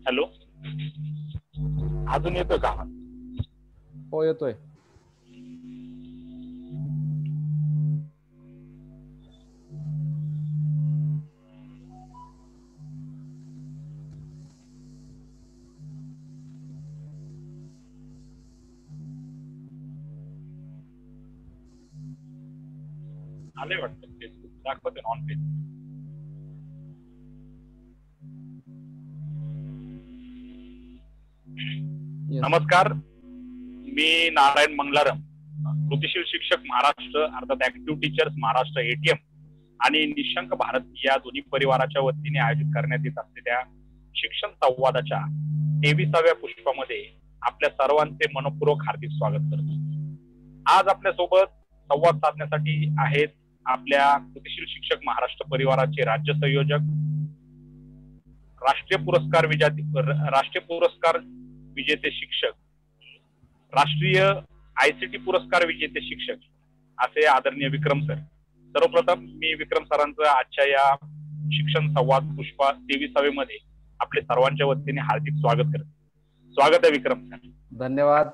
Hello, अजून येतोय का? हो येतोय. आले वाटतं, फेसबुक दाखवते ऑन पेज. नमस्कार, मी नारायण मंगलारम, कृतीशील शिक्षक महाराष्ट्र अर्थात ऍक्टिव्ह टीचर्स महाराष्ट्र ATM आणि निशंक भारत या दोन्ही परिवाराच्या वतीने आयोजित करण्यात येत असलेल्या शिक्षण संवादाच्या 23व्या पुष्पामध्ये आपल्या सर्वांचे मनपूर्वक हार्दिक स्वागत करतो. आज आपल्या सोबत संवाद साधण्यासाठी आहेत आपल्या कृतीशील शिक्षक महाराष्ट्र परिवाराचे राज्य संयोजक, राष्ट्रीय पुरस्कार विजेते शिक्षक, राष्ट्रीय ICT पुरस्कार विजेते शिक्षक असे आदरणीय विक्रम सर. सर्वप्रथम मी विक्रम सरांचं आजच्या या शिक्षण संवाद पुष्पा 23व्या मध्ये आपले सर्वांच्या वतीने हार्दिक स्वागत करतो. स्वागत आहे विक्रम सर. धन्यवाद.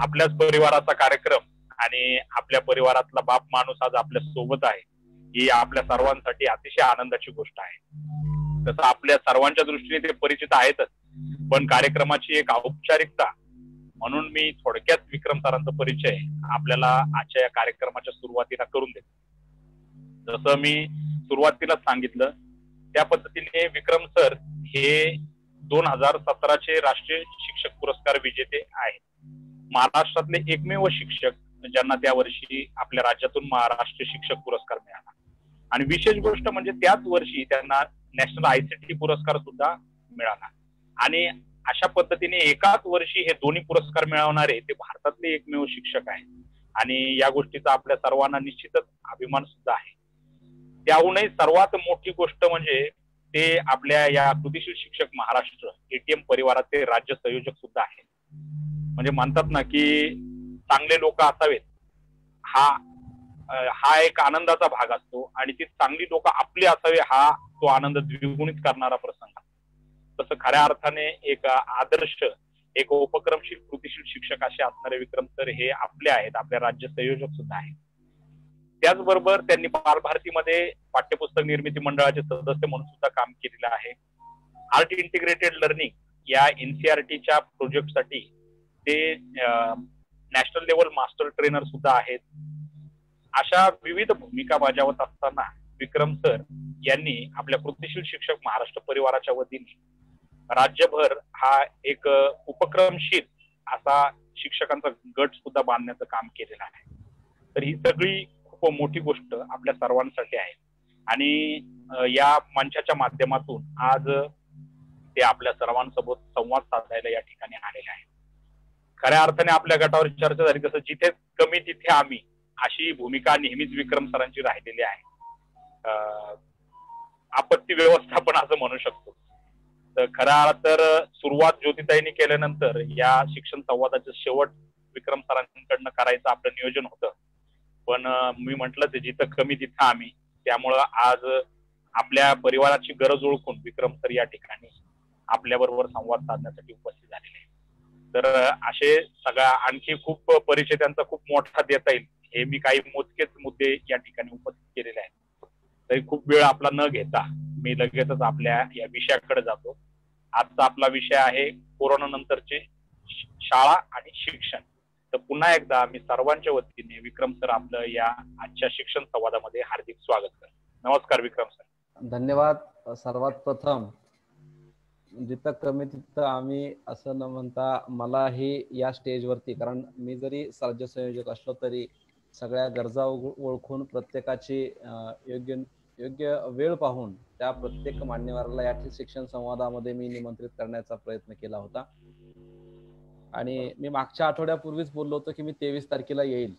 आपल्याच परिवाराचा कार्यक्रम आणि आपल्या परिवारातला बाप माणूस आज आपल्या सोबत आहे, ही आपल्या सर्वांसाठी अतिशय आनंदाची गोष्ट आहे. तसं आपल्या सर्वांच्या दृष्टीने ते परिचित आहेतच, पण कार्यक्रमाची एक औपचारिकता म्हणून मी थोडक्यात विक्रम सरांचा परिचय आपल्याला आजच्या या कार्यक्रमाच्या सुरुवातीला करून देतो. जसं मी सुरुवातीला सांगितलं त्या पद्धतीने विक्रम सर हे 2017चे राष्ट्रीय शिक्षक पुरस्कार विजेते आहेत. महाराष्ट्रातले एकमेव शिक्षक ज्यांना त्या वर्षी आपल्या राज्यातून महाराष्ट्र शिक्षक पुरस्कार मिळाला. आणि विशेष गोष्ट म्हणजे त्याच वर्षी त्यांना नॅशनल ICT पुरस्कार सुद्धा मिळाला. आणि अशा पद्धतीने एकाच वर्षी हे दोन्ही पुरस्कार मिळवणारे ते भारतातले एकमेव शिक्षक आहेत. आणि या गोष्टीचा आपल्या सर्वांना निश्चितच अभिमान सुद्धा आहे. त्याहूनही सर्वात मोठी गोष्ट म्हणजे ते आपल्या या कृतीशील शिक्षक महाराष्ट्र ATM परिवाराचे राज्य संयोजक सुद्धा आहेत. म्हणजे म्हणतात ना की चांगले लोक असावेत, हा एक आनंदाचा भाग असतो आणि ती चांगली लोक आपले असावे हा तो आनंद द्विगुणित करणारा प्रसंग. तसं खऱ्या अर्थाने एक आदर्श, एक उपक्रमशील कृतीशील शिक्षक असे असणारे विक्रम सर हे आपले आहेत, आपल्या राज्य संयोजक सुद्धा आहेत. त्याचबरोबर त्यांनी बालभारतीमध्ये पाठ्यपुस्तक निर्मिती मंडळाचे सदस्य म्हणून सुद्धा काम केलेलं आहे. आर्ट इंटिग्रेटेड लर्निंग या NCERTच्या प्रोजेक्टसाठी ते नॅशनल लेवल मास्टर ट्रेनर सुद्धा आहेत. अशा विविध भूमिका बजावत असताना विक्रम सर यांनी आपल्या कृतीशील शिक्षक महाराष्ट्र परिवाराच्या वतीने राज्यभर हा एक उपक्रमशील असा शिक्षकांचा गट सुद्धा बांधण्याचं काम केलेलं आहे. तर ही सगळी खूप मोठी गोष्ट आपल्या सर्वांसाठी आहे. आणि या मंचाच्या माध्यमातून आज ते आपल्या सर्वांसोबत संवाद साधायला या ठिकाणी आलेले आहे. खऱ्या अर्थाने आपल्या गटावर चर्चा झाली तसं जिथे कमी तिथे आम्ही अशी भूमिका नेहमीच विक्रम सरांची राहिलेली आहे. आपत्ती व्यवस्थापन असं म्हणू शकतो. तर खरा तर सुरुवात ज्योतिताईंनी केल्यानंतर या शिक्षण संवादाचं शेवट विक्रम सरांकडनं करायचं आपलं नियोजन होतं. पण मी म्हटलं ते जिथं कमी तिथं आम्ही, त्यामुळं आज आपल्या परिवाराची गरज ओळखून विक्रम सर या ठिकाणी आपल्या बरोबर संवाद साधण्यासाठी उपस्थित झालेले आहे. तर असे सगळा आणखी खूप परिचय त्यांचा खूप मोठा देता येईल, हे मी काही मोजकेच मुद्दे या ठिकाणी उपस्थित केलेले आहेत. तरी खूप वेळ आपला न घेता मी लगेचच आपल्या या विषयाकडे जातो. आजचा आपला विषय आहे कोरोना नंतरचे शाळा आणि शिक्षण. तर पुन्हा एकदा मी सर्वांच्या वतीने विक्रम सर आपलं या आजच्या शिक्षण संवादामध्ये हार्दिक स्वागत करतो. नमस्कार विक्रम सर. धन्यवाद. सर्वात प्रथम जिथं कमी तिथं आम्ही असं न म्हणता मलाही या स्टेजवरती, कारण मी जरी राज्य संयोजक असलो तरी सगळ्या गरजा ओळखून प्रत्येकाची योग्य वेळ पाहून त्या प्रत्येक मान्यवराला या शिक्षण संवादामध्ये मी निमंत्रित करण्याचा प्रयत्न केला होता. आणि मी मागच्या आठवड्यापूर्वीच बोललो होतो की मी 23 तारखेला येईल,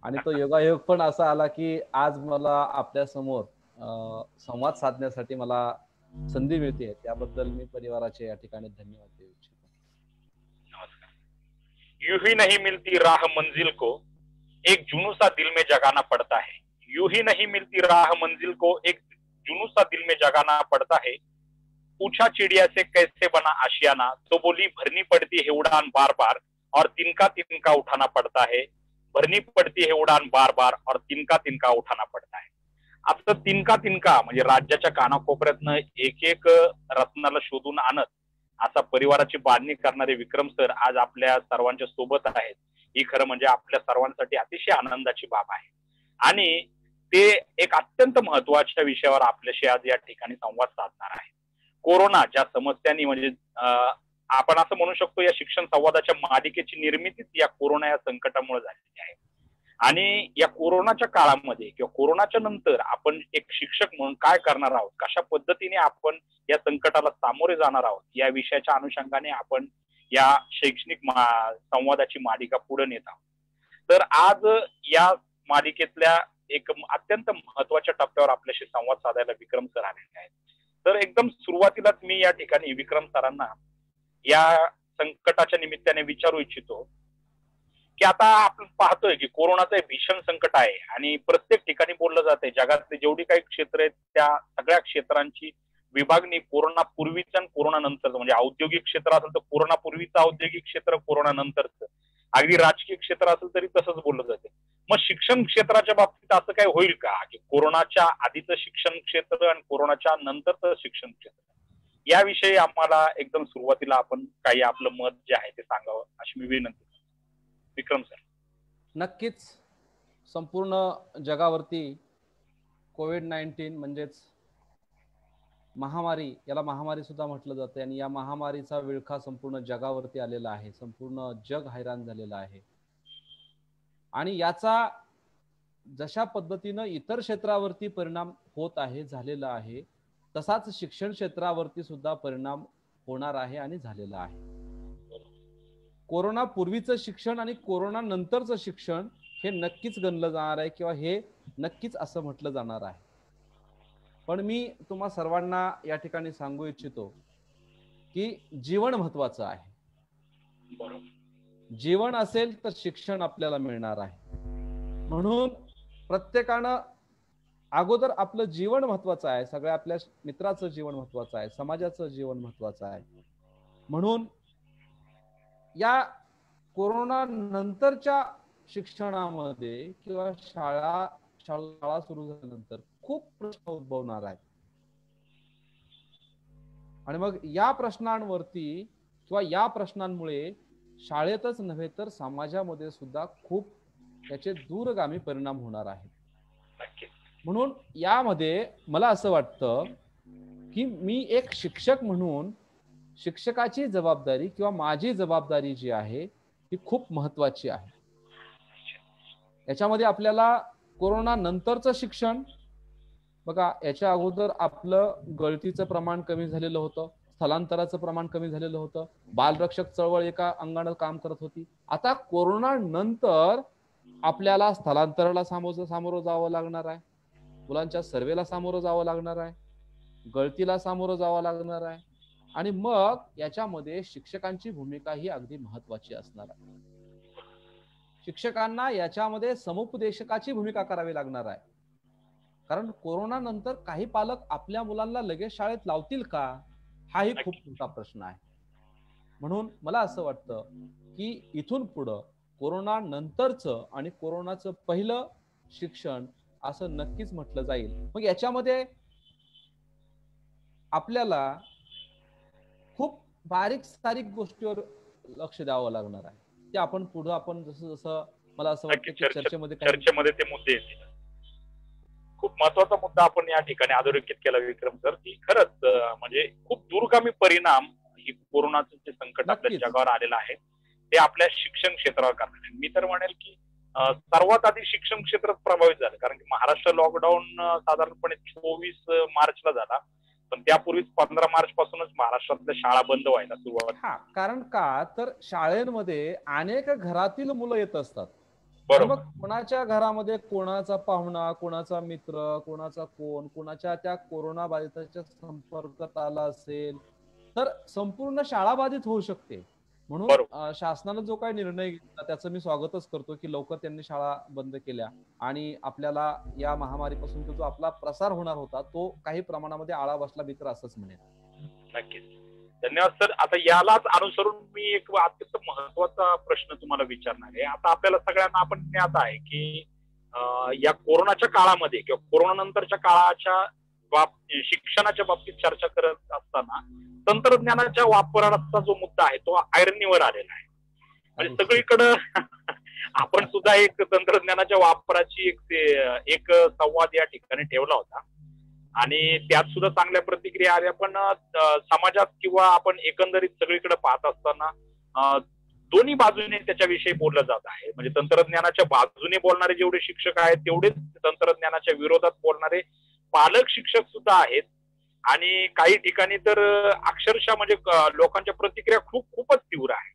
आणि तो योगायोग पण असा आला की आज मला आपल्या समोर संवाद साधण्यासाठी मला संधी मिळते. त्याबद्दल मी परिवाराचे या ठिकाणी धन्यवाद देऊ इच्छितो. नमस्कार. यूं ही नहीं मिलती राह मंजिल को, एक जुनूसा दिल में जगाना पड़ता है. यूं ही नहीं मिलती राह मंजिल को, एक जुनूसा दिल में जगाना पड़ता है. पूछा चिड़िया से कैसे बना आशियाना, तो बोली भरनी पड़ती है उड़ान बार बार और तिनका तिनका उठाना पड़ता है. भरनी पडती है उडान बार बार और तिनका तिनका उठाना पडता है. आता तिनका तिनका म्हणजे राज्याच्या कानाकोपऱ्यातनं एक एक रत्नाला शोधून आणत असा परिवाराची बांधणी करणारे विक्रम सर आज आपल्या सर्वांच्या सोबत आहेत. ही खरं म्हणजे आपल्या सर्वांसाठी अतिशय आनंदाची बाब आहे. आणि ते एक अत्यंत महत्वाच्या विषयावर आपल्याशी आज या ठिकाणी संवाद साधणार आहे. कोरोना ज्या समस्यांनी म्हणजे आपण असं म्हणू शकतो या शिक्षण संवादाच्या मालिकेची निर्मितीच या कोरोना या संकटामुळे झालेली आहे. आणि या कोरोनाच्या काळामध्ये किंवा कोरोनाच्या नंतर आपण एक शिक्षक म्हणून काय करणार आहोत, कशा पद्धतीने आपण या संकटाला सामोरे जाणार आहोत, या विषयाच्या अनुषंगाने आपण या शैक्षणिक संवादाची मालिका पुढे नेत आहोत. तर आज या मालिकेतल्या एक अत्यंत महत्वाच्या टप्प्यावर आपल्याशी संवाद साधायला विक्रम सर आलेले आहेत. तर एकदम सुरुवातीलाच मी या ठिकाणी विक्रम सरांना या संकटाच्या निमित्ताने विचारू इच्छितो की आता आपण पाहतोय की कोरोनाचं भीषण संकट आहे आणि प्रत्येक ठिकाणी बोललं जाते जगातले जेवढी काही क्षेत्र आहेत त्या सगळ्या क्षेत्रांची विभागणी कोरोना पूर्वीचं आणि कोरोना नंतरचं, म्हणजे औद्योगिक क्षेत्र असेल तर कोरोना पूर्वीचं औद्योगिक क्षेत्र, कोरोना नंतरचं, अगदी राजकीय क्षेत्र असेल तरी तसंच बोललं जाते. मग शिक्षण क्षेत्राच्या बाबतीत असं काय होईल का की कोरोनाच्या आधीचं शिक्षण क्षेत्र आणि कोरोनाच्या नंतरचं शिक्षण क्षेत्र, याविषयी आम्हाला एकदम सुरुवातीला आपण काही आपलं मत जे आहे ते सांगावं अशी मी विनंती करतो. विक्रम सर. नक्कीच संपूर्ण जगावरती कोविड-19 म्हणजेच महामारी, याला महामारी सुद्धा म्हटलं जाते, आणि या महामारीचा विळखा संपूर्ण जगावरती आलेला आहे. संपूर्ण जग हैराण झालेलं आहे. आणि याचा जशा पद्धतीनं इतर क्षेत्रावरती परिणाम होत आहे, झालेला आहे, तसाच शिक्षण क्षेत्रावरती सुद्धा परिणाम होणार आहे आणि झालेला आहे. कोरोना पूर्वीचं शिक्षण आणि कोरोना नंतरचं शिक्षण हे नक्कीच गणलं जाणार आहे किंवा हे नक्कीच असं म्हटलं जाणार आहे. पण मी तुम्हा सर्वांना या ठिकाणी सांगू इच्छितो की जीवन महत्वाचं आहे. जीवन असेल तर शिक्षण आपल्याला मिळणार आहे. म्हणून प्रत्येकानं अगोदर आपलं जीवन महत्वाचं आहे, सगळ्या आपल्या मित्राचं जीवन महत्वाचं आहे, समाजाचं जीवन महत्वाचं आहे. म्हणून या कोरोना नंतरच्या शिक्षणामध्ये किंवा शाळा सुरू झाल्यानंतर खूप प्रश्न उद्भवणार आहेत. आणि मग या प्रश्नांवरती किंवा या प्रश्नांमुळे शाळेतच नव्हे तर समाजामध्ये सुद्धा खूप त्याचे दूरगामी परिणाम होणार आहेत. म्हणून यामध्ये मला असं वाटतं की मी एक शिक्षक म्हणून शिक्षकाची जबाबदारी किंवा माझी जबाबदारी जी आहे ती खूप महत्वाची आहे. याच्यामध्ये आपल्याला कोरोना नंतरचं शिक्षण बघा, याच्या अगोदर आपलं गळतीचं प्रमाण कमी झालेलं होतं, स्थलांतराचं प्रमाण कमी झालेलं होतं, बालरक्षक चळवळ एका अंगानं काम करत होती. आता कोरोना नंतर आपल्याला स्थलांतराला सामोरं जावं लागणार आहे, मुलांच्या सर्वेला सामोरं जावं लागणार आहे, गळतीला सामोरं जावं लागणार आहे. आणि मग याच्यामध्ये शिक्षकांची भूमिका ही अगदी महत्वाची असणार आहे. शिक्षकांना याच्यामध्ये समुपदेशकाची भूमिका करावी लागणार आहे. कारण कोरोना नंतर काही पालक आपल्या मुलांना लगेच शाळेत लावतील का, हाही खूप मोठा प्रश्न आहे. म्हणून मला असं वाटतं की इथून पुढं कोरोना नंतरचं आणि कोरोनाचं पहिलं शिक्षण असं नक्कीच म्हटलं जाईल. मग याच्यामध्ये आपल्याला खूप बारीक सारीक गोष्टीवर लक्ष द्यावं लागणार आहे. ते आपण पुढे आपण जसं मला असं वाटतं की चर्चेमध्ये ते मुद्दे येतील. खूप महत्वाचा मुद्दा आपण या ठिकाणी अधोरेखित केला विक्रम सर, की खरंच म्हणजे खूप दूरगामी परिणाम ही कोरोनाचं जे संकट आपल्या जगावर आलेलं आहे ते आपल्या शिक्षण क्षेत्रावर करणार आहे. मी तर म्हणेल की सर्वात आधी शिक्षण क्षेत्र प्रभावित झालं, कारण की महाराष्ट्र लॉकडाऊन साधारणपणे 24 मार्चला झाला, पण त्यापूर्वीच 15 मार्च पासूनच महाराष्ट्रातल्या शाळा बंद व्हायला सुरुवात. कारण का तर शाळेमध्ये अनेक घरातील मुलं येत असतात. मग कोणाच्या घरामध्ये कोणाचा पाहुणा, कोणाचा मित्र, कोणाचा कोणाच्या त्या कोरोना बाधिताच्या संपर्कात आला असेल तर संपूर्ण शाळा बाधित होऊ शकते. म्हणून शासनाने जो काही निर्णय घेतला त्याचं मी स्वागतच करतो की लवकर त्यांनी शाळा बंद केल्या आणि आपल्याला या महामारीपासून जो आपला प्रसार होणार होता तो काही प्रमाणामध्ये आळा बसला, मी तर असंच म्हणेन. नक्कीच. धन्यवाद सर. आता यालाच अनुसरून मी एक अत्यंत महत्वाचा प्रश्न तुम्हाला विचारणार आहे. आता आपल्याला सगळ्यांना आपण ज्ञात आहे की या कोरोनाच्या काळामध्ये किंवा कोरोना नंतरच्या काळाच्या शिक्षणाच्या बाबतीत चर्चा करत असताना तंत्रज्ञानाच्या वापराचा जो मुद्दा आहे तो ऐरणीवर आलेला आहे. म्हणजे सगळीकडं आपण सुद्धा एक तंत्रज्ञानाच्या वापराची एक संवाद या ठिकाणी ठेवला होता आणि त्यात सुद्धा चांगल्या प्रतिक्रिया आल्या. पण समाजात किंवा आपण एकंदरीत सगळीकडे पाहत असताना दोन्ही बाजूने त्याच्याविषयी बोललं जात आहे. म्हणजे तंत्रज्ञानाच्या बाजूने बोलणारे जेवढे शिक्षक आहेत तेवढेच तंत्रज्ञानाच्या विरोधात बोलणारे पालक शिक्षक सुद्धा आहेत. आणि काही ठिकाणी तर अक्षरशः म्हणजे लोकांच्या प्रतिक्रिया खूपच तीव्र आहे.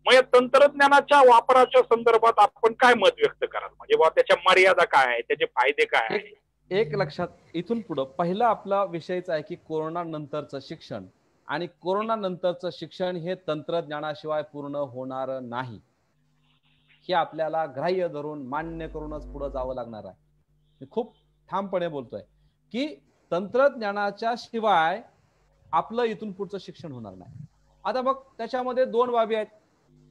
मग या तंत्रज्ञानाच्या वापराच्या संदर्भात आपण काय मत व्यक्त कराल? म्हणजे त्याच्या मर्यादा काय आहे, त्याचे फायदे काय आहेत? एक लक्षात इथून पुढं पहिला आपला विषयच आहे की कोरोना नंतरचं शिक्षण, आणि कोरोना नंतरचं शिक्षण हे तंत्रज्ञानाशिवाय पूर्ण होणार नाही, हे आपल्याला ग्राह्य धरून मान्य करूनच पुढे जावं लागणार आहे. मी खूप ठामपणे बोलतोय की तंत्रज्ञानाच्या शिवाय आपलं इथून पुढचं शिक्षण होणार नाही. आता मग त्याच्यामध्ये दोन बाबी आहेत.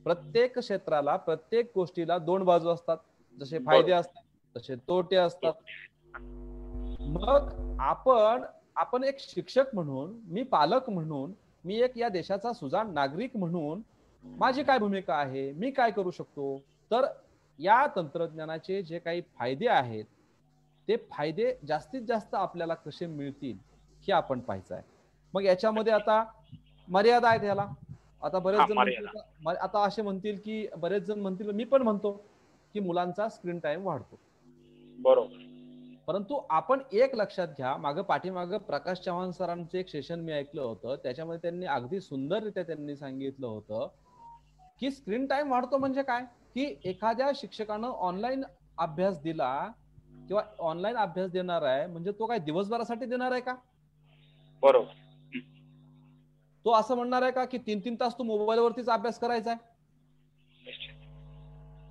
प्रत्येक क्षेत्राला, प्रत्येक गोष्टीला दोन बाजू असतात. जसे फायदे असतात तसे तोटे असतात. मग आपण एक शिक्षक म्हणून, मी पालक म्हणून, मी एक या देशाचा सुजाण नागरिक म्हणून माझी काय भूमिका आहे, मी काय करू शकतो? तर या तंत्रज्ञानाचे जे काही फायदे आहेत ते फायदे जास्तीत जास्त आपल्याला कसे मिळतील हे आपण पाहायचं आहे. मग याच्यामध्ये आता मर्यादा आहेत याला. आता बरेच जण आता असे म्हणतील की, बरेच जण म्हणतील, मी पण म्हणतो की मुलांचा स्क्रीन टाइम वाढतो. बरोबर. परंतु आपण एक लक्षात घ्या, पाठीमागं प्रकाश चव्हाण सरांचं एक सेशन मी ऐकलं होतं. त्याच्यामध्ये त्यांनी अगदी सुंदररित्या त्यांनी सांगितलं होतं की स्क्रीन टाइम वाढतो म्हणजे काय, की एखाद्या शिक्षकानं ऑनलाईन अभ्यास दिला किंवा ऑनलाईन अभ्यास देणार आहे म्हणजे तो काय दिवसभरासाठी देणार आहे का? बरोबर. तो असं म्हणणार आहे का की 3-3 तास तू मोबाईलवरतीच अभ्यास करायचा आहे?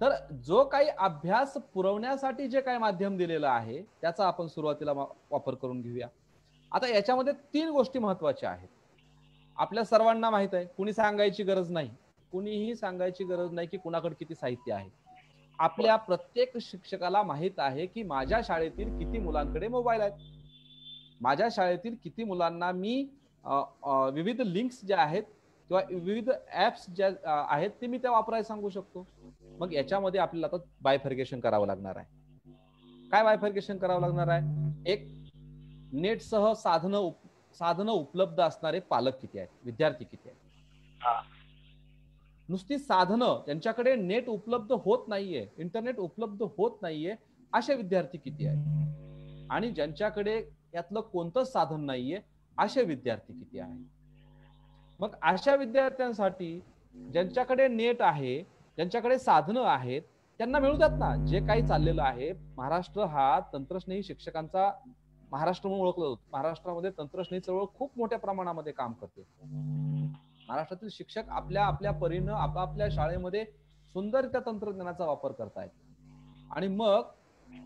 तर जो काही अभ्यास पुरवण्यासाठी जे काही माध्यम दिलेलं आहे त्याचा आपण सुरुवातीला वापर करून घेऊया. आता याच्यामध्ये 3 गोष्टी महत्वाच्या आहेत. आपल्या सर्वांना माहित आहे, कुणी सांगायची गरज नाही, कुणीही सांगायची गरज नाही की कुणाकडे किती साहित्य आहे. आपल्या प्रत्येक शिक्षकाला माहित आहे की माझ्या शाळेतील किती मुलांकडे मोबाईल आहेत, माझ्या शाळेतील किती मुलांना मी विविध लिंक्स ज्या आहेत किंवा विविध ऍप्स ज्या आहेत ते मी त्या वापरायला सांगू शकतो. मग याच्यामध्ये आपल्याला आता बायफर्गेशन करावं लागणार आहे. काय बायफर्गेशन करावं लागणार आहे? एक, नेटसह साधनं उपलब्ध असणारे पालक किती आहेत, विद्यार्थी किती आहेत. नुसती साधनं, त्यांच्याकडे नेट उपलब्ध होत नाहीये, इंटरनेट उपलब्ध होत नाहीये, असे विद्यार्थी किती आहेत. आणि ज्यांच्याकडे यातलं कोणतंच साधन नाहीये असे विद्यार्थी किती आहेत. मग अशा विद्यार्थ्यांसाठी ज्यांच्याकडे नेट आहे, ज्यांच्याकडे साधनं आहेत, त्यांना मिळू द्यात ना. जे काही चाललेलं आहे, महाराष्ट्र हा तंत्रस्नेही शिक्षकांचा महाराष्ट्र म्हणून ओळखलं जातो. महाराष्ट्रामध्ये तंत्रस्नेही चळवळ खूप मोठ्या प्रमाणामध्ये काम करते. महाराष्ट्रातील शिक्षक आपल्या परीनं आपापल्या शाळेमध्ये सुंदररित्या तंत्रज्ञानाचा वापर करतायत. आणि मग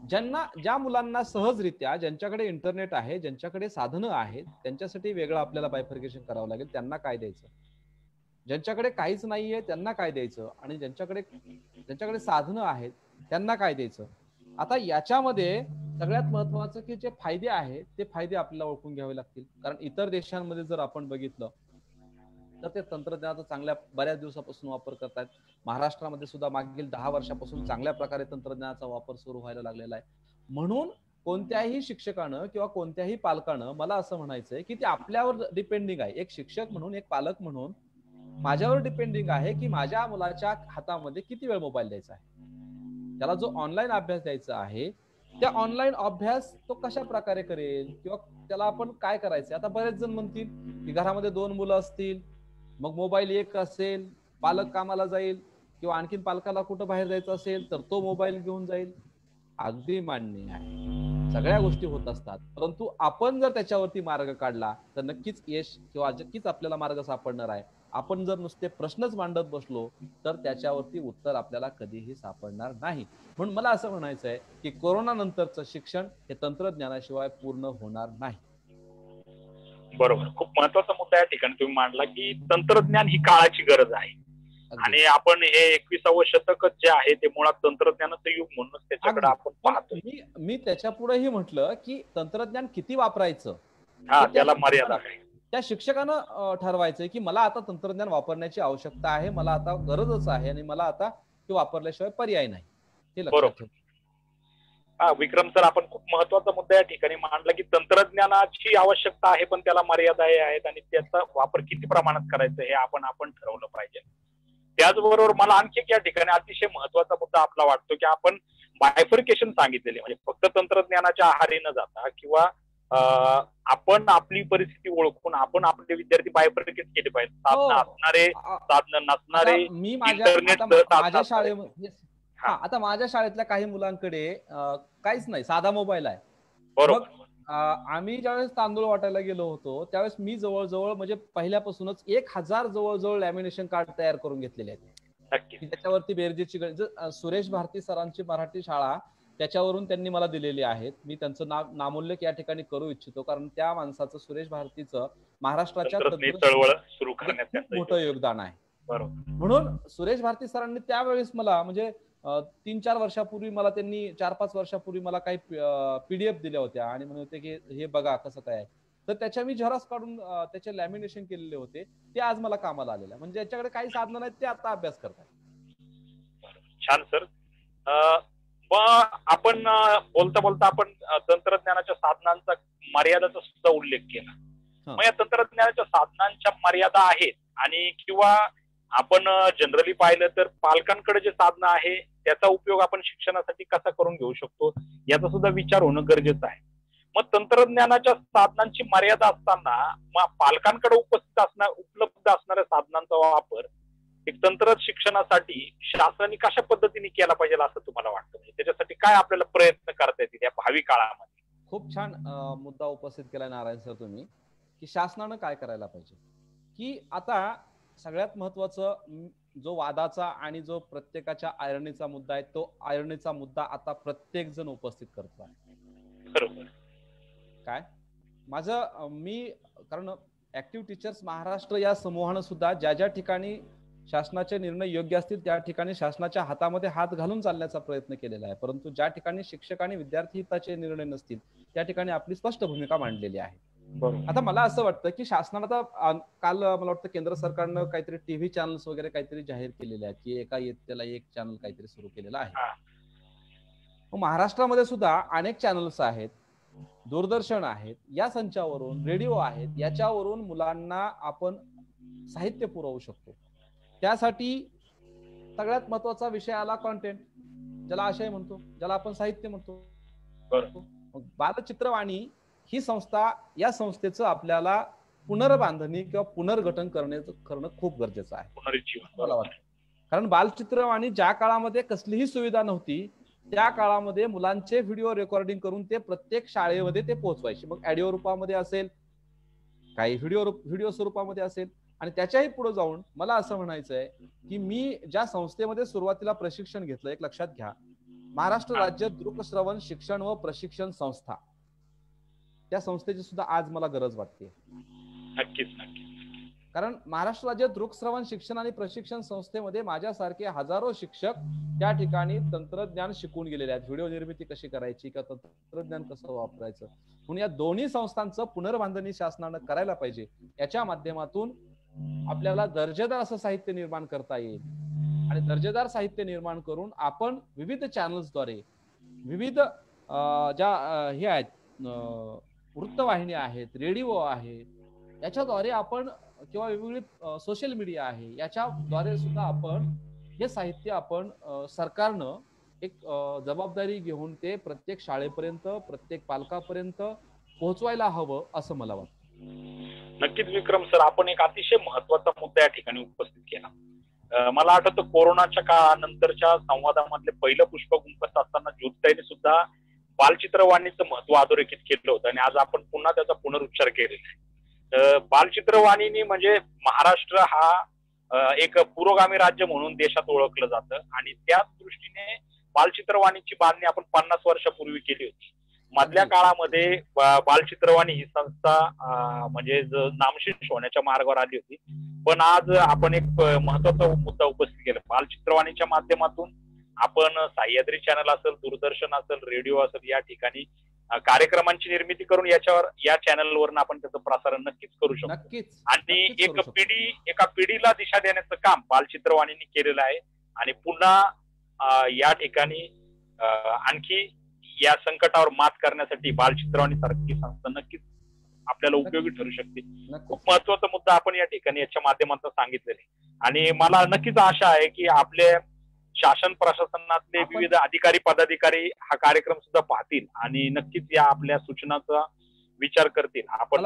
ज्या मुलांना सहजरित्या, ज्यांच्याकडे इंटरनेट आहे, ज्यांच्याकडे साधनं आहेत, त्यांच्यासाठी वेगळं आपल्याला बायफर्गेशन करावं लागेल. त्यांना काय द्यायचं? ज्यांच्याकडे काहीच नाहीये त्यांना काय द्यायचं? आणि ज्यांच्याकडे साधनं आहेत त्यांना काय द्यायचं? आता याच्यामध्ये सगळ्यात महत्वाचं की जे फायदे आहेत ते फायदे आपल्याला ओळखून घ्यावे लागतील. कारण इतर देशांमध्ये जर आपण बघितलं तर ते तंत्रज्ञानाचा चांगल्या बऱ्याच दिवसापासून वापर करतात. महाराष्ट्रामध्ये सुद्धा मागील 10 वर्षापासून चांगल्या प्रकारे तंत्रज्ञानाचा वापर सुरू व्हायला लागलेला आहे. म्हणून कोणत्याही शिक्षकानं किंवा कोणत्याही पालकानं मला असं म्हणायचंय की ते आपल्यावर डिपेंडिंग आहे. एक शिक्षक म्हणून, एक पालक म्हणून माझ्यावर डिपेंडिंग आहे की माझ्या मुलाच्या हातामध्ये किती वेळ मोबाईल द्यायचा आहे. त्याला जो ऑनलाईन अभ्यास द्यायचा आहे त्या ऑनलाईन अभ्यास तो कशा प्रकारे करेल किंवा त्याला आपण काय करायचंय. आता बरेच जण म्हणतील की घरामध्ये 2 मुलं असतील, मग मोबाईल एक असेल, पालक कामाला जाईल किंवा आणखीन पालकाला कुठं बाहेर जायचं असेल तर तो मोबाईल घेऊन जाईल. अगदी मान्य आहे, सगळ्या गोष्टी होत असतात. परंतु आपण जर त्याच्यावरती मार्ग काढला तर नक्कीच यश किंवा नक्कीच आपल्याला मार्ग सापडणार आहे. आपण जर नुसते प्रश्नच मांडत बसलो तर त्याच्यावरती उत्तर आपल्याला कधीही सापडणार नाही. म्हणून मला असं म्हणायचं आहे की कोरोना नंतरचं शिक्षण हे तंत्रज्ञानाशिवाय पूर्ण होणार नाही. बरोबर. खूप महत्वाचा मुद्दा या ठिकाणी तुम्ही मांडला की तंत्रज्ञान ही काळाची गरज आहे आणि आपण हे 21वे शतकच जे आहे ते मुळात तंत्रज्ञानाचं युग म्हणूनच त्याच्याकडे आपण पाहतोय. मी त्याच्या पुढेही म्हटलं की तंत्रज्ञान किती वापरायचं त्याला मर्यादा आहे. त्या शिक्षकानं ठरवायचंय की मला आता तंत्रज्ञान वापरण्याची आवश्यकता आहे, मला आता गरजच आहे आणि मला आता ते वापरल्याशिवाय पर्याय नाही, हे लक्षात ठेव. विक्रम सर, आपण खूप महत्वाचा मुद्दा या ठिकाणी मांडला की तंत्रज्ञानाची आवश्यकता आहे पण त्याला मर्यादा आहेत आणि त्याचा वापर किती प्रमाणात करायचा हे आपण ठरवलं पाहिजे. त्याचबरोबर मला आणखी या ठिकाणी अतिशय महत्वाचा मुद्दा आपला वाटतो की आपण बायफर्केशन सांगितलेले, म्हणजे फक्त तंत्रज्ञानाच्या आहारी न जाता किंवा आपण आपली परिस्थिती ओळखून आपण आपले विद्यार्थी बायफर्केट केले पाहिजे. साधनं असणारे, साधनं नसणारे. मी माझ्या शाळेमध्ये आता माझ्या शाळेतल्या काही मुलांकडे काहीच नाही, साधा मोबाईल आहे. बरोबर. आम्ही ज्यावेळेस तांदूळ वाटायला गेलो होतो त्यावेळेस मी जवळजवळ म्हणजे पहिल्यापासूनच 1000 जवळजवळ लॅमिनेशन कार्ड तयार करून घेतलेले आहेत. त्याच्यावरती बेरजेची सुरेश भारती सरांची मराठी शाळा त्याच्यावरून त्यांनी मला दिलेली आहेत. मी त्यांचं नामोल्लेख या ठिकाणी करू इच्छितो कारण त्या माणसाचं, सुरेश भारतीचं महाराष्ट्राच्या चळवळ सुरू करण्यात मोठं योगदान आहे. म्हणून सुरेश भारती सरांनी त्यावेळेस मला म्हणजे 3-4 वर्षापूर्वी मला त्यांनी 4-5 वर्षापूर्वी मला काही PDF दिल्या होत्या आणि म्हणत होते की हे बघा कसं काय आहे. तर त्याच्या मी झेरॉक्स काढून त्याचे लॅमिनेशन केलेले होते. ते आज मला कामाला आलेलं, म्हणजे ज्याच्याकडे काही साधनं नाहीत ते आता अभ्यास करतात. छान सर. आपण बोलता बोलता आपण तंत्रज्ञानाच्या साधनांचा मर्यादाचा सुद्धा उल्लेख केला. मग या तंत्रज्ञानाच्या साधनांच्या मर्यादा आहेत आणि किंवा आपण जनरली पाहिलं तर पालकांकडे जे साधनं आहे त्याचा उपयोग आपण शिक्षणासाठी कसा करून घेऊ शकतो याचा सुद्धा विचार होणं गरजेचं आहे. मग तंत्रज्ञानाच्या साधनांची मर्यादा असताना मग पालकांकडे उपलब्ध असणाऱ्या साधनांचा वापर एक तंत्र शिक्षणासाठी शासनाने कशा पद्धतीने केला पाहिजे असं तुम्हाला वाटतं? म्हणजे त्याच्यासाठी काय आपल्याला प्रयत्न करता येतील या भावी काळामध्ये? खूप छान मुद्दा उपस्थित केला नारायण सर तुम्ही, की शासनानं काय करायला पाहिजे. की आता सगळ्यात महत्वाचं जो वादाचा आणि जो प्रत्येकाच्या आयरणीचा मुद्दा आहे, तो आयरणीचा मुद्दा आता प्रत्येक जण उपस्थित करतो आहे. बरोबर. काय मी कारण ऍक्टिव्ह टीचर्स महाराष्ट्र या समूहानं सुद्धा ज्या ज्या ठिकाणी शासनाचे निर्णय योग्य असतील त्या ठिकाणी शासनाच्या हातामध्ये हात घालून चालण्याचा प्रयत्न केलेला आहे, परंतु ज्या ठिकाणी शिक्षक आणि विद्यार्थी हिताचे निर्णय नसतील त्या ठिकाणी आपली स्पष्ट भूमिका मांडलेली आहे. आता मला असं वाटतं की शासनानं आता काल मला वाटतं केंद्र सरकारनं काहीतरी टीव्ही चॅनल्स वगैरे काहीतरी जाहीर केलेले आहेत की एका इयत्तेला एक चॅनल काहीतरी सुरू केलेलं आहे. महाराष्ट्रामध्ये सुद्धा अनेक चॅनल्स आहेत, दूरदर्शन आहेत, या संचावरून रेडिओ आहेत, याच्यावरून मुलांना आपण साहित्य पुरवू शकतो. त्यासाठी सगळ्यात महत्वाचा विषय आला कॉन्टेंट, ज्याला आशय म्हणतो, ज्याला आपण साहित्य म्हणतो. बालचित्रवाणी ही संस्था, या संस्थेचं आपल्याला पुनर्बांधणी किंवा पुनर्गठन करणं खूप गरजेचं आहे मला वाटतं. कारण बालचित्रवाणी ज्या काळामध्ये कसलीही सुविधा नव्हती त्या काळामध्ये मुलांचे व्हिडिओ रेकॉर्डिंग करून ते प्रत्येक शाळेमध्ये ते पोहोचवायचे. मग ऑडिओ रूपामध्ये असेल, काही व्हिडिओ स्वरूपामध्ये असेल. आणि त्याच्याही पुढे जाऊन मला असं म्हणायचं आहे की मी ज्या संस्थेमध्ये सुरुवातीला प्रशिक्षण घेतलं, एक लक्षात घ्या, महाराष्ट्र राज्य दृकश्रवण शिक्षण व प्रशिक्षण संस्था, त्या संस्थेची सुद्धा आज मला गरज वाटते. नक्कीच. कारण महाराष्ट्र राज्य दृकश्रवण शिक्षण आणि प्रशिक्षण संस्थेमध्ये माझ्यासारखे हजारो शिक्षक त्या ठिकाणी तंत्रज्ञान शिकून गेलेले आहेत. व्हिडिओ निर्मिती कशी करायची किंवा तंत्रज्ञान कसं वापरायचं, म्हणून या दोन्ही संस्थांचं पुनर्बांधणी शासनानं करायला पाहिजे. याच्या माध्यमातून आपल्याला दर्जेदार असं साहित्य निर्माण करता येईल आणि दर्जेदार साहित्य निर्माण करून आपण विविध चॅनल्सद्वारे, विविध ज्या हे आहेत वृत्तवाहिन्या आहेत, रेडिओ आहे, याच्याद्वारे आपण किंवा वेगवेगळी सोशल मीडिया आहे, याच्याद्वारे सुद्धा आपण हे साहित्य आपण सरकारनं एक जबाबदारी घेऊन ते प्रत्येक शाळेपर्यंत, प्रत्येक पालकापर्यंत पोहोचवायला हवं असं मला वाटतं. नक्कीच विक्रम सर, आपण एक अतिशय महत्वाचा मुद्दा या ठिकाणी उपस्थित केला. मला आठवतं कोरोनाच्या काळानंतरच्या संवादामधले पहिलं पुष्प गुंफत असताना ज्योतिताईंनी सुद्धा बालचित्रवाणीचं महत्व अधोरेखित केलं होतं आणि आज आपण पुन्हा त्याचा पुनरुच्चार केलेला आहे. बालचित्रवाणीने म्हणजे महाराष्ट्र हा एक पुरोगामी राज्य म्हणून देशात ओळखलं जातं आणि त्याच दृष्टीने बालचित्रवाणीची बांधणी आपण 50 वर्षापूर्वी केली होती. मधल्या काळामध्ये बालचित्रवाणी ही संस्था म्हणजे नामशेष होण्याच्या मार्गावर आली होती. पण आज आपण एक महत्वाचा मुद्दा उपस्थित केला. बालचित्रवाणीच्या माध्यमातून आपण सह्याद्री चॅनल असेल, दूरदर्शन असेल, रेडिओ असेल, या ठिकाणी कार्यक्रमांची निर्मिती करून या चॅनलवरून आपण त्याचं प्रसारण नक्कीच करू शकतो. आणि एका पिढीला दिशा देण्याचं काम बालचित्रवाणीने केलेलं आहे. आणि पुन्हा या ठिकाणी आणखी या संकटावर मात करण्यासाठी बालचित्रवाणी सारखी संस्था नक्कीच आपल्याला उपयोगी ठरू शकते. खूप महत्वाचा मुद्दा आपण या ठिकाणी याच्या माध्यमातून सांगितलेले. आणि मला नक्कीच आशा आहे की आपले शासन प्रशासनातले विविध अधिकारी पदाधिकारी हा कार्यक्रम सुद्धा पाहतील आणि नक्कीच या आपल्या सूचनाचा विचार करतील. आपण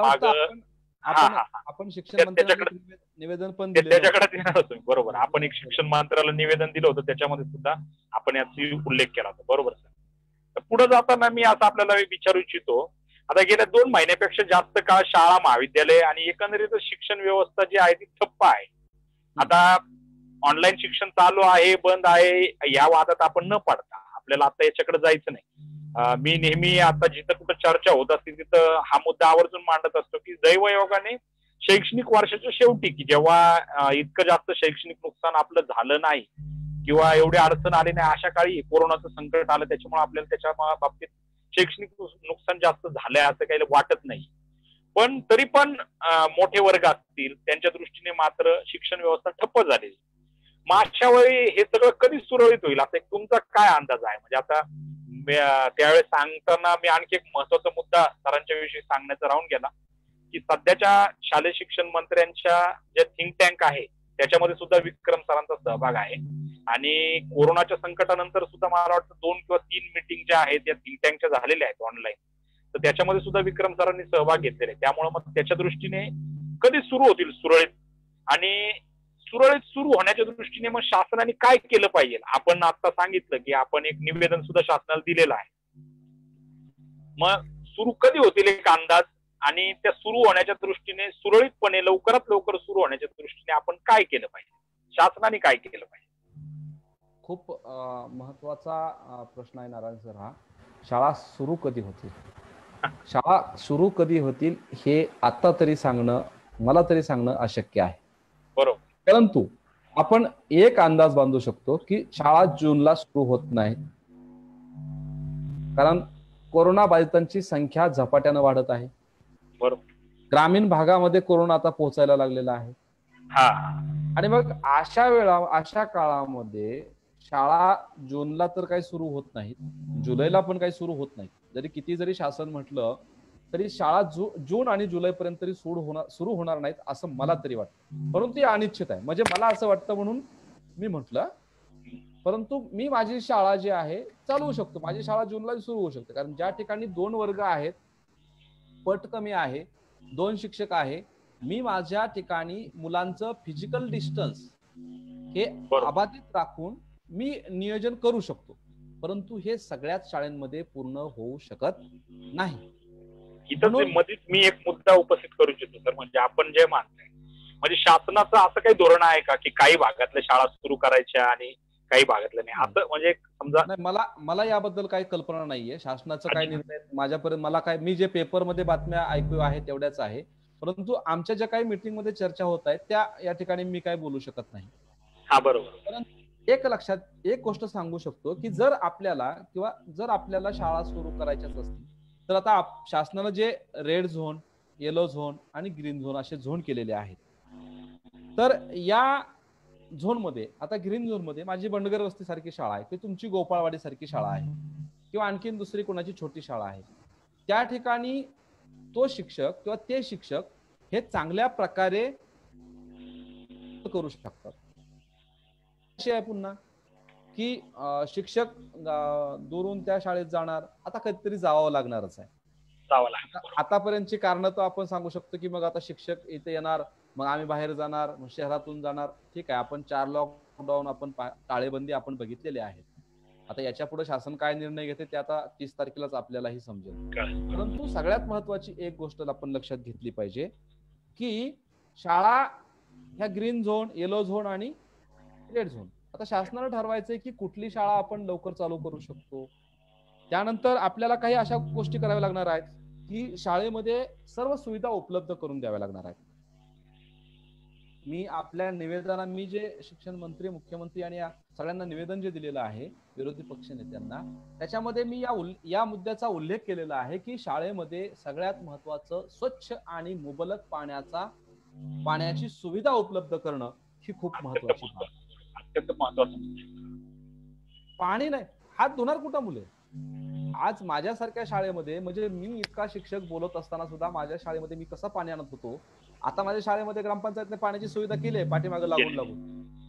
आपण शिक्षण मंत्र्याकडे निवेदन पण त्याच्याकडे देणार होतो. बरोबर, आपण एक शिक्षण मंत्र्याला निवेदन दिलं होतं, त्याच्यामध्ये सुद्धा आपण याचा उल्लेख केला होता. बरोबर सर. तर पुढे जाताना मी असं आपल्याला विचारू इच्छितो, आता गेल्या 2 महिन्यापेक्षा जास्त काळ शाळा महाविद्यालय आणि एकंदरीत शिक्षण व्यवस्था जी आहे ती ठप्प आहे. आता ऑनलाईन शिक्षण चालू आहे बंद आहे या वादात आपण न पडता आपल्याला आता याच्याकडे जायचं नाही. मी नेहमी आता जिथं कुठं चर्चा होत असते तिथं हा मुद्दा आवर्जून मांडत असतो की दैवयोगाने शैक्षणिक वर्षाच्या शेवटी की जेव्हा इतकं जास्त शैक्षणिक नुकसान आपलं झालं नाही किंवा एवढी अडचण आली नाही, अशा काळी कोरोनाचं संकट आलं, त्याच्यामुळे आपल्याला त्याच्या बाबतीत शैक्षणिक नुकसान जास्त झालंय असं काही वाटत नाही. पण तरी पण मोठे वर्ग असतील त्यांच्या दृष्टीने मात्र शिक्षण व्यवस्था ठप्प झालेली. मग अशा वेळी हे सगळं कधी सुरळीत होईल असा एक तुमचा काय अंदाज आहे? म्हणजे आता त्यावेळेस सांगताना मी आणखी एक महत्वाचा मुद्दा सरांच्या विषयी सांगण्याचा राहून गेला की सध्याच्या शालेय शिक्षण मंत्र्यांच्या ज्या थिंक टँक आहे त्याच्यामध्ये सुद्धा विक्रम सरांचा सहभाग आहे. आणि कोरोनाच्या संकटानंतर सुद्धा मला वाटतं 2 किंवा 3 मीटिंग ज्या आहेत या थिंक टँकच्या झालेल्या आहेत ऑनलाईन, तर त्याच्यामध्ये सुद्धा विक्रम सरांनी सहभाग घेतलेला आहे. त्यामुळे मग त्याच्या दृष्टीने कधी सुरू होतील सुरळीत, आणि सुरळीत सुरू होण्याच्या दृष्टीने मग शासनाने काय केलं पाहिजे? आपण आता सांगितलं की आपण एक निवेदन सुद्धा शासनाला दिलेलं आहे. मग सुरू कधी होतील एक अंदाज, आणि त्या सुरू होण्याच्या दृष्टीने सुरळीतपणे लवकरात लवकर सुरू होण्याच्या दृष्टीने आपण काय केलं पाहिजे, शासनाने काय केलं पाहिजे? खूप महत्वाचा प्रश्न आहे नारायण सर हा. शाळा सुरू कधी होतील, शाळा सुरू कधी होतील हे आता तरी सांगणं, मला तरी सांगणं अशक्य आहे. बरोबर. परंतु आपण एक अंदाज बांधू शकतो की शाळा जूनला सुरू होत नाही, कारण कोरोना बाधितांची संख्या झपाट्यानं वाढत आहे. बरोबर. ग्रामीण भागामध्ये कोरोना आता पोहोचायला लागलेला आहे. आणि मग अशा काळामध्ये शाळा जूनला तर काही सुरू होत नाहीत, जुलैला पण काही सुरू होत नाही. जरी शासन म्हटलं तरी शाळा जून आणि जुलैपर्यंत तरी सुरू होणार नाहीत असं मला तरी वाटतं. परंतु हे अनिश्चित आहे. म्हणजे मला असं वाटतं म्हणून मी म्हटलं, परंतु मी माझी शाळा जी आहे चालवू शकतो. माझी शाळा जूनला सुरू होऊ शकते, कारण ज्या ठिकाणी 2 वर्ग आहेत, पट कमी आहे, 2 शिक्षक आहे, मी माझ्या ठिकाणी मुलांचं फिजिकल डिस्टन्स हे अबाधित राखून मी नियोजन करू शकतो. परंतु हे सगळ्याच शाळांमध्ये पूर्ण होऊ शकत नाही. इथं मध्येच मी एक मुद्दा उपस्थित करू इच्छितो सर. म्हणजे आपण जे मानताय, म्हणजे शासनाचं असं काही धोरण आहे का की काही भागातल्या शाळा सुरू करायच्या आणि काही भागातल्या नाही, असं म्हणजे समजा? मला याबद्दल काही कल्पना नाहीये. शासनाचा काय निर्णय माझ्यापर्यंत, मला काय, मी जे पेपरमध्ये बातम्या ऐकू आहे तेवढ्याच आहे. परंतु आमच्या ज्या काही मीटिंग मध्ये चर्चा होत आहेत त्या या ठिकाणी मी काय बोलू शकत नाही. हा, बरोबर. एक गोष्ट सांगू शकतो की जर आपल्याला शाळा सुरू करायच्याच असतील तर आता शासनानं जे रेड झोन, येलो झोन आणि ग्रीन झोन असे झोन केलेले आहेत. तर या झोन मध्ये, आता ग्रीन झोन मध्ये माझी बंडगर वस्ती सारखी शाळा आहे, की तुमची गोपाळवाडी सारखी शाळा आहे, किंवा आणखीन दुसरी कोणाची छोटी शाळा आहे, त्या ठिकाणी तो शिक्षक किंवा ते शिक्षक हे चांगल्या प्रकारे करू शकतात. अशी आहे पुन्हा की शिक्षक दुरून त्या शाळेत जाणार, आता कधीतरी जावं लागणारच आहे. आतापर्यंतची कारण तर आपण सांगू शकतो की मग आता शिक्षक इथे येणार, मग आम्ही बाहेर जाणार, मग शहरातून जाणार. ठीक आहे, आपण 4 लॉकडाऊन, आपण टाळेबंदी आपण बघितलेली आहे. आता याच्या पुढे शासन काय निर्णय घेते ते आता 30 तारखेलाच आपल्यालाही समजेल. परंतु सगळ्यात महत्वाची एक गोष्ट आपण लक्षात घेतली पाहिजे की शाळा ह्या ग्रीन झोन, येलो झोन आणि रेड झोन, आता शासनाने ठरवायचंय की कुठली शाळा आपण लवकर चालू करू शकतो, त्यानंतर आपल्याला काही अशा गोष्टी कराव्या लागणार आहेत की शाळेमध्ये सर्व सुविधा उपलब्ध करून द्याव्या लागणार आहेत. मी आपल्या निवेदनात मी जे शिक्षण मंत्री, मुख्यमंत्री आणि सगळ्यांना निवेदन जे दिलेलं आहे विरोधी पक्ष नेत्यांना, त्याच्यामध्ये मी या मुद्द्याचा उल्लेख केलेला आहे की शाळेमध्ये सगळ्यात महत्वाचं स्वच्छ आणि मुबलक पाण्याची सुविधा उपलब्ध करणं ही खूप महत्वाची बाब. अत्यंत महत्वाचं. पाणी नाही, हात धुणार कुठं मुले? आज माझ्यासारख्या शाळेमध्ये, म्हणजे मी इतका शिक्षक बोलत असताना सुद्धा माझ्या शाळेमध्ये मी कसं पाणी आणत होतो, आता माझ्या शाळेमध्ये ग्रामपंचायतने पाण्याची सुविधा केली आहे पाठीमागे लागून.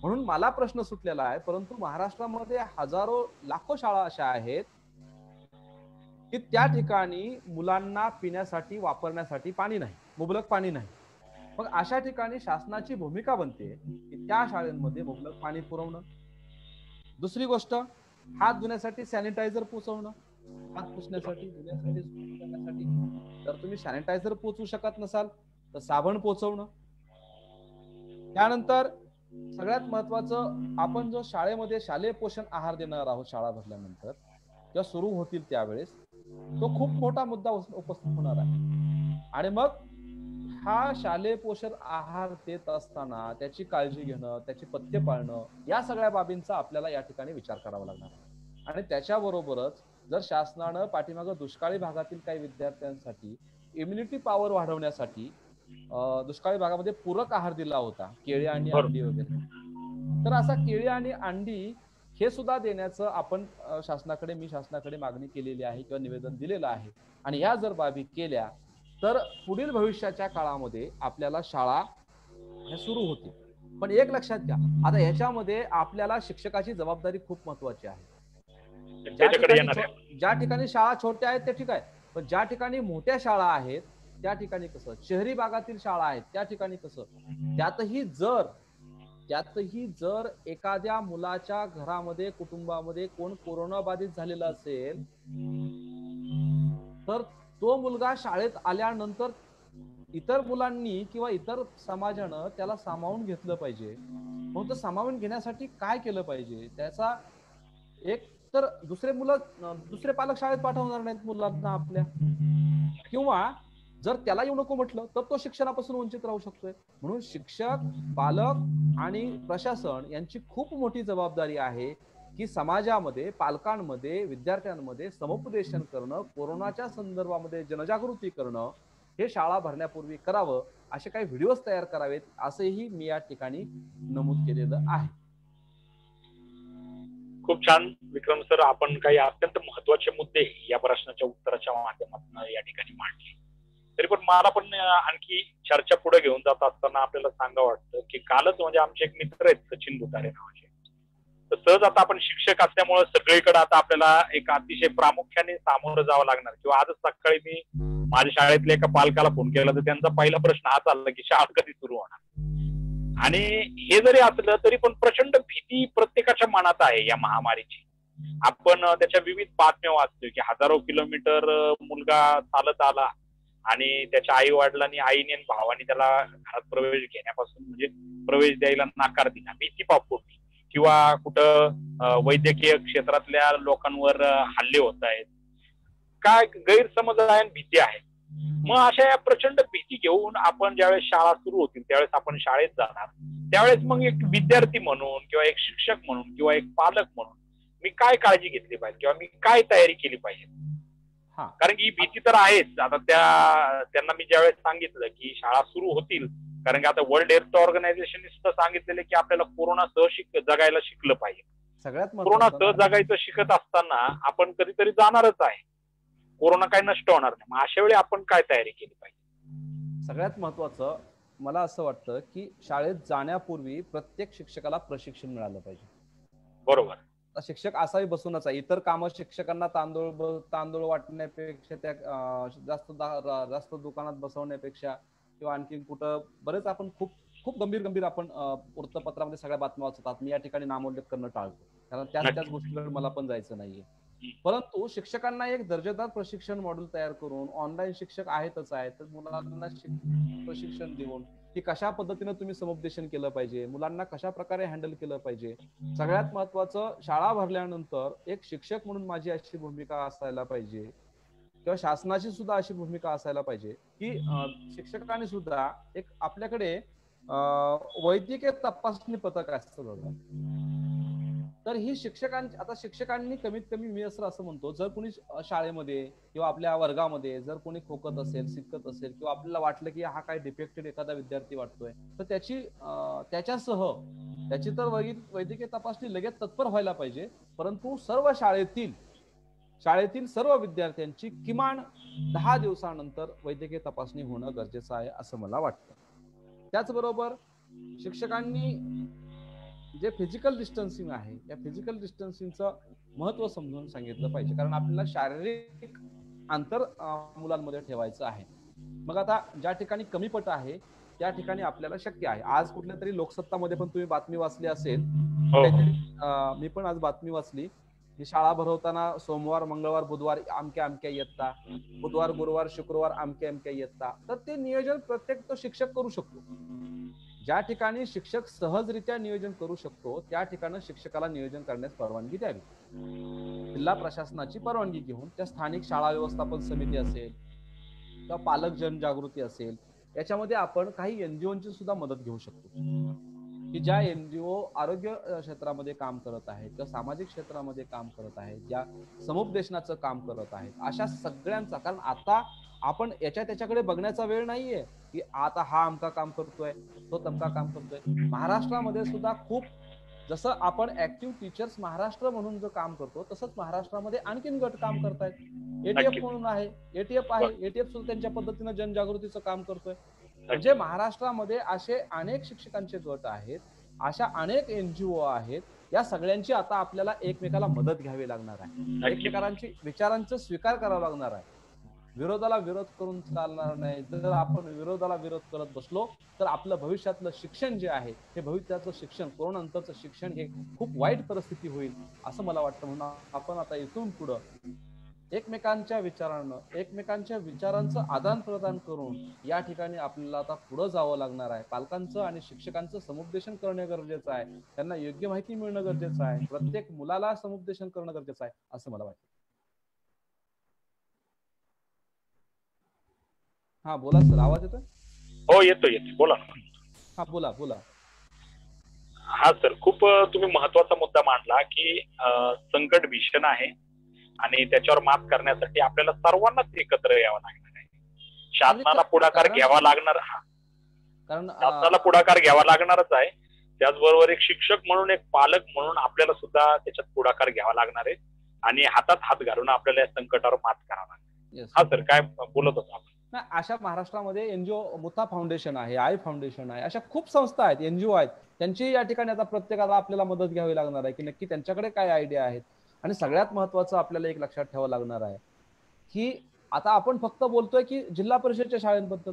म्हणून मला प्रश्न सुटलेला आहे. परंतु महाराष्ट्रामध्ये हजारो लाखो शाळा अशा आहेत की त्या ठिकाणी मुलांना पिण्यासाठी वापरण्यासाठी पाणी नाही, मुबलक पाणी नाही. मग अशा ठिकाणी शासनाची भूमिका बनते की त्या शाळेमध्ये मुबलक पाणी पुरवणं. दुसरी गोष्ट, हात धुण्यासाठी सॅनिटायझर पोचवणं, हात पुसण्यासाठी, धुण्यासाठी. जर तुम्ही सॅनिटायझर पोचवू शकत नसाल तर साबण पोचवणं. त्यानंतर सगळ्यात महत्वाचं, आपण जो शाळेमध्ये शालेय पोषण आहार देणार आहोत शाळा भरल्यानंतर किंवा सुरू होतील त्यावेळेस, तो खूप मोठा मुद्दा उपस्थित होणार आहे. आणि मग हा शालेय पोषण आहार देत असताना त्याची काळजी घेणं, त्याची पथ्य पाळणं, या सगळ्या बाबींचा आपल्याला या ठिकाणी विचार करावा लागणार. आणि त्याच्याबरोबरच जर शासनानं पाठीमागं दुष्काळी भागातील काही विद्यार्थ्यांसाठी इम्युनिटी पॉवर वाढवण्यासाठी दुष्काळी भागामध्ये पूरक आहार दिला होता, केळी आणि अंडी वगैरे, तर असा केळी आणि अंडी हे सुद्धा देण्याचं आपण मी शासनाकडे मागणी केलेली आहे किंवा निवेदन दिलेलं आहे. आणि ह्या जर बाबी केल्या तर पुढील भविष्याच्या काळामध्ये आपल्याला शाळा हे सुरू होतील. पण एक लक्षात घ्या, आता याच्यामध्ये आपल्याला शिक्षकाची जबाबदारी खूप महत्वाची आहे. ज्या ठिकाणी शाळा छोट्या आहेत ते ठीक आहे, पण ज्या ठिकाणी मोठ्या शाळा आहेत त्या ठिकाणी कसं, शहरी भागातील शाळा आहेत त्या ठिकाणी कसं, त्यातही जर एखाद्या मुलाच्या घरामध्ये, कुटुंबामध्ये कोण कोरोना बाधित झालेला असेल तर तो मुलगा शाळेत आल्यानंतर इतर मुलांनी किंवा इतर समाजानं त्याला सामावून घेतलं पाहिजे. मग तो सामावून घेण्यासाठी काय केलं पाहिजे, त्याचा एक तर दुसरे पालक शाळेत पाठवणार नाहीत मुलांना आपल्या, किंवा जर त्याला येऊ नको म्हटलं तर तो शिक्षणापासून वंचित राहू शकतोय. म्हणून शिक्षक, पालक आणि प्रशासन यांची खूप मोठी जबाबदारी आहे की समाजामध्ये, पालकांमध्ये, विद्यार्थ्यांमध्ये समुपदेशन करणं, कोरोनाच्या संदर्भामध्ये जनजागृती करणं हे शाळा भरण्यापूर्वी करावं. असे काही व्हिडिओज तयार करावेत असेही मी या ठिकाणी नमूद केलेलं आहे. खूप छान विक्रम सर, आपण काही अत्यंत महत्वाचे मुद्दे या प्रश्नाच्या उत्तराच्या माध्यमातून या ठिकाणी मांडले. तरी पण मला पण आणखी चर्चा पुढे घेऊन जात असताना आपल्याला सांगावं वाटतं की कालच म्हणजे आमचे एक मित्र आहेत सचिन बुतारे नावाचे, तर सहज आता आपण शिक्षक असल्यामुळे सगळीकडे आता आपल्याला एक अतिशय प्रामुख्याने सामोरं जावं लागणार. किंवा आजच सकाळी मी माझ्या शाळेतल्या एका पालकाला फोन केला तर त्यांचा पहिला प्रश्न हा चालला की शाळा कधी सुरू होणार. आणि हे जरी असलं तरी पण प्रचंड भीती प्रत्येकाच्या मनात आहे या महामारीची. आपण त्याच्या विविध बातम्या वाचतोय की हजारो किलोमीटर मुलगा चालत आला आणि त्याच्या आई वडिलांनी, आईने आणि भावानी त्याला घरात प्रवेश घेण्यापासून म्हणजे प्रवेश द्यायला नकार दिला, भीती पापोटी. किंवा कुठं वैद्यकीय क्षेत्रातल्या लोकांवर हल्ले होत आहेत, काय गैरसमज आहे आणि भीती आहे. मग अशा या प्रचंड भीती घेऊन आपण ज्यावेळेस शाळा सुरू होतील त्यावेळेस आपण शाळेत जाणार, त्यावेळेस मग एक विद्यार्थी म्हणून किंवा एक शिक्षक म्हणून किंवा एक पालक म्हणून मी काय काळजी घेतली पाहिजे किंवा मी काय तयारी केली पाहिजे. कारण की ही भीती तर आहेच. आता त्यांना मी ज्यावेळेस सांगितलं की शाळा सुरू होतील, कारण की आता वर्ल्ड हेल्थ ऑर्गनायझेशनने सुद्धा सांगितलेलं की आपल्याला कोरोना सह जगायला शिकलं पाहिजे. सगळ्यात कोरोना सह जगायचं शिकत असताना आपण कधीतरी जाणारच आहे, कोरोना काय नष्ट होणार नाही. मग अशा वेळी आपण काय तयारी केली पाहिजे? सगळ्यात महत्वाचं मला असं वाटतं की शाळेत जाण्यापूर्वी प्रत्येक शिक्षकाला प्रशिक्षण मिळालं पाहिजे. बरोबर. शिक्षक असाही बसूनच आहे, इतर कामं शिक्षकांना तांदूळ वाटण्यापेक्षा, त्या जास्त दुकानात बसवण्यापेक्षा किंवा आणखी कुठं बरेच आपण खूप गंभीर आपण वृत्तपत्रामध्ये सगळ्या बातम्या वाचतात. मी या ठिकाणी नामोल्लेख करणं टाळतो, कारण त्याच गोष्टीवर मला पण जायचं नाहीये. परंतु शिक्षकांना एक दर्जेदार प्रशिक्षण मॉड्यूल तयार करून, ऑनलाईन शिक्षक आहेतच आहेत, तर मुलांना प्रशिक्षण देऊन की कशा पद्धतीने तुम्ही समुपदेशन केलं पाहिजे, मुलांना कशा प्रकारे हँडल केलं पाहिजे. सगळ्यात महत्वाचं, शाळा भरल्यानंतर एक शिक्षक म्हणून माझी अशी भूमिका असायला पाहिजे किंवा शासनाची सुद्धा अशी भूमिका असायला पाहिजे की शिक्षकांनी सुद्धा एक आपल्याकडे वैद्यकीय तपासणी पथक असतं बघा. तर ही शिक्षकांनी कमीत कमी, मी असं म्हणतो, जर कोणी शाळेमध्ये किंवा आपल्या वर्गामध्ये जर कोणी खोकत असेल, शिकत असेल किंवा आपल्याला वाटलं की हा काय डिफेक्टेड एखादा विद्यार्थी वाटतोय, तर त्याच्यासह त्याची तर वैद्यकीय तपासणी लगेच तत्पर व्हायला पाहिजे. परंतु सर्व शाळेतील सर्व विद्यार्थ्यांची किमान 10 दिवसानंतर वैद्यकीय तपासणी होणं गरजेचं आहे असं मला वाटतं. त्याचबरोबर शिक्षकांनी जे फिजिकल डिस्टन्सिंग आहे, या फिजिकल डिस्टन्सिंगचं महत्व समजून सांगितलं पाहिजे, कारण आपल्याला शारीरिक अंतर मुलांमध्ये ठेवायचं आहे. मग आता ज्या ठिकाणी कमी पट आहे त्या ठिकाणी आपल्याला शक्य आहे. आज कुठल्या तरी लोकसत्तामध्ये पण तुम्ही बातमी वाचली असेल, मी पण आज बातमी वाचली की शाळा भरवताना सोमवार, मंगळवार, बुधवार अमक्या अमक्या इयत्ता, बुधवार, गुरुवार, शुक्रवार अमक्या अमक्या इयत्ता. तर ते नियोजन प्रत्येक तो शिक्षक करू शकतो. ज्या ठिकाणी शिक्षक सहजरित्या नियोजन करू शकतो त्या ठिकाणी शिक्षकाला नियोजन करण्यास परवानगी द्यावी. जिल्हा प्रशासनाची परवानगी घेऊन त्या स्थानिक शाळा व्यवस्थापन समिती असेल किंवा पालक जनजागृती असेल, याच्यामध्ये आपण काही एनजीओची सुद्धा मदत घेऊ शकतो की ज्या एनजीओ आरोग्य क्षेत्रामध्ये काम करत आहेत किंवा सामाजिक क्षेत्रामध्ये काम करत आहेत, ज्या समुपदेशनाचं काम करत आहेत, अशा सगळ्यांचा, कारण आता आपण त्याच्याकडे बघण्याचा वेळ नाहीये की आता हा अमका काम करतोय, तो तमका काम करतोय. महाराष्ट्रामध्ये सुद्धा खूप, जसं आपण ऍक्टिव्ह टीचर्स महाराष्ट्र म्हणून जो काम करतो, तसंच महाराष्ट्रामध्ये आणखीन गट काम करतायत. एटीएफ म्हणून आहे, एटीएफ सुद्धा त्यांच्या पद्धतीनं जनजागृतीचं काम करतोय. म्हणजे महाराष्ट्रामध्ये असे अनेक शिक्षकांचे गट आहेत, अशा अनेक एनजीओ आहेत. या सगळ्यांची आता आपल्याला एकमेकाला मदत घ्यावी लागणार आहे, एकमेकांची विचारांचा स्वीकार करावा लागणार आहे. विरोधाला विरोध करून चालणार नाही. जर आपण विरोधाला विरोध करत बसलो तर आपलं भविष्यातलं शिक्षण जे आहे, हे भविष्यातलं शिक्षण, कोरोनानंतरचं शिक्षण हे खूप वाईट परिस्थिती होईल असं मला वाटतं. म्हणून आपण आता इथून पुढं एकमेकांच्या विचारांचं आदान प्रदान करून या ठिकाणी आपल्याला आता पुढे जावं लागणार आहे. पालकांचं आणि शिक्षकांचं समुपदेशन करणं गरजेचं आहे, त्यांना योग्य माहिती मिळणं गरजेचं आहे, प्रत्येक मुलाला समुपदेशन करणं गरजेचं आहे असं मला वाटतं. हा बोला सर, आवाज येतोय? हो येतो बोला. हा बोला. हा सर, खूप तुम्ही महत्वाचा मुद्दा मांडला की संकट भीषण आहे आणि त्याच्यावर मात करण्यासाठी आपल्याला सर्वांनाच एकत्र यावं लागणार आहे. शासनाला पुढाकार घ्यावा लागणार, कारण शासनाला पुढाकार घ्यावा लागणारच आहे. त्याचबरोबर एक शिक्षक म्हणून, एक पालक म्हणून आपल्याला सुद्धा त्याच्यात पुढाकार घ्यावा लागणार आहे आणि हातात हात घालून आपल्याला या संकटावर मात करावं लागणार. हा सर, काय बोलत होता आपण? अशा महाराष्ट्रामध्ये एनजीओ मुथा फाउंडेशन आहे, आय फाउंडेशन आहे, अशा खूप संस्था आहेत, एनजीओ आहेत. त्यांची या ठिकाणी आता प्रत्येकाला आपल्याला मदत घ्यावी लागणार आहे की नक्की त्यांच्याकडे काय आयडिया आहेत. आणि सगळ्यात महत्वाचं आपल्याला एक लक्षात ठेवावं लागणार आहे की आता आपण फक्त बोलतोय की जिल्हा परिषदच्या शाळांबद्दल,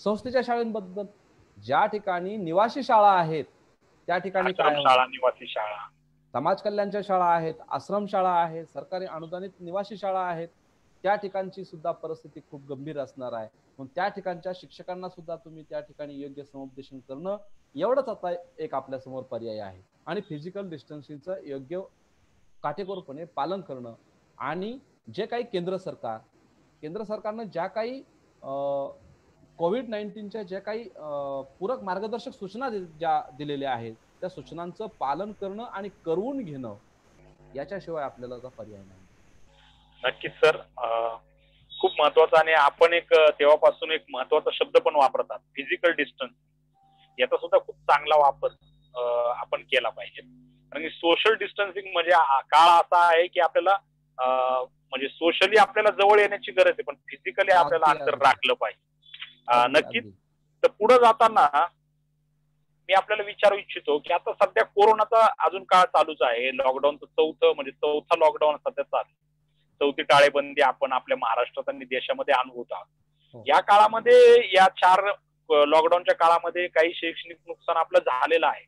संस्थेच्या शाळांबद्दल. ज्या ठिकाणी निवासी शाळा आहेत त्या ठिकाणी काय, निवासी शाळा, समाज कल्याणच्या शाळा आहेत, आश्रम शाळा आहेत, सरकारी अनुदानित निवासी शाळा आहेत, त्या ठिकाणची सुद्धा परिस्थिती खूप गंभीर असणार आहे. मग त्या ठिकाणच्या शिक्षकांना सुद्धा तुम्ही त्या ठिकाणी योग्य समुपदेशन करणं एवढंच आता एक आपल्यासमोर पर्याय आहे. आणि फिजिकल डिस्टन्सिंगचं योग्य काटेकोरपणे पालन करणं. आणि जे काही केंद्र सरकारनं ज्या काही कोविड-19च्या ज्या काही पूरक मार्गदर्शक सूचना ज्या दिलेल्या आहेत त्या सूचनांचं पालन करणं आणि करून घेणं, याच्याशिवाय आपल्याला पर्याय नाही. नक्कीच सर, खूप महत्वाचा. आणि आपण एक तेव्हापासून एक महत्वाचा शब्द पण वापरतात, फिजिकल डिस्टन्स. याचा सुद्धा खूप चांगला वापर आपण केला पाहिजे. कारण सोशल डिस्टन्सिंग म्हणजे काळ असा आहे की आपल्याला म्हणजे सोशली आपल्याला जवळ येण्याची गरज आहे, पण फिजिकली आपल्याला अंतर राखलं पाहिजे. नक्कीच. तर पुढे जाताना मी आपल्याला विचारू इच्छितो की आता सध्या कोरोनाचा अजून काळ चालूच आहे. लॉकडाऊनचं चौथा लॉकडाऊन सध्या चालू, चौथी टाळेबंदी आपण आपल्या महाराष्ट्रात आणि देशामध्ये अनुभवत आहोत. या काळामध्ये, या 4 लॉकडाऊनच्या काळामध्ये काही शैक्षणिक नुकसान आपलं झालेलं आहे.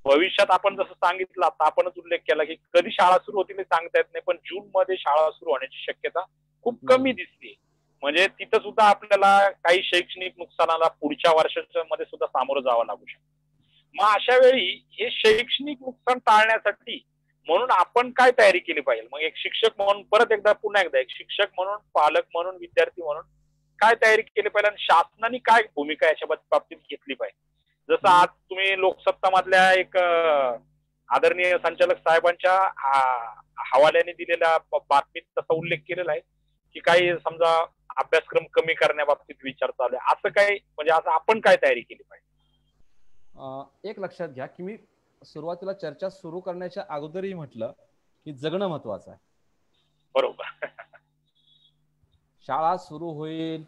भविष्यात आपण जसं सांगितलं, आता आपणच उल्लेख केला की कधी शाळा सुरू होतील हे सांगता येत नाही, पण जून मध्ये शाळा सुरू होण्याची शक्यता खूप कमी दिसते. म्हणजे तिथं सुद्धा आपल्याला काही शैक्षणिक नुकसानाला पुढच्या वर्षाच्या मध्ये सुद्धा सामोरं जावं लागू शकतं. मग अशा वेळी हे शैक्षणिक नुकसान टाळण्यासाठी म्हणून आपण काय तयारी केली पाहिजे? मग एक शिक्षक म्हणून परत एकदा पुन्हा एकदा एक शिक्षक म्हणून, पालक म्हणून, विद्यार्थी म्हणून काय तयारी केली पाहिजे आणि शासनाने काय भूमिका याच्या बाबतीत घेतली पाहिजे? जसं आज तुम्ही लोकसत्ता मधल्या एक आदरणीय संचालक साहेबांच्या हवाल्याने दिलेल्या बातमीत तसा उल्लेख केलेला आहे की काही समजा अभ्यासक्रम कमी करण्याबाबतीत विचार चालू आहे, असं काय म्हणजे आज आपण काय तयारी केली पाहिजे? एक लक्षात घ्या की मी सुरुवातीला चर्चा सुरू करण्याच्या अगोदरही म्हटलं की जगणं महत्वाचं आहे. बरोबर. शाळा सुरू होईल,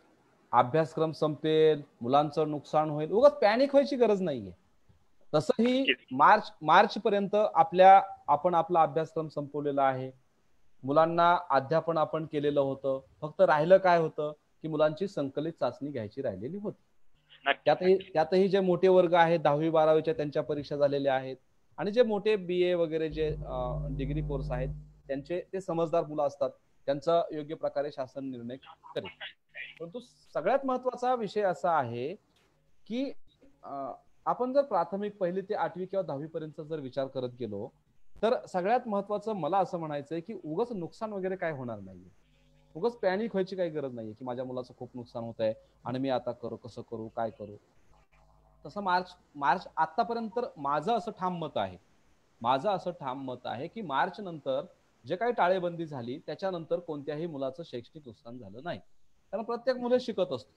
अभ्यासक्रम संपेल, मुलांचं नुकसान होईल, उगाच पॅनिक व्हायची गरज नाहीये. तसंही मार्च पर्यंत आपण आपला अभ्यासक्रम संपवलेला आहे. मुलांना अध्यापन आपण केलेलं होतं. फक्त राहिलं काय होतं की मुलांची संकलित चाचणी घ्यायची राहिलेली होती. त्यातही जे मोठे वर्ग आहेत 10वी 12वीच्या त्यांच्या परीक्षा झालेल्या आहेत आणि जे मोठे BA वगैरे जे डिग्री कोर्स आहेत त्यांचे ते समजदार मुलं असतात, त्यांचा योग्य प्रकारे शासन निर्णय करेल. परंतु सगळ्यात महत्वाचा विषय असा आहे की आपण जर प्राथमिक 1ली ते 8वी किंवा 10वी पर्यंत जर विचार करत गेलो तर सगळ्यात महत्वाचं मला असं म्हणायचंय की उगाच नुकसान वगैरे काय होणार नाहीये. उगाच पॅनिक व्हायची काही गरज नाहीये की माझ्या मुलाचं खूप नुकसान होत आहे आणि मी आता कसं करू काय करू. तसं मार्च आतापर्यंत माझं असं ठाम मत आहे की मार्च नंतर जे काही टाळेबंदी झाली त्याच्यानंतर कोणत्याही मुलाचं शैक्षणिक नुकसान झालं नाही. कारण प्रत्येक मुलं शिकत असतो.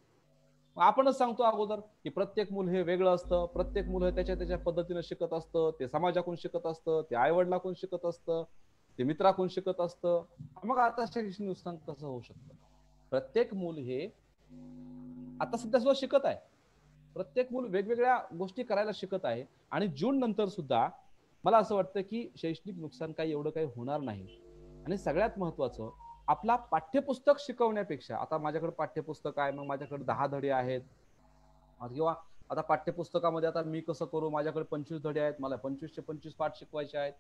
आपणच सांगतो अगोदर की प्रत्येक मूल हे वेगळं असतं, प्रत्येक मुलं त्याच्या पद्धतीनं शिकत असतं, ते समाजाकडून शिकत असतं, ते आई वडिलांकडून शिकत असतं, ते मित्राकडून शिकत असतं. मग आता शैक्षणिक नुकसान कसं होऊ शकतं? प्रत्येक मूल हे आता सध्या सुद्धा शिकत आहे. प्रत्येक मूल वेगवेगळ्या गोष्टी करायला शिकत आहे आणि जून नंतर सुद्धा मला असं वाटतं की शैक्षणिक नुकसान काही एवढं काही होणार नाही. आणि सगळ्यात महत्वाचं आपला पाठ्यपुस्तक शिकवण्यापेक्षा, आता माझ्याकडे पाठ्यपुस्तक आहे, मग माझ्याकडे 10 धडे आहेत किंवा आता पाठ्यपुस्तकामध्ये आता मी कसं करू, माझ्याकडे 25 धडे आहेत, मला 25चे 25 पाठ शिकवायचे आहेत.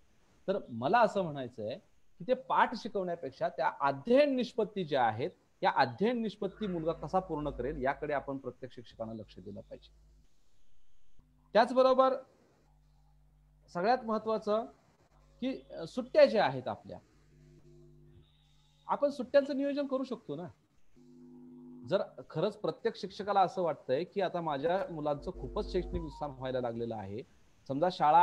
तर मला असं म्हणायचंय की ते पाठ शिकवण्यापेक्षा त्या अध्ययन निष्पत्ती ज्या आहेत या अध्ययन निष्पत्ती मुलगा कसा पूर्ण करेल याकडे आपण प्रत्येक शिक्षकांना लक्ष दिलं पाहिजे. त्याचबरोबर सगळ्यात महत्वाचं की सुट्ट्या ज्या आहेत आपल्या, आपण सुट्ट्यांचं नियोजन करू शकतो ना. जर खरंच प्रत्येक शिक्षकाला असं वाटतंय की आता माझ्या मुलांचं खूपच शैक्षणिक नुकसान व्हायला लागलेलं आहे, समजा शाळा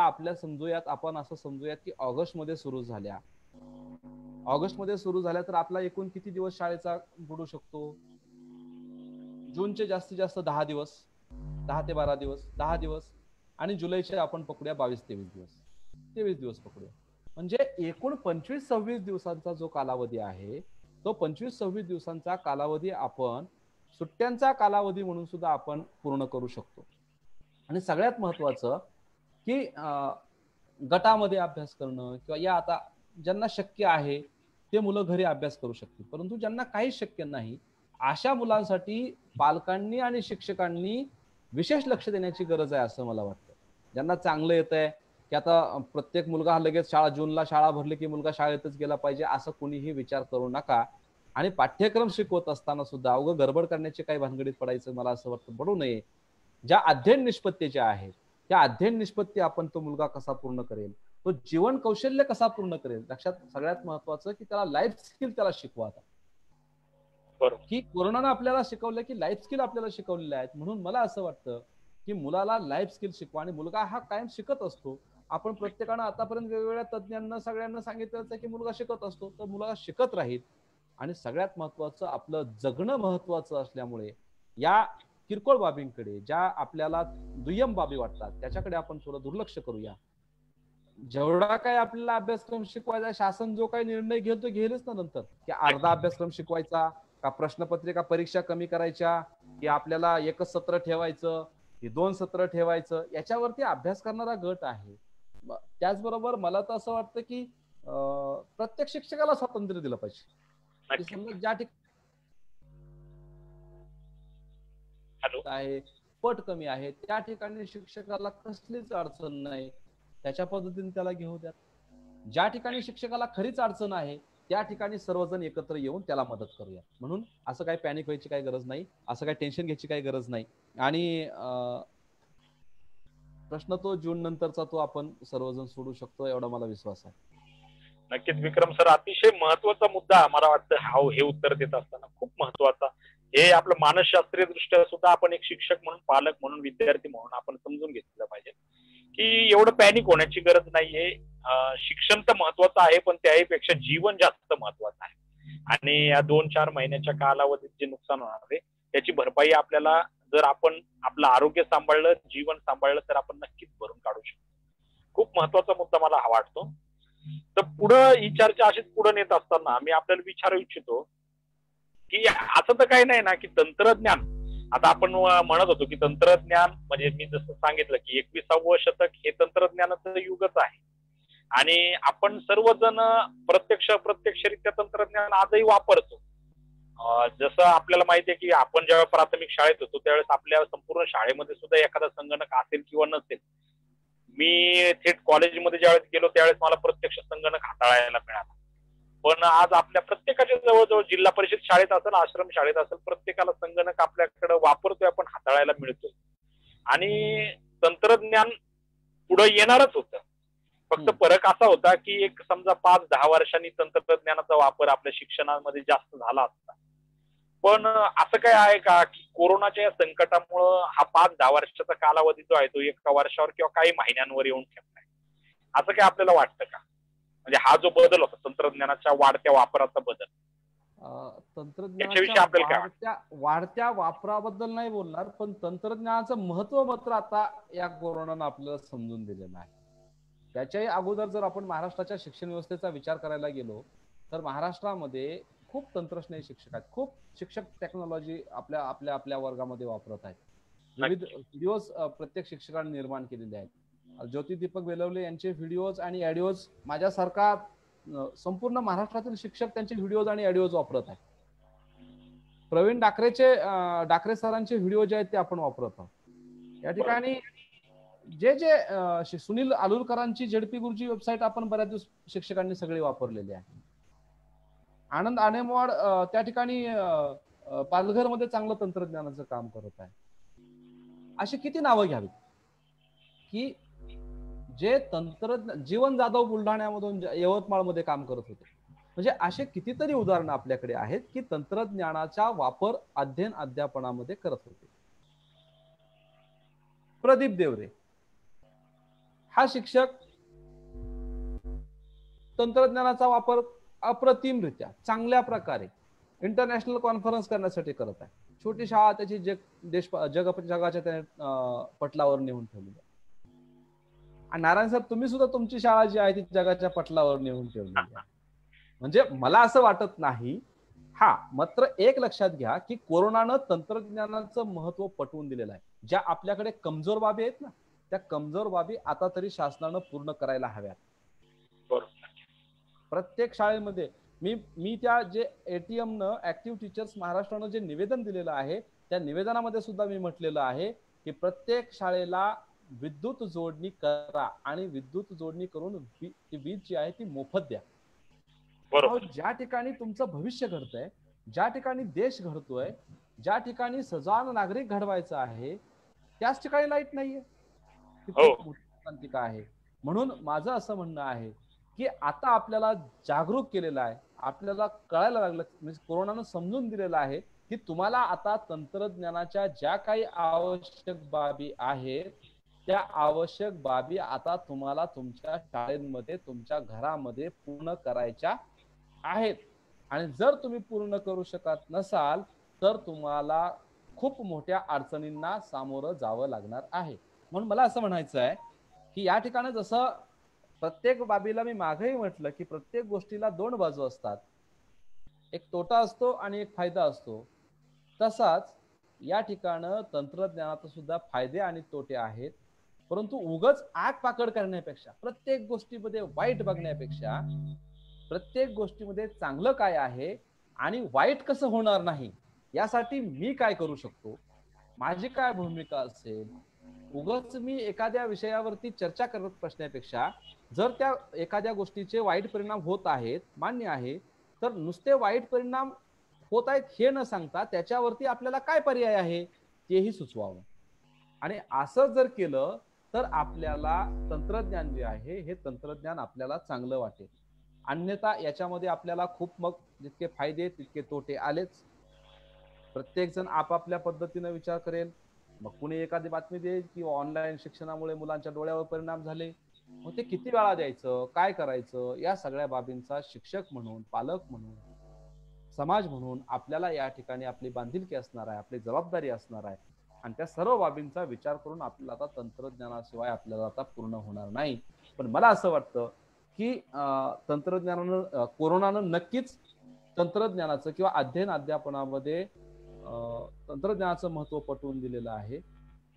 आपण असं समजूयात की ऑगस्टमध्ये सुरू झाल्या तर आपला एकूण किती दिवस शाळेचा बुडू शकतो? जूनचे जास्तीत जास्त 10 दिवस, 10 ते 12 दिवस, 10 दिवस आणि जुलैचे आपण पकडूया 22-23 दिवस, 23 दिवस पकडूया. म्हणजे एकूण 25-26 दिवसांचा जो कालावधी आहे तो 25-26 दिवसांचा कालावधी आपण सुट्ट्यांचा कालावधी म्हणून सुद्धा आपण पूर्ण करू शकतो. आणि सगळ्यात महत्वाचं की गटामध्ये अभ्यास करणं किंवा या आता ज्यांना शक्य आहे ते मुलं घरी अभ्यास करू शकतील, परंतु ज्यांना काही शक्य नाही अशा मुलांसाठी पालकांनी आणि शिक्षकांनी विशेष लक्ष देण्याची गरज आहे असं मला वाटतं. ज्यांना चांगलं येत आहे की आता प्रत्येक मुलगा हा लगेच जूनला शाळा भरली की मुलगा शाळेतच गेला पाहिजे असं कुणीही विचार करू नका. आणि पाठ्यक्रम शिकवत असताना सुद्धा अवघं गडबड करण्याची काही भानगडीत पडायचं मला असं वाटतं पडू नये. ज्या अध्ययन निष्पत्तीच्या आहेत त्या अध्ययन निष्पत्ती आपण तो मुलगा कसा पूर्ण करेल, तो जीवन कौशल्य कसा पूर्ण करेल, लक्षात सगळ्यात महत्वाचं की त्याला लाईफ स्किल त्याला शिकवा. की कोरोनानं आपल्याला शिकवलं की लाईफ स्किल आपल्याला शिकवलेले आहेत, म्हणून मला असं वाटतं की मुलाला लाईफ स्किल शिकवा. आणि मुलगा हा कायम शिकत असतो. आपण प्रत्येकानं आतापर्यंत वेगवेगळ्या तज्ञांना सगळ्यांना सांगितलं की मुलगा शिकत असतो, तर मुलगा शिकत राहील. आणि सगळ्यात महत्वाचं आपलं जगणं महत्वाचं असल्यामुळे या किरकोळ बाबींकडे, ज्या आपल्याला दुय्यम बाबी वाटतात त्याच्याकडे आपण थोडं दुर्लक्ष करूया. जेवढा काही आपल्याला अभ्यासक्रम शिकवायचा शासन जो काही निर्णय घेईल तो घेईलच ना नंतर, की अर्धा अभ्यासक्रम शिकवायचा का प्रश्नपत्रिका परीक्षा कमी करायच्या की आपल्याला एकच सत्र ठेवायचं की 2 सत्र ठेवायचं, याच्यावरती अभ्यास करणारा गट आहे. त्याचबरोबर मला तर असं वाटतं की प्रत्येक शिक्षकाला स्वातंत्र्य दिलं पाहिजे. समजा ज्या ठिकाणी आहे पट कमी आहे त्या ठिकाणी शिक्षकाला कसलीच अडचण नाही त्याच्या पद्धतीने त्याला घेऊ द्या. ज्या ठिकाणी शिक्षकाला खरीच अडचण आहे त्या ठिकाणी सर्वजण एकत्र येऊन त्याला मदत करूया. म्हणून असं काही पॅनिक व्हायची काही गरज नाही, असं काही टेन्शन घ्यायची काही गरज नाही. आणि प्रश्न तो जून नंतरचा तो आपण सर्वजण सोडू शकतो एवढा मला विश्वास आहे. नक्कीच विक्रम सर, अतिशय महत्वाचा मुद्दा मला वाटतं हे उत्तर देत असताना खूप महत्वाचा. हे आपलं मानसशास्त्रीय दृष्ट्या सुद्धा आपण एक शिक्षक म्हणून, पालक म्हणून, विद्यार्थी म्हणून आपण समजून घेतलं पाहिजे की एवढं पॅनिक होण्याची गरज नाहीये. शिक्षण तर महत्वाचं आहे, पण त्याहीपेक्षा जीवन जास्त महत्वाचं आहे. आणि या 2-4 महिन्याच्या कालावधीत जे नुकसान होणार आहे त्याची भरपाई आपल्याला, जर आपण आपलं आरोग्य सांभाळलं, जीवन सांभाळलं, तर आपण नक्कीच भरून काढू शकतो. खूप महत्वाचा मुद्दा मला हा वाटतो. तर पुढं ही चर्चा अशीच पुढे नेत असताना मी आपल्याला विचारू इच्छितो की असं तर काही नाही ना की तंत्रज्ञान, आता आपण म्हणत होतो की तंत्रज्ञान म्हणजे मी जसं सांगितलं की 21वे शतक हे तंत्रज्ञानाचं युगच आहे. आणि आपण सर्वजण अप्रत्यक्षरित्या तंत्रज्ञान आजही वापरतो. जसं आपल्याला माहिती आहे की आपण जेव्हा प्राथमिक शाळेत होतो त्यावेळेस आपल्या संपूर्ण शाळेमध्ये सुद्धा एखादा संगणक असेल किंवा नसेल. मी थेट कॉलेजमध्ये ज्यावेळेस गेलो त्यावेळेस मला प्रत्यक्ष संगणक हाताळायला मिळाला. पण आज आपल्या प्रत्येकाच्या जवळजवळ जिल्हा परिषद शाळेत असेल, आश्रम शाळेत असेल, प्रत्येकाला संगणक आपल्याकडे वापरतोय, आपण हाताळायला मिळतोय. आणि तंत्रज्ञान पुढे येणारच होतं. फक्त फरक असा होता की एक समजा 5-10 वर्षांनी तंत्रज्ञानाचा वापर आपल्या शिक्षणामध्ये जास्त झाला असता. पण असं काय आहे का की कोरोनाच्या या संकटामुळं हा 5-10 वर्षाचा कालावधी जो आहे तो 1 वर्षावर किंवा काही महिन्यांवर येऊन ठेवलाय, असं काय आपल्याला वाटतं का? म्हणजे हा जो बदल होता तंत्रज्ञानाच्या वाढत्या वापराचा बदल, तंत्रज्ञानाच्या वाढत्या वापराबद्दल नाही बोलणार, पण तंत्रज्ञानाचं महत्व मात्र आता या कोरोनानं आपल्याला समजून दिलेलं आहे. त्याच्याही अगोदर जर आपण महाराष्ट्राच्या शिक्षण व्यवस्थेचा विचार करायला गेलो तर महाराष्ट्रामध्ये खूप तंत्रज्ञ शिक्षक आहेत, खूप शिक्षक टेक्नॉलॉजी आपल्या वर्गामध्ये वापरत आहेत. विविध व्हिडिओज प्रत्येक शिक्षकांनी निर्माण केलेले आहेत. ज्योती दीपक बेलवले यांचे व्हिडिओज आणि ऑडिओज माझ्यासारखा संपूर्ण महाराष्ट्रातील शिक्षक त्यांचे व्हिडिओज आणि ऑडिओज वापरत आहेत. प्रवीण डाकरे सरांचे व्हिडिओ जे आहेत ते आपण वापरत आहोत. या ठिकाणी जे सुनील आलुरकरांची झेडपी गुरुजी वेबसाईट आपण बऱ्याच दिवस शिक्षकांनी सगळे वापरलेले आहे. आनंद आनेमवाड त्या ठिकाणी पालघरमध्ये चांगलं तंत्रज्ञानाचं काम करत आहे. अशी किती नावं घ्यावी की जे जीवन जाधव बुलढाण्यामधून यवतमाळमध्ये काम करत होते. म्हणजे असे कितीतरी उदाहरणं आपल्याकडे आहेत की तंत्रज्ञानाचा वापर अध्ययन अध्यापनामध्ये करत होते. प्रदीप देवरे हा शिक्षक तंत्रज्ञानाचा वापर अप्रतिमरित्या चांगल्या प्रकारे इंटरनॅशनल कॉन्फरन्स करण्यासाठी करत आहे. छोटी शाळा त्याची जगाच्या पटलावर नेऊन ठेवली. आणि नारायण सर तुम्ही सुद्धा तुमची शाळा जी आहे ती जगाच्या पटलावर नेऊन ठेवली आहे. म्हणजे मला असं वाटत नाही. हा मात्र एक लक्षात घ्या की कोरोनानं तंत्रज्ञानाचं महत्व पटवून दिलेलं आहे. ज्या आपल्याकडे कमजोर बाबी आहेत ना त्या कमजोर बाबी आता तरी शासनानं पूर्ण करायला हव्यात. प्रत्येक शाळेमध्ये मी त्या जे ATM न ऍक्टिव्ह टीचर्स महाराष्ट्रानं जे निवेदन दिलेलं आहे त्या निवेदनामध्ये सुद्धा मी म्हटलेलं आहे की प्रत्येक शाळेला विद्युत जोडणी करा आणि विद्युत जोडणी करून वीज जी आहे ती मोफत द्या. ज्या ठिकाणी तुमचं भविष्य घडतंय, ज्या ठिकाणी देश घडतोय, ज्या ठिकाणी सजान नागरिक घडवायचा आहे त्याच ठिकाणी लाईट नाहीये. क्रांतिक आहे. म्हणून माझं असं म्हणणं आहे की आता आपल्याला जागरूक केलेलं आहे, आपल्याला कळायला लागलं म्हणजे कोरोनानं समजून दिलेलं आहे की तुम्हाला आता तंत्रज्ञानाच्या ज्या काही आवश्यक बाबी आहेत त्या आवश्यक बाबी आता तुम्हाला तुमच्या शाळेमध्ये तुमच्या घरामध्ये पूर्ण करायच्या आहेत. आणि जर तुम्ही पूर्ण करू शकत नसाल तर तुम्हाला खूप मोठ्या अडचणींना सामोरं जावं लागणार आहे. म्हणून मला असं म्हणायचं आहे की या ठिकाणी जसं प्रत्येक बाबीला मी मागेही म्हटलं की प्रत्येक गोष्टीला 2 बाजू असतात, एक तोटा असतो आणि एक फायदा असतो. तसाच या ठिकाणी तंत्रज्ञानात सुद्धा फायदे आणि तोटे आहेत. परंतु उगाच आग पाकड करण्यापेक्षा प्रत्येक गोष्टीमध्ये वाईट बघण्यापेक्षा प्रत्येक गोष्टीमध्ये चांगलं काय आहे आणि वाईट कसं होणार नाही यासाठी मी काय करू शकतो माझी काय भूमिका असेल. उगाच मी एखाद्या विषयावरती चर्चा करत बसण्यापेक्षा जर त्या एखाद्या गोष्टीचे वाईट परिणाम होत आहेत, मान्य आहे, तर नुसते वाईट परिणाम होत आहेत हे न सांगता त्याच्यावरती आपल्याला काय पर्याय आहे तेही सुचवावं. आणि असं जर केलं तर आपल्याला तंत्रज्ञान जे आहे हे तंत्रज्ञान आपल्याला चांगलं वाटेल. अन्यथा याच्यामध्ये आपल्याला खूप मग जितके फायदे तितके तोटे आलेच. प्रत्येक जण आपापल्या पद्धतीने विचार करेल. मग कुणी एखादी बातमी देईल की ऑनलाईन शिक्षणामुळे मुलांच्या डोळ्यावर परिणाम झाले. मग ते किती वेळा द्यायचं, काय करायचं, या सगळ्या बाबींचा शिक्षक म्हणून, पालक म्हणून, समाज म्हणून आपल्याला या ठिकाणी आपली बांधिलकी असणार आहे, आपली जबाबदारी असणार आहे. आणि त्या सर्व बाबींचा विचार करून आपल्याला आता तंत्रज्ञानाशिवाय आपल्याला आता पूर्ण होणार नाही. पण मला असं वाटतं की तंत्रज्ञानानं, कोरोनानं नक्कीच तंत्रज्ञानाचं किंवा अध्ययन अध्यापनामध्ये तंत्रज्ञानाचं महत्व पटवून दिलेलं आहे.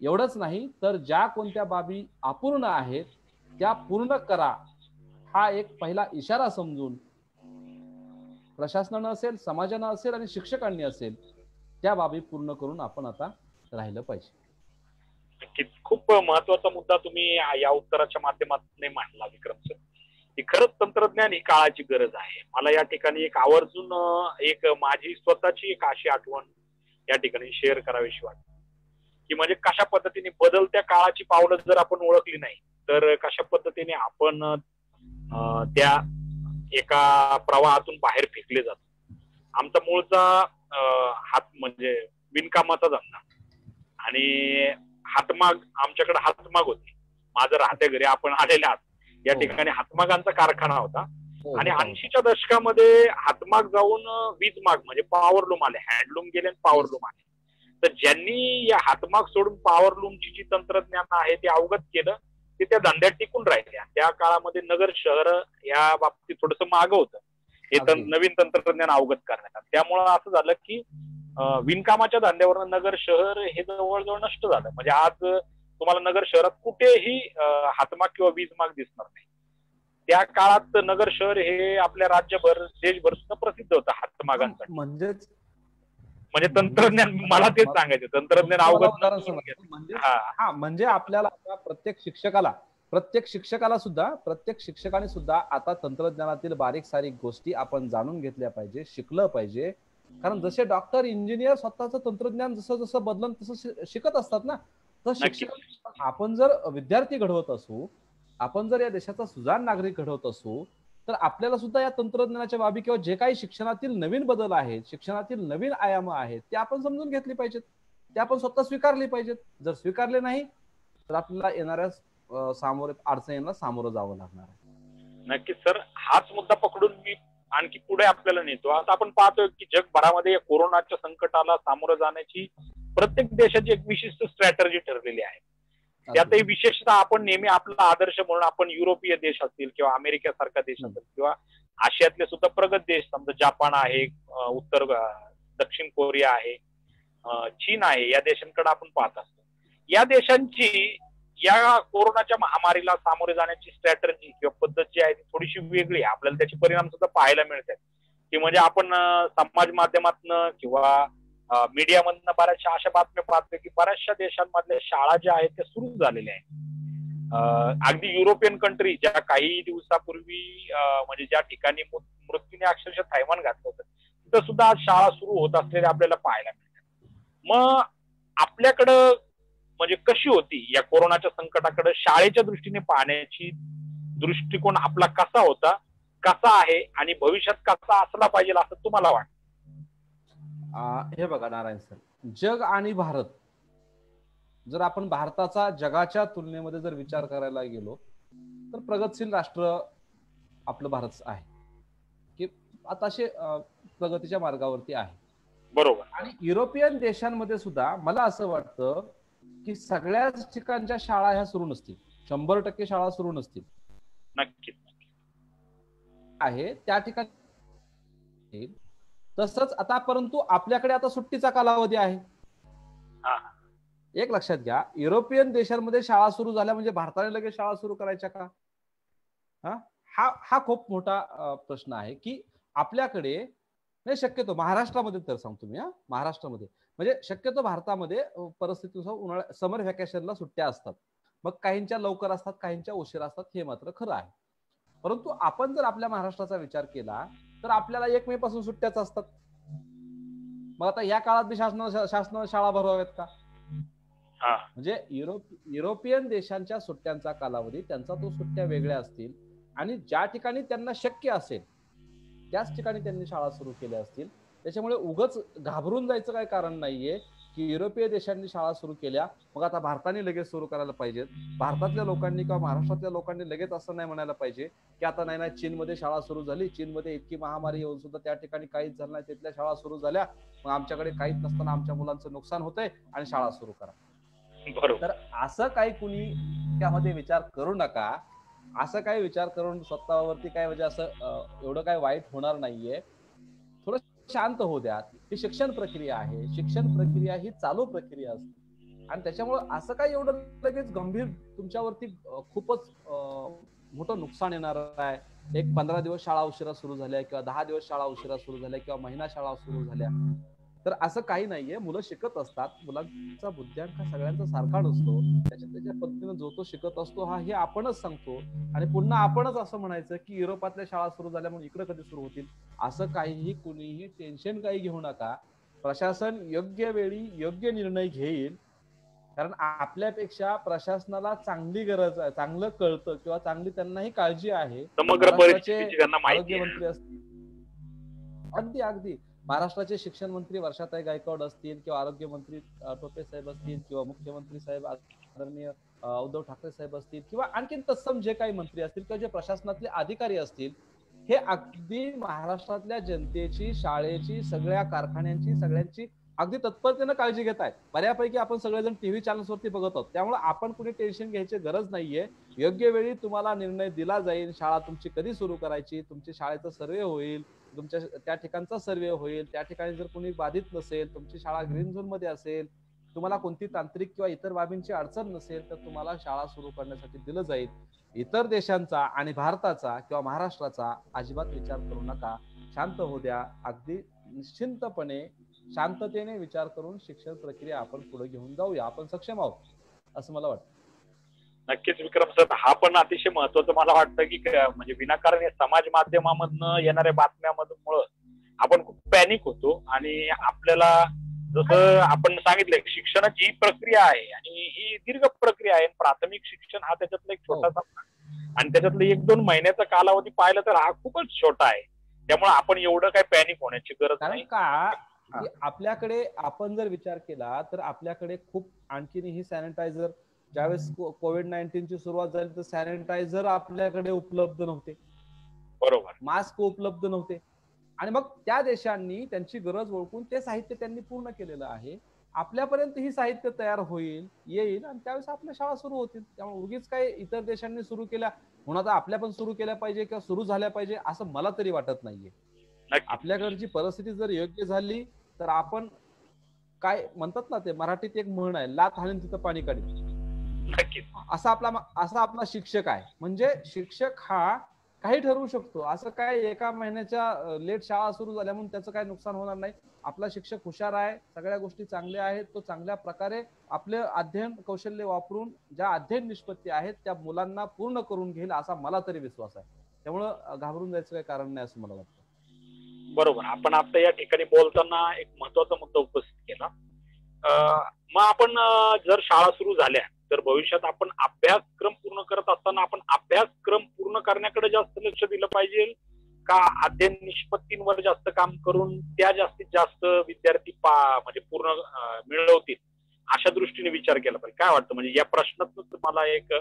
एवढंच नाही तर ज्या कोणत्या बाबी अपूर्ण आहेत त्या पूर्ण करा, हा एक पहिला इशारा समजून प्रशासनानं असेल, समाजानं असेल आणि शिक्षकांनी असेल त्या बाबी पूर्ण करून आपण आता राहिलं पाहिजे. नक्कीच खूप महत्वाचा मुद्दा तुम्ही या उत्तराच्या माध्यमातून मांडला विक्रम सर, की खरंच तंत्रज्ञान ही काळाची गरज आहे. मला या ठिकाणी एक आवर्जून एक माझी स्वतःची एक अशी आठवण या ठिकाणी शेअर करावीशी वाटते, की म्हणजे कशा पद्धतीने बदलत्या काळाची पावलं जर आपण ओळखली नाही तर कशा पद्धतीने आपण त्या एका प्रवाहातून बाहेर फेकले जातो. आमचा मूळचा हात म्हणजे विणकामाचा धंदा आणि हातमाग, आमच्याकडे हातमाग होती. माझं राहत्या घरी आपण आलेले आहात, या ठिकाणी हातमागांचा कारखाना होता. आणि 80च्या दशकामध्ये हातमाग जाऊन वीजमाग म्हणजे पॉवरलूम आले, हँडलूम गेले आणि पॉवरलूम आले. तर ज्यांनी या हातमाग सोडून पॉवरलूमची जी तंत्रज्ञान आहे ते अवगत केलं ते त्या धंद्यात टिकून राहिले. त्या काळामध्ये नगर शहर या बाबतीत थोडंसं मागं होतं हे नवीन तंत्रज्ञान अवगत करण्यात. त्यामुळं असं झालं की विणकामाच्या धंद्यावर नगर शहर हे जवळजवळ नष्ट झालं. म्हणजे आज तुम्हाला नगर शहरात कुठेही हातमाग किंवा वीजमाग दिसणार नाही. त्या काळात नगर शहर हे आपल्या राज्यभर देशभर सुद्धा प्रसिद्ध होतं हातमागांसाठी. म्हणजे तंत्रज्ञान, मला तेच सांगायचं, तंत्रज्ञान अवगत म्हणजे आपल्याला प्रत्येक शिक्षकाला सुद्धा, प्रत्येक शिक्षकाने सुद्धा आता तंत्रज्ञानातील बारीक सारीक गोष्टी आपण जाणून घेतल्या पाहिजे, शिकलं पाहिजे. कारण जसे डॉक्टर, इंजिनियर स्वतःचं तंत्रज्ञान जसं जसं बदलन तसं शिकत असतात ना, तर शिक्षक आपण जर विद्यार्थी घडवत असू, आपण जर या देशाचा सुजाण नागरिक घडवत असू, तर आपल्याला सुद्धा या तंत्रज्ञानाच्या बाबी किंवा जे काही शिक्षणातील नवीन बदल आहेत, शिक्षणातील नवीन आयाम आहेत ते आपण समजून घेतली पाहिजेत, ते आपण स्वतः स्वीकारले पाहिजेत. जर स्वीकारले नाही तर आपल्याला येणाऱ्या सामोरे अडचणींना सामोरं जावं लागणार आहे. नक्कीच सर, हाच मुद्दा पकडून मी आणखी पुढे आपल्याला नेतो. आता आपण पाहतोय की जगभरामध्ये कोरोनाच्या संकटाला सामोरं जाण्याची प्रत्येक देशाची एक विशिष्ट स्ट्रॅटर्जी ठरलेली आहे. त्यातही विशेषतः आपण नेहमी आपला आदर्श म्हणून आपण युरोपीय देश असतील किंवा अमेरिकेसारखा देश असेल किंवा आशियातले सुद्धा प्रगत देश, समजा जापान आहे, दक्षिण कोरिया आहे, चीन आहे, या देशांकडे आपण पाहत असतो. या देशांची या कोरोनाच्या महामारीला सामोरे जाण्याची स्ट्रॅटर्जी किंवा पद्धत जी आहे ती थोडीशी वेगळी आहे. आपल्याला त्याचे परिणाम सुद्धा पाहायला मिळतात की म्हणजे आपण समाज माध्यमातनं किंवा मीडियामधनं बऱ्याचशा अशा बातम्या पाहतोय की बऱ्याचशा देशांमधल्या शाळा ज्या आहेत त्या सुरू झालेल्या आहेत. अगदी युरोपियन कंट्री ज्या काही दिवसापूर्वी म्हणजे ज्या ठिकाणी मृत्यूने अक्षरशः थैमान घातलं होतं तिथं सुद्धा आज शाळा सुरू होत असलेल्या आपल्याला पाहायला मिळतात. मग आपल्याकडं म्हणजे कशी होती या कोरोनाच्या संकटाकडे शाळेच्या दृष्टीने पाहण्याची दृष्टिकोन आपला कसा होता, कसा आहे आणि भविष्यात कसा असला पाहिजे असं तुम्हाला वाटतं? हे बघा नारायण सर, जग आणि भारत, जर आपण भारताचा जगाच्या तुलनेमध्ये जर विचार करायला गेलो तर प्रगतशील राष्ट्र आपलं भारत आहे की आताशे प्रगतीच्या मार्गावरती आहे. बरोबर. आणि युरोपियन देशांमध्ये सुद्धा मला असं वाटतं की सगळ्याच ठिकाणच्या शाळा ह्या सुरू नसतील, 100% शाळा सुरू नसतील. नक्कीच आहे त्या ठिकाणी. तसंच आता परंतु आपल्याकडे आता सुट्टीचा कालावधी आहे. एक लक्षात घ्या, युरोपियन देशांमध्ये शाळा सुरू झाल्या म्हणजे भारताने लगेच शाळा सुरू करायच्या का? हा खूप मोठा प्रश्न आहे की आपल्याकडे नाही. शक्यतो महाराष्ट्रामध्ये तर सांगतो मी, महाराष्ट्रामध्ये म्हणजे शक्यतो भारतामध्ये परिस्थितीनुसार उन्हाळ्या समर व्हॅकेशनला सुट्ट्या असतात. मग काहींच्या लवकर असतात, काहींच्या उशीर असतात, हे मात्र खरं आहे. परंतु आपण जर आपल्या महाराष्ट्राचा विचार केला तर आपल्याला 1 मे पासून सुट्ट्याच असतात. मग आता या काळात शासनाने शाळा भरवाव्यात का? म्हणजे युरोपियन देशांच्या सुट्ट्यांचा कालावधी, त्यांचा तो सुट्ट्या वेगळ्या असतील आणि ज्या ठिकाणी त्यांना शक्य असेल त्याच ठिकाणी त्यांनी शाळा सुरू केल्या असतील. त्याच्यामुळे उगाच घाबरून जायचं काही कारण नाहीये की युरोपीय देशांनी शाळा सुरू केल्या मग आता भारताने लगेच सुरू करायला पाहिजेत. भारतातल्या लोकांनी किंवा महाराष्ट्रातल्या लोकांनी लगेच असं नाही म्हणायला पाहिजे की आता नाही चीनमध्ये शाळा सुरू झाली, चीनमध्ये इतकी महामारी येऊन सुद्धा त्या ठिकाणी काहीच झालं नाही, तिथल्या शाळा सुरू झाल्या, मग आमच्याकडे काहीच नसताना आमच्या मुलांचं नुकसान होतंय आणि शाळा सुरू करा. तर असं काही कुणी त्यामध्ये विचार करू नका. असं काही विचार करून स्वतःवरती काय म्हणजे असं एवढं काय वाईट होणार नाहीये. थोडं शांत होऊ द्या. ही शिक्षण प्रक्रिया आहे. शिक्षण प्रक्रिया ही चालू प्रक्रिया असते आणि त्याच्यामुळे असं काही एवढं लगेच गंभीर तुमच्यावरती खूपच मोठं नुकसान येणार आहे. एक 15 दिवस शाळा उशिरा सुरू झाल्या किंवा 10 दिवस शाळा उशिरा सुरू झाल्या किंवा महिना शाळा सुरू झाल्या तर असं काही नाहीये. मुलं शिकत असतात. मुलांचा बुद्ध्यांक हा सगळ्यांचा सारखा नसतो. त्याच्या पद्धतीने जो तो शिकत असतो हा हे आपणच सांगतो आणि पुन्हा आपणच असं म्हणायचं की युरोपातल्या शाळा सुरू झाल्या म्हणून इकडे कधी सुरू होतील. असं काहीही कुणीही टेन्शन काही घेऊ नका. प्रशासन योग्य वेळी योग्य निर्णय घेईल. कारण आपल्यापेक्षा प्रशासनाला चांगली गरज आहे, चांगलं कळतं किंवा चांगली त्यांनाही काळजी आहे. आरोग्यमंत्री असतील, अगदी अगदी महाराष्ट्राचे शिक्षण मंत्री वर्षाताई गायकवाड असतील किंवा आरोग्यमंत्री टोपे साहेब असतील किंवा मुख्यमंत्री साहेब आदरणीय उद्धव ठाकरे साहेब असतील किंवा आणखीन तत्सम जे काही मंत्री असतील किंवा जे प्रशासनातले अधिकारी असतील हे अगदी महाराष्ट्रातल्या जनतेची, शाळेची, सगळ्या कारखान्यांची, सगळ्यांची अगदी तत्परतेनं काळजी घेत आहेत. बऱ्यापैकी आपण सगळेजण टीव्ही चॅनल्सवरती बघत आहोत. त्यामुळे आपण कुणी टेन्शन घ्यायची गरज नाहीये. योग्य वेळी तुम्हाला निर्णय दिला जाईल. शाळा तुमची कधी सुरू करायची, तुमची शाळेचा सर्वे होईल, तुमच्या त्या ठिकाणचा सर्वे होईल. त्या ठिकाणी जर कोणी बाधित नसेल, तुमची शाळा ग्रीन झोन मध्ये असेल, तुम्हाला कोणती तांत्रिक किंवा इतर बाबींची अडचण नसेल तर तुम्हाला शाळा सुरू करण्यासाठी दिलं जाईल. इतर देशांचा आणि भारताचा किंवा महाराष्ट्राचा अजिबात विचार करू नका. शांत होऊ द्या. अगदी निश्चिंतपणे शांततेने विचार करून शिक्षण प्रक्रिया आपण पुढे घेऊन जाऊया. आपण सक्षम आहोत असं मला वाटतं. नक्कीच विक्रम सर, हा पण अतिशय महत्वाचं मला वाटतं की म्हणजे विनाकारण समाज माध्यमामधनं येणाऱ्या बातम्यामुळे आपण खूप पॅनिक होतो आणि आपल्याला जसं आपण सांगितलंय शिक्षणाची ही प्रक्रिया आहे आणि ही दीर्घ प्रक्रिया आहे. प्राथमिक शिक्षण हा त्याच्यातला एक छोटासा आणि त्याच्यातलं 1-2 महिन्याचा कालावधी पाहिला तर हा खूपच छोटा आहे. त्यामुळे आपण एवढं काही पॅनिक होण्याची गरज नाही. का आपल्याकडे आपण जर विचार केला तर आपल्याकडे खूप आणखीनही सॅनिटायझर, ज्यावेळेस कोविड-19 ची सुरुवात झाली तर सॅनिटायझर आपल्याकडे उपलब्ध नव्हते, बरोबर, मास्क उपलब्ध नव्हते आणि मग त्या देशांनी त्यांची गरज ओळखून ते साहित्य त्यांनी पूर्ण केलेलं आहे. आपल्यापर्यंत ही साहित्य तयार होईल, येईल आणि त्यावेळेस आपल्या शाळा सुरू होतील. त्यामुळे उगीच काय इतर देशांनी सुरू केल्या म्हणून आता आपल्या पण सुरू केल्या पाहिजे किंवा सुरू झाल्या पाहिजे असं मला तरी वाटत नाहीये. आपल्याकडची परिस्थिती जर योग्य झाली तर आपण काय म्हणतात ना, ते मराठीत एक म्हण आहे, लाथ हाणीन तिथं पाणी काढीन, असा आपला शिक्षक आहे. म्हणजे शिक्षक हा काही ठरवू शकतो. असं काय एका महिन्याच्या लेट शाळा सुरू झाल्या म्हणून त्याचं काय नुकसान होणार नाही. आपला शिक्षक हुशार आहे, सगळ्या गोष्टी चांगल्या आहेत, तो चांगल्या प्रकारे आपले अध्ययन कौशल्य वापरून ज्या अध्ययन निष्पत्ती आहेत त्या मुलांना पूर्ण करून घेईल असा मला तरी विश्वास आहे. त्यामुळं घाबरून जायचं काही कारण नाही असं मला वाटतं. बरोबर, आपण आता या ठिकाणी बोलताना एक महत्वाचा मुद्दा उपस्थित केला. मग आपण जर शाळा सुरू झाल्या तर भविष्यात आपण अभ्यासक्रम पूर्ण करत असताना आपण अभ्यासक्रम पूर्ण करण्याकडे जास्त लक्ष दिलं पाहिजे का अध्ययन निष्पत्तींवर जास्त काम करून त्या जास्तीत जास्त विद्यार्थी म्हणजे पूर्ण मिळवतील अशा दृष्टीने विचार केला पाहिजे? काय वाटतं, म्हणजे या प्रश्नात मला एक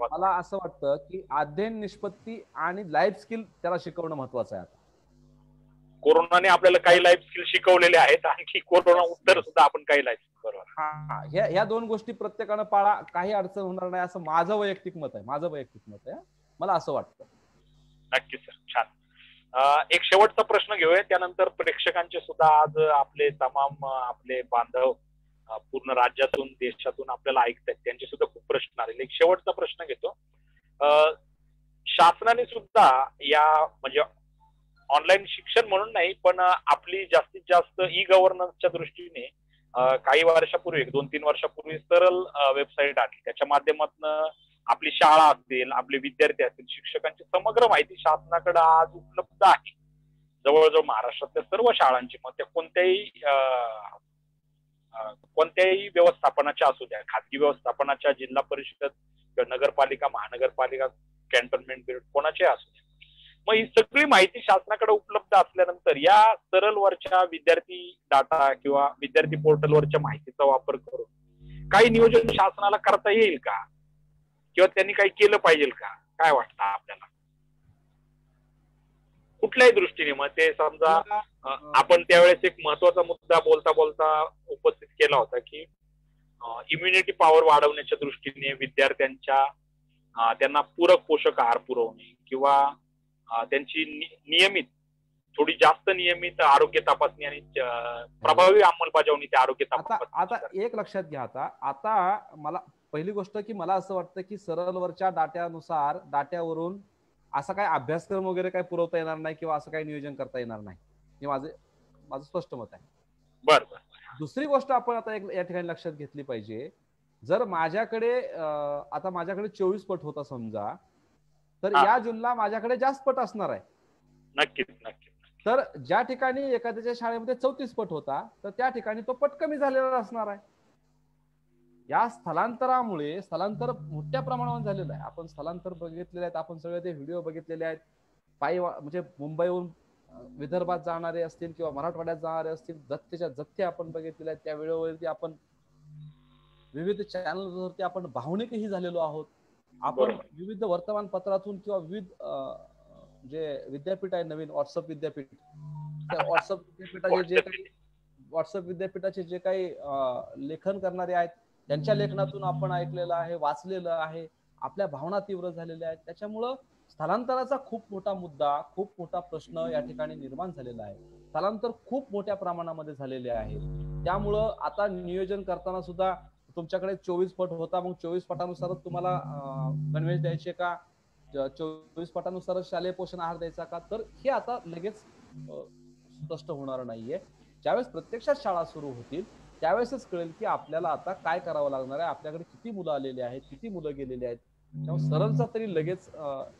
मला असं वाटतं की अध्ययन निष्पत्ती आणि लाईफ स्किल त्याला शिकवणं महत्वाचं आहे. आता कोरोनाने आपल्याला काही लाईफ स्किल शिकवलेले आहेत, आणखी कोरोना उत्तर सुद्धा आपण काही लाईफ स्किल. बरोबर, ह्या 2 गोष्टी प्रत्येकानं पाळा, काही अडचण होणार नाही असं माझं वैयक्तिक मत आहे. मला असं वाटतं. नक्कीच सर, छान. एक शेवटचा प्रश्न घेऊया, त्यानंतर प्रेक्षकांचे सुद्धा आज आपले तमाम आपले बांधव पूर्ण राज्यातून देशातून आपल्याला ऐकतात, त्यांचे सुद्धा खूप प्रश्न आलेले. एक शेवटचा प्रश्न घेतो. शासनाने सुद्धा या म्हणजे ऑनलाईन शिक्षण म्हणून नाही पण आपली जास्तीत जास्त ई गव्हर्नन्सच्या दृष्टीने काही वर्षापूर्वी 1-2-3 वर्षापूर्वी सरळ वेबसाईट आली. त्याच्या माध्यमातून आपली शाळा असेल, आपले विद्यार्थी असतील, शिक्षकांची समग्र माहिती शासनाकडे आज उपलब्ध आहे. जवळजवळ महाराष्ट्रातल्या सर्व शाळांची, मग त्या कोणत्याही व्यवस्थापनाच्या असू द्या, खाजगी व्यवस्थापनाच्या, जिल्हा परिषद किंवा नगरपालिका, महानगरपालिका, कॅन्टोन्मेंट बिल्ड, कोणाचे असू द्या. मग ही सगळी माहिती शासनाकडे उपलब्ध असल्यानंतर या सरलवरच्या विद्यार्थी डाटा किंवा विद्यार्थी पोर्टलवरच्या माहितीचा वापर करून काही नियोजन शासनाला करता येईल का, किंवा त्यांनी काही केलं पाहिजे का? काय वाटतं आपल्याला कुठल्याही दृष्टीने? मग ते समजा आपण त्यावेळेस एक महत्वाचा मुद्दा बोलता बोलता उपस्थित केला होता की इम्युनिटी पॉवर वाढवण्याच्या दृष्टीने विद्यार्थ्यांच्या त्यांना पूरक पोषक आहार पुरवणे किंवा त्यांची नियमित, थोडी जास्त नियमित आरोग्य तपासणी आणि प्रभावी अंमलबजावणी त्या आरोग्य तपासणी. आता एक लक्षात घ्या, आता मला पहिली गोष्ट की मला असं वाटतं की सरलवरच्या डाट्यावरून असा काय अभ्यासक्रम वगैरे काय पुरवता येणार नाही किंवा असं काही नियोजन करता येणार नाही, हे माझं स्पष्ट मत आहे. बरं. दुसरी गोष्ट आपण आता या ठिकाणी लक्षात घेतली पाहिजे, जर माझ्याकडे 24 पट होता समजा, तर या जूनला माझ्याकडे जास्त पट असणार आहे. नक्कीच. तर ज्या ठिकाणी एखाद्याच्या शाळेमध्ये 34 पट होता, तर त्या ठिकाणी तो पट कमी झालेला असणार आहे. या स्थलांतरामुळे स्थलांतर मोठ्या प्रमाणावर झालेलं आहे. आपण स्थलांतर बघितलेले आहेत, आपण सगळे ते व्हिडिओ बघितलेले आहेत. म्हणजे मुंबईहून विदर्भात जाणारे असतील किंवा मराठवाड्यात जाणारे असतील, जत्तेच्या जत्ते आपण बघितलेले आहेत. त्या व्हिडिओवरती आपण विविध चॅनलवरती आपण भावनिकही झालेलो आहोत. आपण विविध वर्तमानपत्रातून किंवा विविध जे विद्यापीठ आहे नवीन व्हॉट्सअप विद्यापीठ, त्या व्हॉट्सअप विद्यापीठाचे जे काही लेखन करणारे आहेत त्यांच्या लेखनातून आपण ऐकलेलं आहे, वाचलेलं आहे, आपल्या भावना तीव्र झालेल्या आहेत. त्याच्यामुळं स्थलांतराचा खूप मोठा मुद्दा, खूप मोठा प्रश्न या ठिकाणी निर्माण झालेला आहे. स्थलांतर खूप मोठ्या प्रमाणामध्ये झालेले आहे. त्यामुळं आता नियोजन करताना सुद्धा तुमच्याकडे 24 पट होता, मग 24 पटानुसारच तुम्हाला गणवेश द्यायचे का, 24 पटानुसारच शालेय पोषण आहार द्यायचा का, तर हे आता लगेच स्पष्ट होणार नाहीये. ज्यावेळेस प्रत्यक्षात शाळा सुरू होतील त्यावेळेसच कळेल की आपल्याला आता काय करावं लागणार आहे, आपल्याकडे किती मुलं आलेली आहेत, किती मुलं गेलेली आहेत. त्यामुळे सरळचा तरी लगेच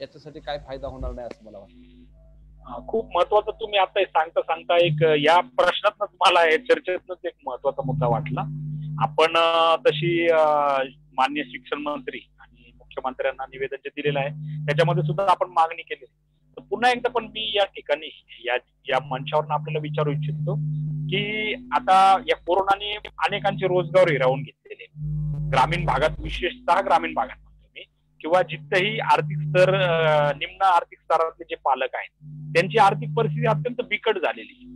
याच्यासाठी काय फायदा होणार नाही असं मला वाटतं. खूप महत्वाचं तुम्ही आता सांगता एक या प्रश्नातच मला या चर्चेतच एक महत्वाचा मुद्दा वाटला. आपण तशी माननीय शिक्षण मंत्री आणि मुख्यमंत्र्यांना निवेदन जे दिलेलं आहे त्याच्यामध्ये सुद्धा आपण मागणी केली. तर पुन्हा एकदा पण मी या ठिकाणी या मंचावर आपल्याला विचारू इच्छितो की आता या कोरोनाने अनेकांचे रोजगार हिरावून घेतलेले, ग्रामीण भागात, विशेषतः ग्रामीण भागात म्हणतो मी, किंवा जिथेही आर्थिक स्तर निम्न आर्थिक स्तरातले जे पालक आहेत त्यांची आर्थिक परिस्थिती अत्यंत बिकट झालेली.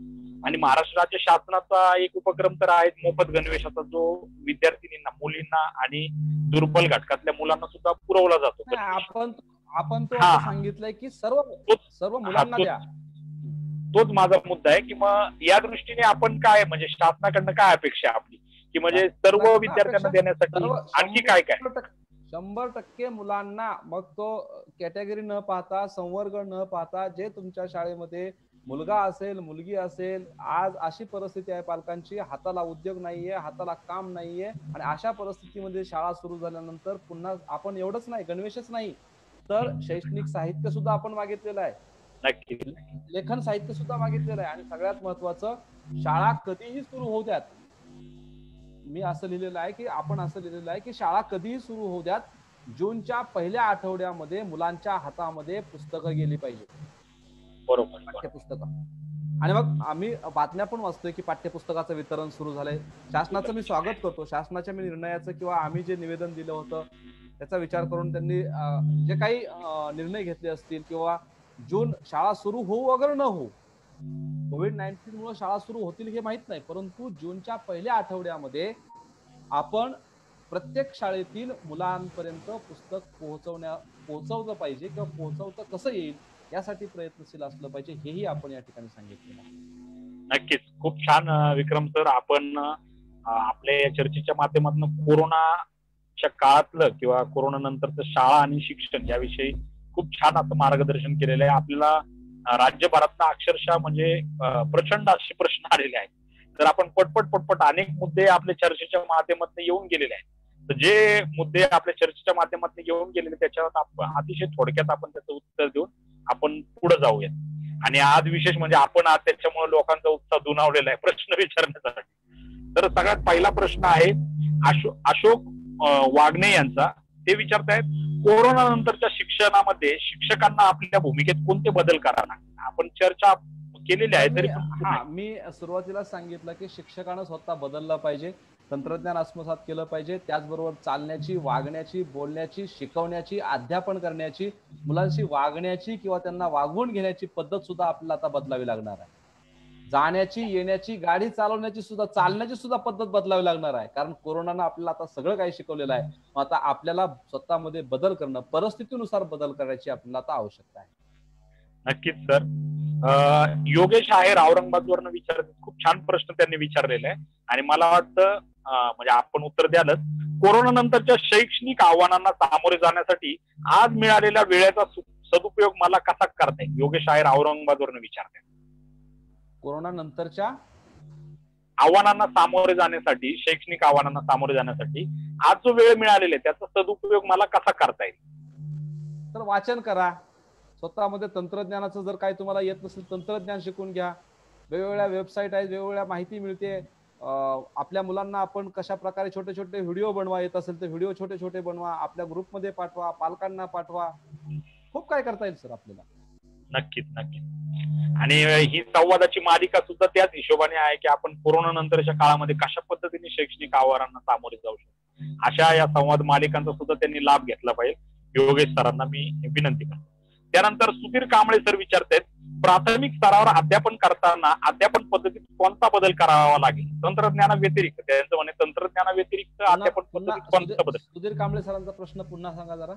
आणि महाराष्ट्र राज्य शासनाचा एक उपक्रम तर आहे मोफत गणवेशाचा, जो विद्यार्थिनींना, मुलींना आणि दुर्बल घटकातल्या मुलांना सुद्धा पुरवला जातो. आपण तो सांगितलंय की सर्व मुलांना द्या. तोच माझा मुद्दा आहे की मग या दृष्टीने आपण काय, म्हणजे शासनाकडनं काय अपेक्षा आपली, की म्हणजे सर्व विद्यार्थ्यांना देण्यासाठी आणखी काय 100% मुलांना, मग तो कॅटेगरी न पाहता, संवर्ग न पाहता, जे तुमच्या शाळेमध्ये मुलगा असेल, मुलगी असेल, आज अशी परिस्थिती आहे पालकांची, हाताला उद्योग नाहीये, हाताला काम नाहीये, आणि अशा परिस्थितीमध्ये शाळा सुरू झाल्यानंतर पुन्हा आपण एवढंच नाही, गणवेशच नाही तर शैक्षणिक साहित्य सुद्धा आपण मागितलेलं आहे, लेखन साहित्य सुद्धा मागितलेलं आहे. आणि सगळ्यात महत्वाचं, शाळा कधीही सुरू होऊ द्यात, मी असं लिहिलेलं आहे की आपण असं लिहिलेलं आहे की शाळा कधीही सुरू होऊ द्यात, जूनच्या पहिल्या आठवड्यामध्ये मुलांच्या हातामध्ये पुस्तकं गेली पाहिजे, बरोबर, पाठ्यपुस्तकं. आणि मग आम्ही बातम्या पण वाचतोय की पाठ्यपुस्तकाचं वितरण सुरू झालंय. शासनाचं मी स्वागत करतो, शासनाच्या मी निर्णयाचं, किंवा आम्ही जे निवेदन दिलं होतं त्याचा विचार करून त्यांनी जे काही निर्णय घेतले असतील, किंवा जून शाळा सुरू होऊ वगैरे न होऊ, कोविड-19 मुळे शाळा सुरू होतील हे माहित नाही, परंतु जूनच्या पहिल्या आठवड्यामध्ये आपण प्रत्येक शाळेतील मुलांपर्यंत पुस्तक पोहोचवलं पाहिजे, किंवा पोहोचवतं कसं येईल यासाठी प्रयत्नशील असलं पाहिजे, हेही आपण या ठिकाणी सांगितलं. नक्कीच, खूप छान विक्रम सर, आपण आपल्या या चर्चेच्या माध्यमातून कोरोनाच्या काळातलं किंवा कोरोना नंतरचं शाळा आणि शिक्षण याविषयी खूप छान असं मार्गदर्शन केलेलं आहे. आपल्याला राज्यभरातनं अक्षरशः म्हणजे प्रचंड असे प्रश्न आलेले आहेत. तर आपण पटपट अनेक मुद्दे आपल्या चर्चेच्या माध्यमातून येऊन गेलेले आहेत. तर जे मुद्दे आपल्या चर्चेच्या माध्यमातून येऊन गेलेले त्याच्यावर आपण अतिशय थोडक्यात आपण त्याचं उत्तर देऊन आपण पुढे जाऊया. आणि आज विशेष म्हणजे आपण आज त्याच्यामुळे लोकांचा उत्साह दुणावलेला आहे प्रश्न विचारण्यासाठी. तर सगळ्यात पहिला प्रश्न आहे अशोक वागणे यांचा. ते विचारतायत, कोरोना नंतरच्या शिक्षणामध्ये शिक्षकांना आपल्या भूमिकेत कोणते बदल करावे लागतील? आपण चर्चा केलेली आहे तरी मी सुरुवातीला सांगितलं की शिक्षकांना स्वतः बदललं पाहिजे, तंत्रज्ञान आत्मसात केलं पाहिजे, त्याचबरोबर चालण्याची, वागण्याची, बोलण्याची, शिकवण्याची, अध्यापन करण्याची, मुलांशी वागण्याची किंवा त्यांना वागवून घेण्याची पद्धत सुद्धा आपल्याला आता बदलावी लागणार आहे. जाण्याची, येण्याची, गाडी चालवण्याची सुद्धा, चालण्याची सुद्धा पद्धत बदलावी लागणार आहे. कारण कोरोनानं आपल्याला आता सगळं काही शिकवलेलं आहे. मग आता आपल्याला स्वतःमध्ये बदल करणं, परिस्थितीनुसार बदल करायची आपल्याला आता आवश्यकता आहे. नक्कीच सर. योगेश आहेर औरंगाबादवरनं विचारत, खूप छान प्रश्न त्यांनी विचारलेला आहे आणि मला वाटतं म्हणजे आपण उत्तर द्यालच. कोरोना नंतरच्या शैक्षणिक आव्हानांना सामोरे जाण्यासाठी आज मिळालेल्या वेळेचा सदुपयोग मला कसा करता येईल? योगेश आहेर औरंगाबादवरनं विचारते. कोरोना नंतरच्या आव्हानांना सामोरे जाण्यासाठी, शैक्षणिक आव्हानांना सामोरे जाण्यासाठी आज जो वेळ मिळालेला आहे त्याचा सदुपयोग मला कसा करता येईल? तर वाचन करा. स्वतःमध्ये तंत्रज्ञानाचं जर काही तुम्हाला येत नसेल, तंत्रज्ञान शिकून घ्या. वेगवेगळ्या वेबसाईट आहेत, वेगवेगळ्या माहिती मिळते. आपल्या मुलांना आपण कशा प्रकारे छोटे छोटे व्हिडिओ बनवा, येत असेल तर व्हिडिओ छोटे छोटे बनवा, आपल्या ग्रुपमध्ये पाठवा, पालकांना पाठवा. खूप काय करता येईल सर आपल्याला. नक्कीच नक्कीच. आणि ही संवादाची मालिका सुद्धा त्याच हिशोबाने आहे की आपण कोरोना नंतरच्या काळामध्ये कशा पद्धतीने शैक्षणिक आव्हानांना सामोरे जाऊ शकतो. अशा या संवाद मालिकांचा सुद्धा त्यांनी लाभ घेतला पाहिजे. योगेश सरांना मी विनंती करतो. त्यानंतर सुधीर कांबळे सर विचारतात, प्राथमिक स्तरावर अध्यापन करताना अध्यापन पद्धतीत कोणता बदल करावा लागेल तंत्रज्ञाना व्यतिरिक्त? त्यांचं म्हणे तंत्रज्ञाना व्यतिरिक्त अध्यापन पद्धतीत कोणता बदल? सुधीर कांबळे सरांचा प्रश्न पुन्हा सांगा जरा.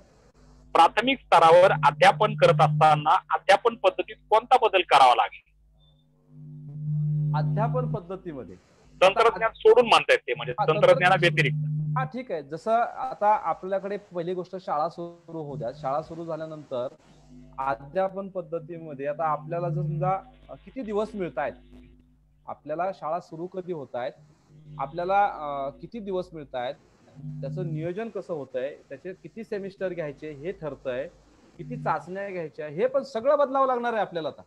प्राथमिक स्तरावर अध्यापन करत असताना अध्यापन पद्धतीत कोणता बदल करावा लागेल? अध्यापन पद्धतीमध्ये तंत्रज्ञान सोडून म्हणतायत ते, म्हणजे तंत्रज्ञाना व्यतिरिक्त. हा ठीक आहे. जसं आता आपल्याकडे पहिली गोष्ट शाळा सुरू होत्या. शाळा सुरू झाल्यानंतर अध्यापन पद्धतीमध्ये आता आपल्याला जर समजा किती दिवस मिळतायत, आपल्याला शाळा सुरू कधी होत आहेत, आपल्याला किती दिवस मिळतायत, त्याचं नियोजन कसं होतंय, त्याचे किती सेमिस्टर घ्यायचे हे ठरतंय, किती चाचण्या घ्यायच्या हे पण सगळं बदलावं लागणार आहे आपल्याला आता.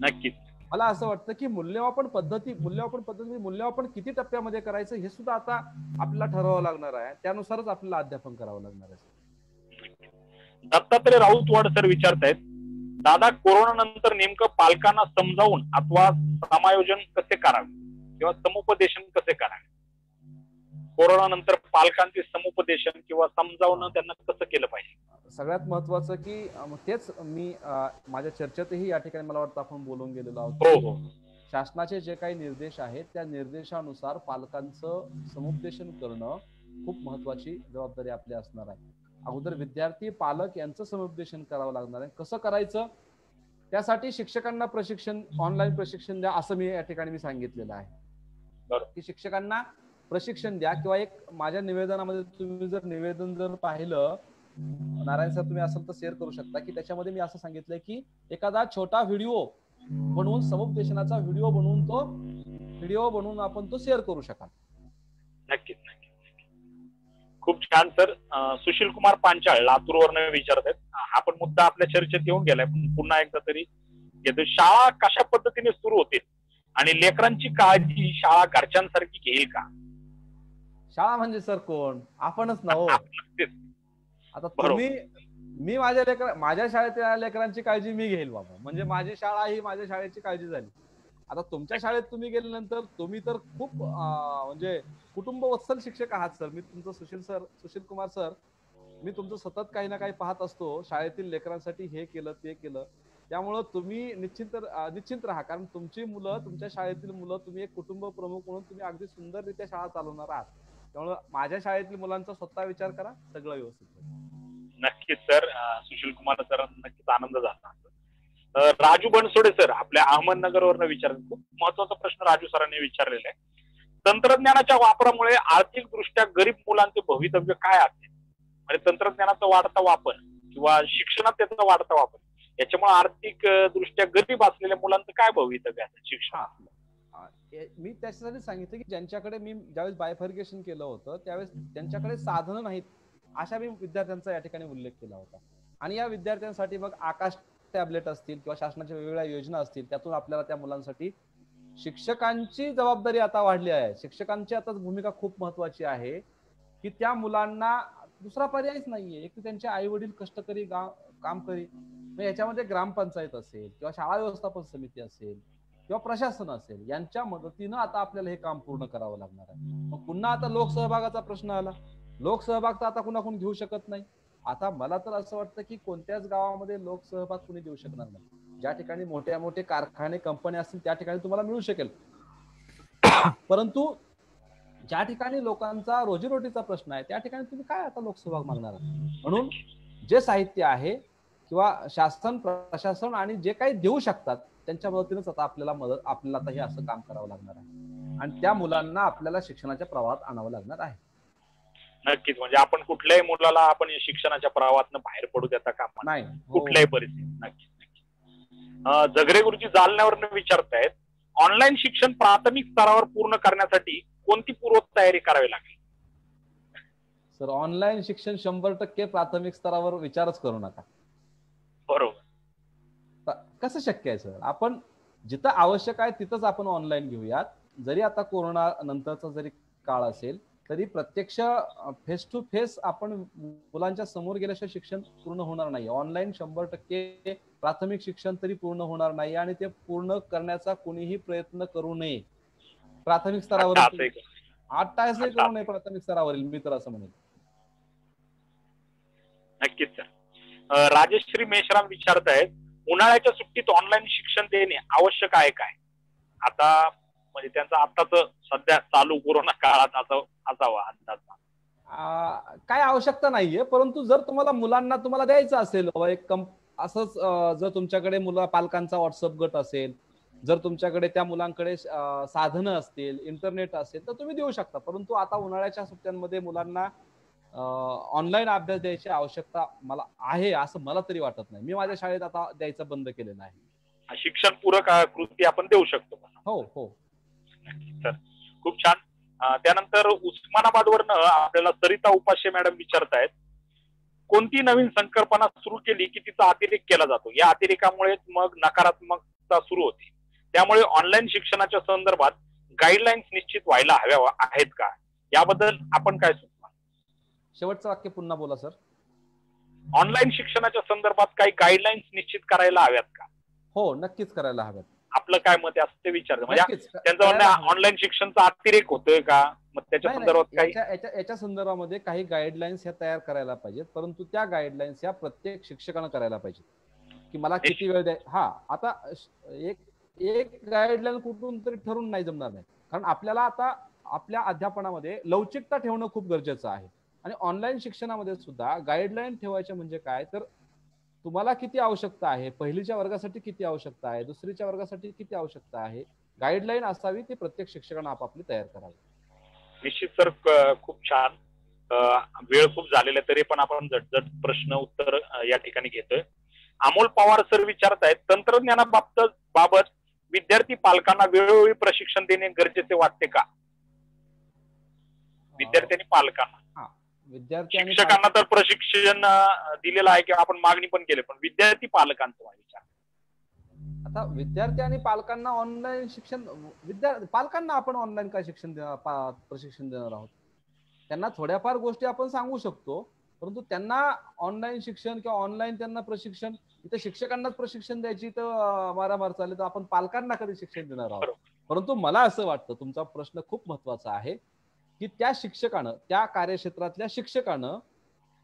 नक्कीच. मला असं वाटतं की मूल्यमापन किती टप्प्यामध्ये करायचं हे सुद्धा आता आपल्याला ठरवावं लागणार आहे. त्यानुसारच आपल्याला अध्यापन करावं लागणार आहे. दत्तात्रय राऊतवाड सर विचारतायत, दादा कोरोना नंतर नेमकं पालकांना समजावून अथवा समायोजन कसे करावे किंवा समुपदेशन कसे करावे? कोरोना नंतर पालकांचे समुपदेशन किंवा समजावणं त्यांना कसं केलं पाहिजे? सगळ्यात महत्वाचं की तेच मी माझ्या चर्चेतही या ठिकाणी मला वाटतं आपण बोलून गेलेलो आहोत. हो. शासनाचे जे काही निर्देश आहेत त्या निर्देशानुसार पालकांचं समुपदेशन करणं खूप महत्वाची जबाबदारी आपली असणार आहे. अगोदर विद्यार्थी, पालक यांचं समुपदेशन करावं लागणार आहे. कसं करायचं त्यासाठी शिक्षकांना प्रशिक्षण, ऑनलाईन प्रशिक्षण द्या असं मी या ठिकाणी सांगितलेलं आहे की शिक्षकांना प्रशिक्षण द्या. किंवा एक माझ्या निवेदनामध्ये तुम्ही जर निवेदन जर पाहिलं नारायण सर, तुम्ही असेल तर शेअर करू शकता की त्याच्यामध्ये मी असं सांगितलंय की एखादा छोटा व्हिडिओ बनवून, समुपदेशनाचा व्हिडिओ बनवून आपण तो शेअर करू शकाल. नक्कीच नक्कीच. खूप छान सर. सुशील कुमार पांचाळ लातूरवरनं विचारत आहेत, हा पण मुद्दा आपल्या चर्चेत येऊन गेलाय पण पुन्हा एकदा तरी घेतो. शाळा कशा पद्धतीने सुरू होतील आणि लेकरांची काळजी शाळा घरच्यांसारखी घेईल का? शाळा म्हणजे सर कोण? आपणच ना हो. आता मी माझ्या शाळेतल्या लेकरांची काळजी मी घेईल बाबा. म्हणजे माझी शाळा ही माझ्या शाळेची काळजी झाली. आता तुमच्या शाळेत तुम्ही गेल्यानंतर तुम्ही तर खूप म्हणजे कुटुंब वत्सल शिक्षक आहात सर. मी तुमचं सुशील कुमार सर, मी तुमचं सतत काही ना काही पाहत असतो. शाळेतील लेकरांसाठी हे केलं ते केलं. त्यामुळं तुम्ही निश्चिंत राहा. कारण तुमची मुलं, तुमच्या शाळेतील मुलं, तुम्ही एक कुटुंब प्रमुख म्हणून तुम्ही अगदी सुंदररित्या शाळा चालवणार आहात. त्यामुळं माझ्या शाळेतील मुलांचा स्वतः विचार करा, सगळं व्यवस्थित होईल. नक्कीच सर. सुशील कुमार सर नक्कीच आनंद झाला. राजू बनसोडे सर आपल्या अहमदनगरवरनं विचारले, खूप महत्वाचा प्रश्न राजू सरांनी विचारलेला आहे. तंत्रज्ञानाच्या वापरामुळे आर्थिक दृष्ट्या गरीब मुलांचे भवितव्य काय असेल? म्हणजे तंत्रज्ञानाचा वाढता वापर किंवा शिक्षणात त्याचा वाढता वापर याच्यामुळे आर्थिक दृष्ट्या गरीब असलेल्या मुलांचं काय भवितव्य असेल शिक्षणात? मी त्याच्यासाठी सांगितलं की ज्यांच्याकडे मी ज्यावेळेस बायफर्गेशन केलं होतं त्यावेळेस त्यांच्याकडे साधनं नाहीत अशा मी विद्यार्थ्यांचा या ठिकाणी उल्लेख केला होता. आणि या विद्यार्थ्यांसाठी मग आकाश टॅबलेट असतील किंवा शासनाच्या वेगवेगळ्या योजना असतील, त्यातून आपल्याला त्या मुलांसाठी शिक्षकांची जबाबदारी आता वाढली आहे. शिक्षकांची आता भूमिका खूप महत्वाची आहे की त्या मुलांना दुसरा पर्यायच नाहीये. एक तर त्यांचे आई वडील कष्टकरी काम करी, मग याच्यामध्ये ग्रामपंचायत असेल किंवा शाळा व्यवस्थापन समिती असेल किंवा प्रशासन असेल, यांच्या मदतीनं आता आपल्याला हे काम पूर्ण करावं लागणार आहे. मग पुन्हा आता लोकसहभागाचा प्रश्न आला. लोकसहभाग तर आता कुणाकडून घेऊ शकत नाही. आता मला तर असं वाटतं की कोणत्याच गावामध्ये लोकसहभाग कुणी देऊ शकणार नाही. ज्या ठिकाणी मोठ्या मोठे कारखाने कंपन्या असतील त्या ठिकाणी तुम्हाला मिळू शकेल, परंतु ज्या ठिकाणी लोकांचा रोजीरोटीचा प्रश्न आहे त्या ठिकाणी तुम्ही काय आता लोकसहभाग मागणार आहात. म्हणून जे साहित्य आहे किंवा शासन प्रशासन आणि जे काही देऊ शकतात त्यांच्या मदतीनेच आता आपल्याला आता हे असं काम करावं लागणार आहे आणि त्या मुलांना आपल्याला शिक्षणाच्या प्रवाहात आणावं लागणार आहे. नक्कीच, म्हणजे आपण कुठल्याही मुलाला आपण शिक्षणाच्या प्रवाहातून बाहेर पडू देता कामा नाही, कुठल्याही परिस्थितीत. नक्कीच नक्कीच. झगरे गुरुजी जालन्यावर विचारतायत, ऑनलाईन शिक्षण प्राथमिक स्तरावर पूर्ण करण्यासाठी कोणती पूर्वतयारी करावी लागेल? सर, ऑनलाईन शिक्षण 100% प्राथमिक स्तरावर विचारच करू नका. बरोबर. कसं शक्य आहे सर? आपण जिथं आवश्यक आहे तिथंच आपण ऑनलाईन घेऊयात. जरी आता कोरोना नंतरचा जरी काळ असेल तरी प्रत्यक्ष फेस टू फेस आपण मुलांच्या समोर गेल्याशिवाय शिक्षण पूर्ण होणार नाही. ऑनलाईन 100% प्राथमिक शिक्षण तरी पूर्ण होणार नाही आणि ते पूर्ण करण्याचा कोणीही प्रयत्न करू नये. प्राथमिक स्तरावर 8 तासही करू नये प्राथमिक स्तरावरील, मी तर असं म्हणेन. नक्कीच सर. राजेश्री मेश्राम विचारतायत, उन्हाळ्याच्या सुट्टीत ऑनलाईन शिक्षण देणे आवश्यक आहे काय? आता म्हणजे त्यांचा आताच सध्या चालू कोरोना काळात असावा अंदाज. काय आवश्यकता नाहीये, परंतु जर तुम्हाला तुम्हाला द्यायचं असेल एक असंच, जर तुमच्याकडे पालकांचा व्हॉट्सअप गट असेल, जर तुमच्याकडे त्या मुलांकडे साधनं असतील, इंटरनेट असेल तर तुम्ही देऊ शकता. परंतु आता उन्हाळ्याच्या सुट्ट्यांमध्ये मुलांना ऑनलाईन अभ्यास द्यायची आवश्यकता मला आहे असं मला तरी वाटत नाही. मी माझ्या शाळेत आता द्यायचं बंद केलेलं आहे. शिक्षण पूरक कृती आपण देऊ शकतो. हो हो सर, खूप छान. त्यानंतर उस्मानाबादवरनं आपल्याला सरिता उपाध्ये मॅडम विचारतायत, कोणती नवीन संकल्पना सुरू केली की तिचा अतिरेक केला जातो, या अतिरेकामुळे मग नकारात्मकता सुरू होते, त्यामुळे ऑनलाईन शिक्षणाच्या संदर्भात गाईडलाईन्स निश्चित व्हायला हव्या आहेत का? याबद्दल आपण काय सुचवा? शेवटचं वाक्य पुन्हा बोला सर. ऑनलाईन शिक्षणाच्या संदर्भात काही गाईडलाईन्स निश्चित करायला हव्यात का? हो, नक्कीच करायला हव्यात. आपलं काय मत आहे असं ते विचारतं. म्हणजे त्यांचं म्हणणं ऑनलाईन शिक्षणचा अतिरेक होतोय का? मग त्याच्या संदर्भात काही याच्या संदर्भामध्ये काही गाईडलाईन्स ह्या तयार करायला पाहिजेत, परंतु त्या गाईडलाईन्स ह्या प्रत्येक शिक्षकानं करायला पाहिजेत की मला किती वेळ द्याय. हा, आता एक गाईडलाईन कुठून तरी ठरून नाही जमणार नाही, कारण आपल्याला आता आपल्या अध्यापनामध्ये लवचिकता ठेवणं खूप गरजेचं आहे. आणि ऑनलाईन शिक्षणामध्ये सुद्धा गाईडलाईन ठेवायचे म्हणजे काय, तर तुम्हाला किती आवश्यकता आहे, पहिलीच्या वर्गासाठी किती आवश्यकता आहे, दुसरीच्या वर्गासाठी किती आवश्यकता आहे, गाईडलाईन असावी ती प्रत्येक शिक्षकानं आपापली तयार करावी. निश्चित सर, खूप छान. वेळ खूप झालेला तरी पण आपण झटझट प्रश्न उत्तर या ठिकाणी घेतोय. अमोल पवार सर विचारतायत, तंत्रज्ञानाबाबत विद्यार्थी पालकांना वेळोवेळी प्रशिक्षण देणे गरजेचे वाटते का? विद्यार्थ्यांनी पालकांना, शिक्षकांना तर प्रशिक्षण दिलेलं आहे किंवा आपण मागणी पण केली, पण विद्यार्थी पालकांचा विचार. आता विद्यार्थी आणि पालकांना ऑनलाईन शिक्षण, पालकांना आपण ऑनलाईन काय प्रशिक्षण देणार आहोत? त्यांना थोड्याफार गोष्टी आपण सांगू शकतो, परंतु त्यांना ऑनलाईन शिक्षण किंवा ऑनलाईन त्यांना प्रशिक्षण, इथे शिक्षकांनाच प्रशिक्षण द्यायची तर मारामार चालली तर आपण पालकांना कधी शिक्षण देणार आहोत? परंतु मला असं वाटतं, तुमचा प्रश्न खूप महत्वाचा आहे की त्या शिक्षकानं, त्या कार्यक्षेत्रातल्या शिक्षकानं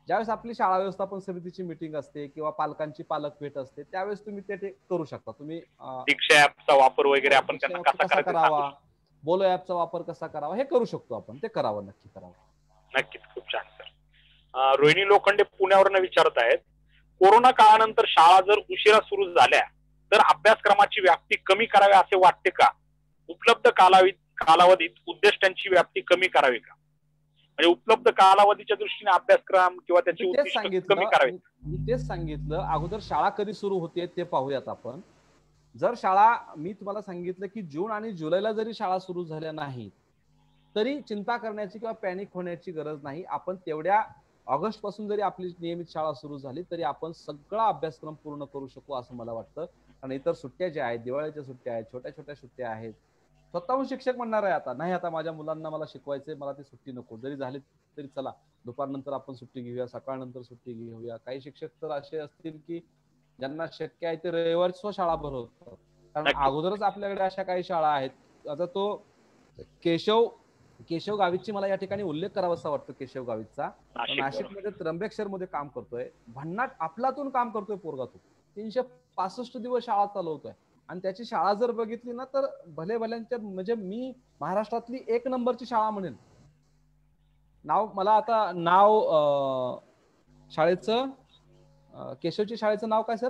ज्यावेळेस आपली शाळा व्यवस्थापन समितीची मीटिंग असते किंवा पालकांची पालक भेट असते त्यावेळेस तुम्ही ते करू शकता. तुम्ही दीक्षा ऍपचा वापर वगैरे आपण त्यांना कसा करावा, बोलो ऍपचा वापर कसा करावा हे करू शकतो आपण, ते करावं, नक्की करावं. नक्कीच, खूप छान सर. रोहिणी लोखंडे पुण्यावरनं विचारतायत, कोरोना काळानंतर शाळा जर उशिरा सुरू झाल्या तर अभ्यासक्रमाची व्याप्ती कमी करावी असे वाटते का? उपलब्ध कालावधीत उद्दिष्टांची व्याप्ती कमी करावी का? म्हणजे उपलब्ध कालावधीच्या दृष्टीने अभ्यासक्रम किंवा त्याची उद्दिष्ट कमी करावी. मी तेच सांगितलं, अगोदर शाळा कधी सुरू होते ते पाहूयात आपण. जर शाळा, मी तुम्हाला सांगितलं की जून आणि जुलैला जरी शाळा सुरू झाल्या नाही तरी चिंता करण्याची किंवा पॅनिक होण्याची गरज नाही. आपण तेवढ्या ऑगस्ट पासून जरी आपली नियमित शाळा सुरू झाली तरी आपण सगळा अभ्यासक्रम पूर्ण करू शकू असं मला वाटतं. आणि इतर सुट्ट्या ज्या आहेत, दिवाळीच्या सुट्ट्या आहेत, छोट्या छोट्या सुट्ट्या आहेत, स्वतःहून शिक्षक म्हणणार आहे आता नाही, आता माझ्या मुलांना मला शिकवायचंय, मला ती सुट्टी नको, जरी झाली तरी चला दुपारनंतर आपण सुट्टी घेऊया, सकाळनंतर सुट्टी घेऊया. काही शिक्षक तर असे असतील की ज्यांना शक्य आहे ते रविवारी शाळा भरवतात. कारण अगोदरच आपल्याकडे अशा काही शाळा आहेत. आता तो केशव गावितची मला या ठिकाणी उल्लेख करावासा वाटतो. केशव गावितचा नाशिकमध्ये त्र्यंबकेश्वर मध्ये काम करतोय, भन्नाट आपलातून काम करतोय पोरगा. तो 365 दिवस शाळा चालवतोय आणि त्याची शाळा जर बघितली ना तर भले भल्यांच्या, म्हणजे मी महाराष्ट्रातली 1 नंबरची शाळा म्हणेन. मला आता शाळेचं, केशवची शाळेचं नाव काय सर?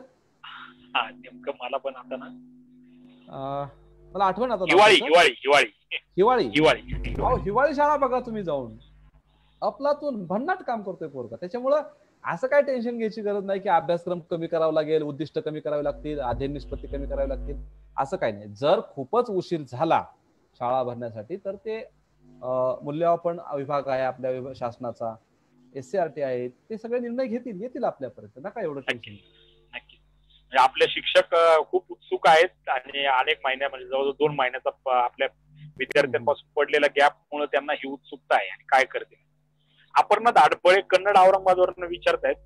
नेमकं मला पण आता ना मला आठवण आता. हिवाळी शाळा बघा तुम्ही जाऊन, आपलातून भन्नाट काम करतोय पोरगा. त्याच्यामुळं असं काय टेन्शन घ्यायची गरज नाही की अभ्यासक्रम कमी करावा लागेल, उद्दिष्ट कमी करावी लागतील, अध्ययन निष्पत्ती कमी करावी लागतील, असं काही नाही. जर खूपच उशीर झाला शाळा भरण्यासाठी तर ते मूल्यमापन विभाग आहे आपल्या शासनाचा, SCRT आहे, ते सगळे निर्णय येतील आपल्यापर्यंत. नका एवढं टेन्शन. नक्की. आपले शिक्षक खूप उत्सुक आहेत आणि अनेक महिन्या, म्हणजे जवळजवळ 2 महिन्याचा आपल्या विद्यार्थ्यांपासून पडलेला गॅप मुळे त्यांना ही उत्सुकता आहे आणि काय करतील. अपर्णा धाडपळे कन्नड औरंगाबादवरून विचारतायत,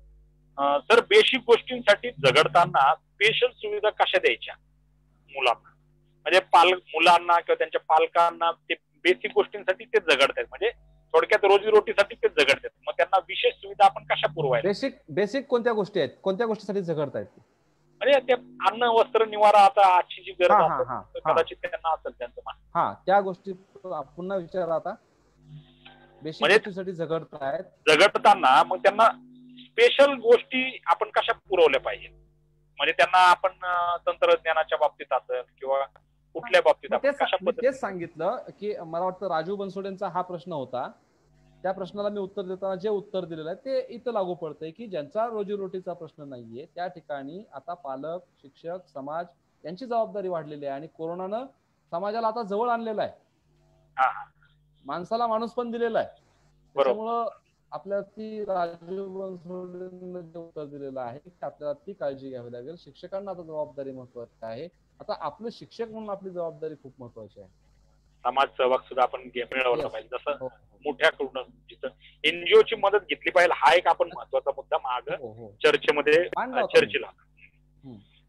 सर बेसिक गोष्टींसाठी झगडताना स्पेशल सुविधा कशा द्यायच्या मुलांना? म्हणजे मुलांना किंवा त्यांच्या पालकांना ते बेसिक गोष्टींसाठी ते झगडतायत, म्हणजे थोडक्यात रोजीरोटीसाठी ते झगडतात, मग त्यांना विशेष सुविधा आपण कशा पुरवायच्या? बेसिक कोणत्या गोष्टी आहेत, कोणत्या गोष्टीसाठी झगडतायत? म्हणजे ते अन्न, वस्त्र, निवारा, आता आजची जी गरज असेल कदाचित त्यांना असेल त्यांचं मान. त्या गोष्टी पुन्हा विचारा आता. बेसिक गोष्टीसाठी झगडताना मग त्यांना स्पेशल गोष्टी आपण कशा पुरवल्या पाहिजे? म्हणजे त्यांना आपण तंत्रज्ञानाच्या बाबतीत असेल किंवा कुठल्या बाबतीत आपण कशा पद्धतीने? तेच सांगितलं की मला वाटतं राजू बनसोडेंचा हा प्रश्न होता. त्या प्रश्नाला मी उत्तर देताना जे उत्तर दिलेलं आहे ते इथं लागू पडतंय की ज्यांचा रोजीरोटीचा प्रश्न नाहीये त्या ठिकाणी आता पालक, शिक्षक, समाज यांची जबाबदारी वाढलेली आहे आणि कोरोनानं समाजाला आता जवळ आणलेलं आहे, माणसाला माणूस पण दिलेला आहे. त्याच्यामुळं आपल्याला ती राजू बनसोडेंना जे उत्तर दिलेलं आहे की आपल्याला ती काळजी घ्यावी लागेल. शिक्षकांना आता जबाबदारी महत्वाची आहे. आता आपलं शिक्षक म्हणून आपली जबाबदारी खूप महत्वाची आहे. समाज सहभाग सुद्धा आपण मिळवला पाहिजे. जसं मोठ्याकडून जिथं NGO ची मदत घेतली पाहिजे, हा एक आपण महत्वाचा मुद्दा माग चर्चेमध्ये चर्चेला.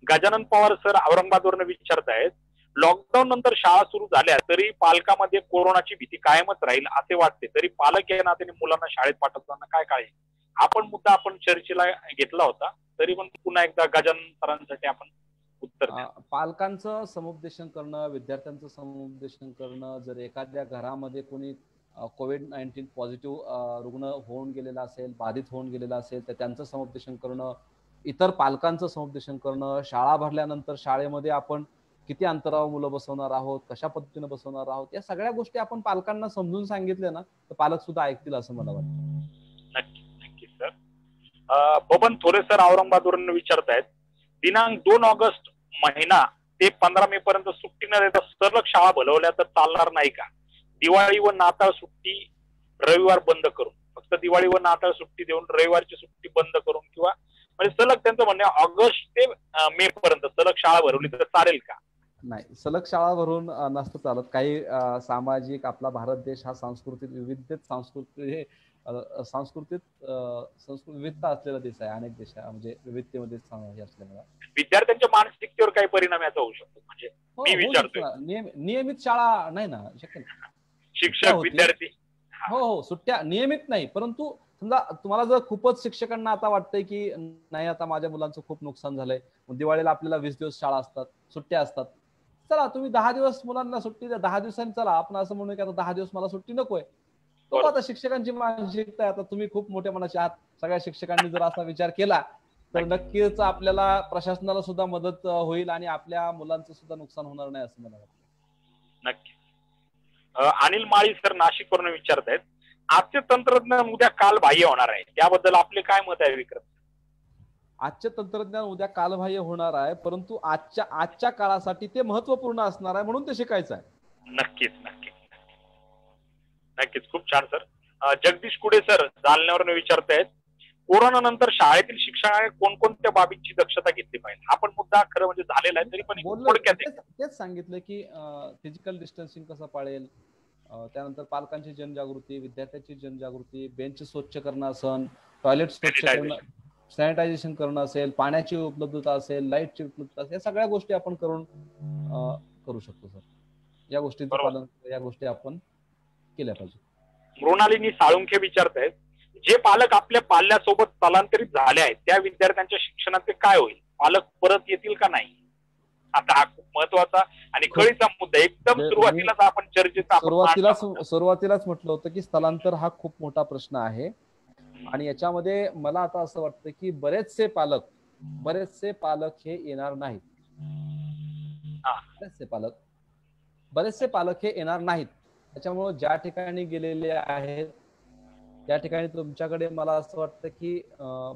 गजानन पवार सर औरंगाबादवरून विचारतायत, लॉकडाऊन नंतर शाळा सुरू झाल्या तरी पालकांमध्ये कोरोनाची भीती कायमच राहील असे वाटते, तरी पालक या नात्याने मुलांना शाळेत पाठवताना काय काळजी? आपण मुद्दा आपण चर्चेला घेतला होता, तरी पण पुन्हा एकदा गजानन सरांसाठी आपण उत्तर द्या. पालकांचं समुपदेशन करणं, विद्यार्थ्यांचं समुपदेशन करणं, जर एखाद्या घरामध्ये कोणी COVID-19 पॉझिटिव्ह रुग्ण होऊन गेलेला असेल, बाधित होऊन गेलेला असेल तर त्यांचं समुपदेशन करणं, इतर पालकांचं समुपदेशन करणं, शाळा भरल्यानंतर शाळेमध्ये आपण किती अंतरावर मुलं बसवणार आहोत, कशा पद्धतीने बसवणार आहोत, या सगळ्या गोष्टी आपण पालकांना समजून सांगितल्या ना तर पालक सुद्धा ऐकतील असं मला वाटतं. नक्की सर. बबन थोरे सर औरंगाबादवरून विचारतायत, दिनांक 2 ऑगस्ट महिना ते 15 मे पर्यंत सुट्टी न देता सलग शाळा भरवल्या तर चालणार नाही का? दिवाळी व नाताळ सुट्टी रविवार बंद करून, फक्त दिवाळी व नाताळ सुट्टी देऊन रविवारची सुट्टी बंद करून, किंवा म्हणजे सलग त्यांचं म्हणणं ऑगस्ट ते मे पर्यंत सलग शाळा भरवली तर चालेल का? नाही, सलग शाळा भरून नसतं चालत. काही सामाजिक, आपला भारत देश हा सांस्कृतिक विविधता असलेला देश आहे. अनेक देश म्हणजे विविधतेमध्ये असल्यामुळे विद्यार्थ्यांच्या मानसिकतेवर काही परिणाम याचा होऊ शकतो. म्हणजे मी विचारतोय, नियमित शाळा नाही ना शक्य, शिक्षक विद्यार्थी हो सुट्ट्या नियमित नाही, परंतु समजा तुम्हाला जर खूपच शिक्षकांना आता वाटतंय की नाही आता माझ्या मुलांचं खूप नुकसान झालंय, दिवाळीला आपल्याला 20 दिवस शाळा असतात, सुट्ट्या असतात, चला तुम्ही 10 दिवस मुलांना सुट्टी द्या, 10 दिवसांनी चला आपण असं म्हणू की आता 10 दिवस मला सुट्टी नकोय. तो आता शिक्षकांची मानसिकता आहे. आता तुम्ही खूप मोठ्या मनाचे आहात, सगळ्या शिक्षकांनी जर असा विचार केला तर नक्कीच आपल्याला प्रशासनाला सुद्धा मदत होईल आणि आपल्या मुलांचं सुद्धा नुकसान होणार नाही असं मला वाटतं. नक्की. अनिल माळी सर नाशिक वरून विचारतायत, आजचे तंत्रज्ञान उद्या काल बाह्य होणार आहे, त्याबद्दल आपले काय मत आहे विक्रम? आजचे तंत्रज्ञान उद्या कालबाह्य होणार आहे, परंतु आजच्या काळासाठी ते महत्वपूर्ण असणार आहे, म्हणून ते शिकायचं आहे. नक्कीच नक्कीच नक्कीच. खूप छान सर. जगदीश कुडे सर जालन्यावरून विचारतायत, कोरोना नंतर शाळेतील शिक्षणाने कोणकोणत्या बाबींची दक्षता घेतली पाहिजे? आपण मुद्दा खरं म्हणजे झालेला आहे, तरी पण थोडक्यात तेच सांगितलं की फिजिकल डिस्टन्सिंग कसं पाळेल, त्यानंतर पालकांची जनजागृती, विद्यार्थ्यांची जनजागृती, बेंच स्वच्छ करणं असेल, टॉयलेट स्वच्छ करणं, सॅनिटायझेशन करणं असेल, पाण्याची उपलब्धता असेल, लाईटची उपलब्धता असेल, या सगळ्या गोष्टी आपण करू शकतो सर. या गोष्टींचं पालन, या गोष्टी आपण केल्या पाहिजे. मृणालिनी साळुंखे विचारतायत, जे पालक आपल्या पाल्यासोबत स्थलांतरित झाले आहेत त्या विद्यार्थ्यांच्या शिक्षणाचे काय होईल? पालक परत येतील का नाही? आता हा खूप महत्वाचा आणि कळीचा मुद्दा. एकदम सुरुवातीलाच आपण चर्चेचा सुरुवातीलाच म्हटलं होतं की स्थलांतर हा खूप मोठा प्रश्न आहे, आणि याच्यामध्ये मला आता असं वाटतं की बरेचसे पालक हे येणार नाहीत. बरेचसे पालक हे येणार नाहीत. त्याच्यामुळे ज्या ठिकाणी गेलेले आहेत त्या ठिकाणी तुमच्याकडे मला असं वाटतं की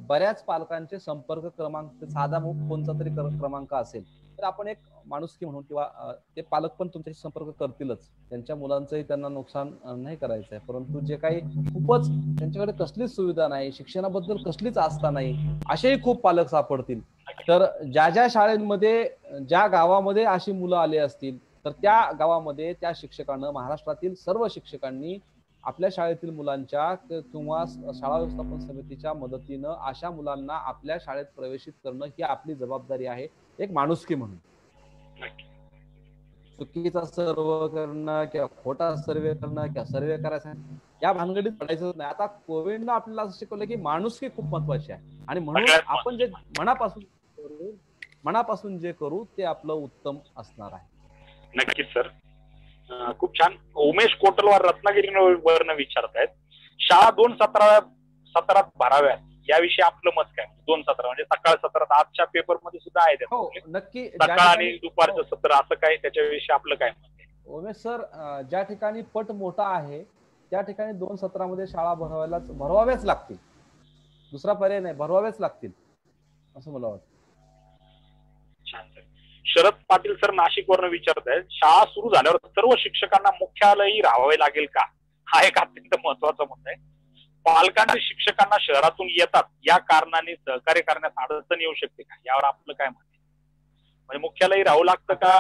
बऱ्याच पालकांचे संपर्क क्रमांक, साधा कोणता तरी क्रमांक असेल तर आपण एक माणुसकी म्हणून, किंवा ते पालक पण तुमच्याशी संपर्क करतीलच, त्यांच्या मुलांचंही त्यांना नुकसान नाही करायचं आहे, परंतु जे काही खूपच त्यांच्याकडे कसलीच सुविधा नाही, शिक्षणाबद्दल कसलीच आस्था नाही, असेही खूप पालक सापडतील. तर ज्या शाळेमध्ये, ज्या गावामध्ये अशी मुलं आली असतील तर त्या गावामध्ये त्या शिक्षकानं, महाराष्ट्रातील सर्व शिक्षकांनी आपल्या शाळेतील मुलांच्या किंवा शाळा व्यवस्थापन समितीच्या मदतीनं अशा मुलांना आपल्या शाळेत प्रवेशित करणं ही आपली जबाबदारी आहे, एक माणुसकी म्हणून. चुकीचा सर्वे करणं किंवा खोटा सर्वे करणं किंवा सर्वे करायचा या भानगडीत पडायचं नाही. आता कोविडनं आपल्याला असं शिकवलं की माणुसकी खूप महत्वाची आहे, आणि म्हणून आपण जे मनापासून जे करू ते आपलं उत्तम असणार आहे. नक्कीच सर. खूप छान. उमेश कोटलवार रत्नागिरीवरनं विचारतायत, शाळा 2 सत्रात भराव्यात याविषयी आपलं मत काय? 2 सत्र म्हणजे सकाळ सत्रात, आजच्या पेपर मध्ये सुद्धा आहे नक्की, सकाळ आणि दुपारचं सत्र, असं काय त्याच्याविषयी आपलं काय मत आहे? उमेश सर, ज्या ठिकाणी पट मोठा आहे त्या ठिकाणी 2 सत्रामध्ये शाळा भरवाव्याच लागतील, दुसरा पर्याय नाही, भरवाव्याच लागतील असं मला वाटतं. छान सर. शरद पाटील सर नाशिकवरनं विचारतायत, शाळा सुरू झाल्यावर सर्व शिक्षकांना मुख्यालयी राहावे लागेल का? हा एक अत्यंत महत्वाचा मुद्दा आहे. पालकांचे शिक्षकांना शहरातून येतात या कारणाने सहकार्य करण्यास अडचण येऊ शकते का? यावर आपलं काय मत आहे? म्हणजे मुख्यालयी राहू लागतं का?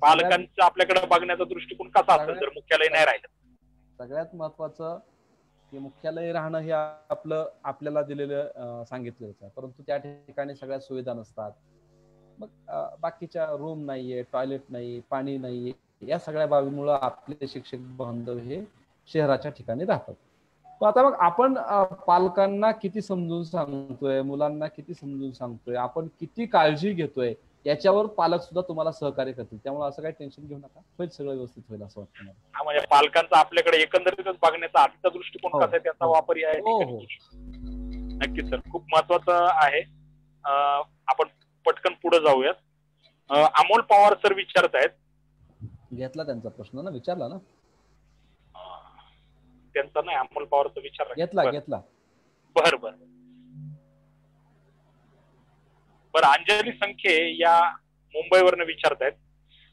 पालकांचा आपल्याकडे बघण्याचा दृष्टिकोन कसा असेल जर मुख्यालय नाही राहिलं? सगळ्यात महत्वाचं की मुख्यालय राहणं हे आपल्याला दिलेलं सांगितलेलं आहे, परंतु त्या ठिकाणी सगळ्या सुविधा नसतात. मग बाकीच्या रूम नाहीये, टॉयलेट नाही, पाणी नाही, या सगळ्या बाबीमुळे आपले शिक्षक बांधव हे शहराच्या ठिकाणी राहतात. आता मग आपण पालकांना किती समजून सांगतोय, मुलांना किती समजून सांगतोय, आपण किती काळजी घेतोय, याच्यावर पालक सुद्धा तुम्हाला सहकार्य करतील. त्यामुळे असं काही टेन्शन घेऊ नका, होईल, सगळं व्यवस्थित होईल असं वाटतं मला. म्हणजे पालकांचा आपल्याकडे एकंदरीतच बघण्याचा आजचा दृष्टिकोन कसा आहे त्याचा वापर आहे. नक्कीच सर, खूप महत्वाचं आहे. आपण पटकन पुढे जाऊयात. अमोल पवार सर विचारतायत, घेतला त्यांचा प्रश्न ना, विचारला ना त्यांचा? नाही, अमोल पवारचा विचारला. घेतला. बरं. अंजली संख्ये या मुंबईवरनं विचारतायत,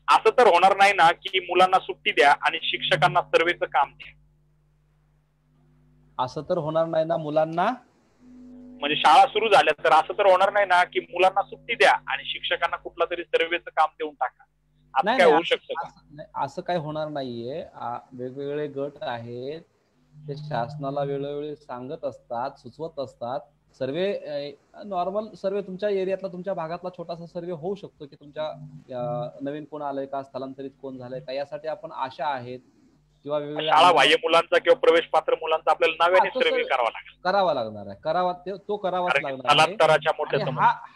असं तर होणार नाही ना की मुलांना सुट्टी द्या आणि शिक्षकांना सर्वेचं काम द्या? असं तर होणार नाही ना मुलांना, म्हणजे शाळा सुरू झाल्या तर असं तर होणार नाही ना की मुलांना सुट्टी द्या आणि शिक्षकांना कुठला तरी सर्वेचं काम देऊन टाका? असं काय होऊ शकतं का? असं काय होणार नाहीये. वेगवेगळे गट आहेत, ते शासनाला वेळोवेळी सांगत असतात, सुचवत असतात. सर्वे, नॉर्मल सर्वे तुमच्या एरियातला, तुमच्या भागातला छोटासा सर्वे होऊ शकतो की तुमच्या नवीन कोण आलंय का, स्थलांतरित कोण झालंय का, यासाठी आपण आशा आहेत किंवा शाळा बाह्य मुलांचा किंवा प्रवेश पात्र मुलांचा आपल्याला नव्याने सर्वे करावा लागणार आहे. तो करावाच लागणार आहे.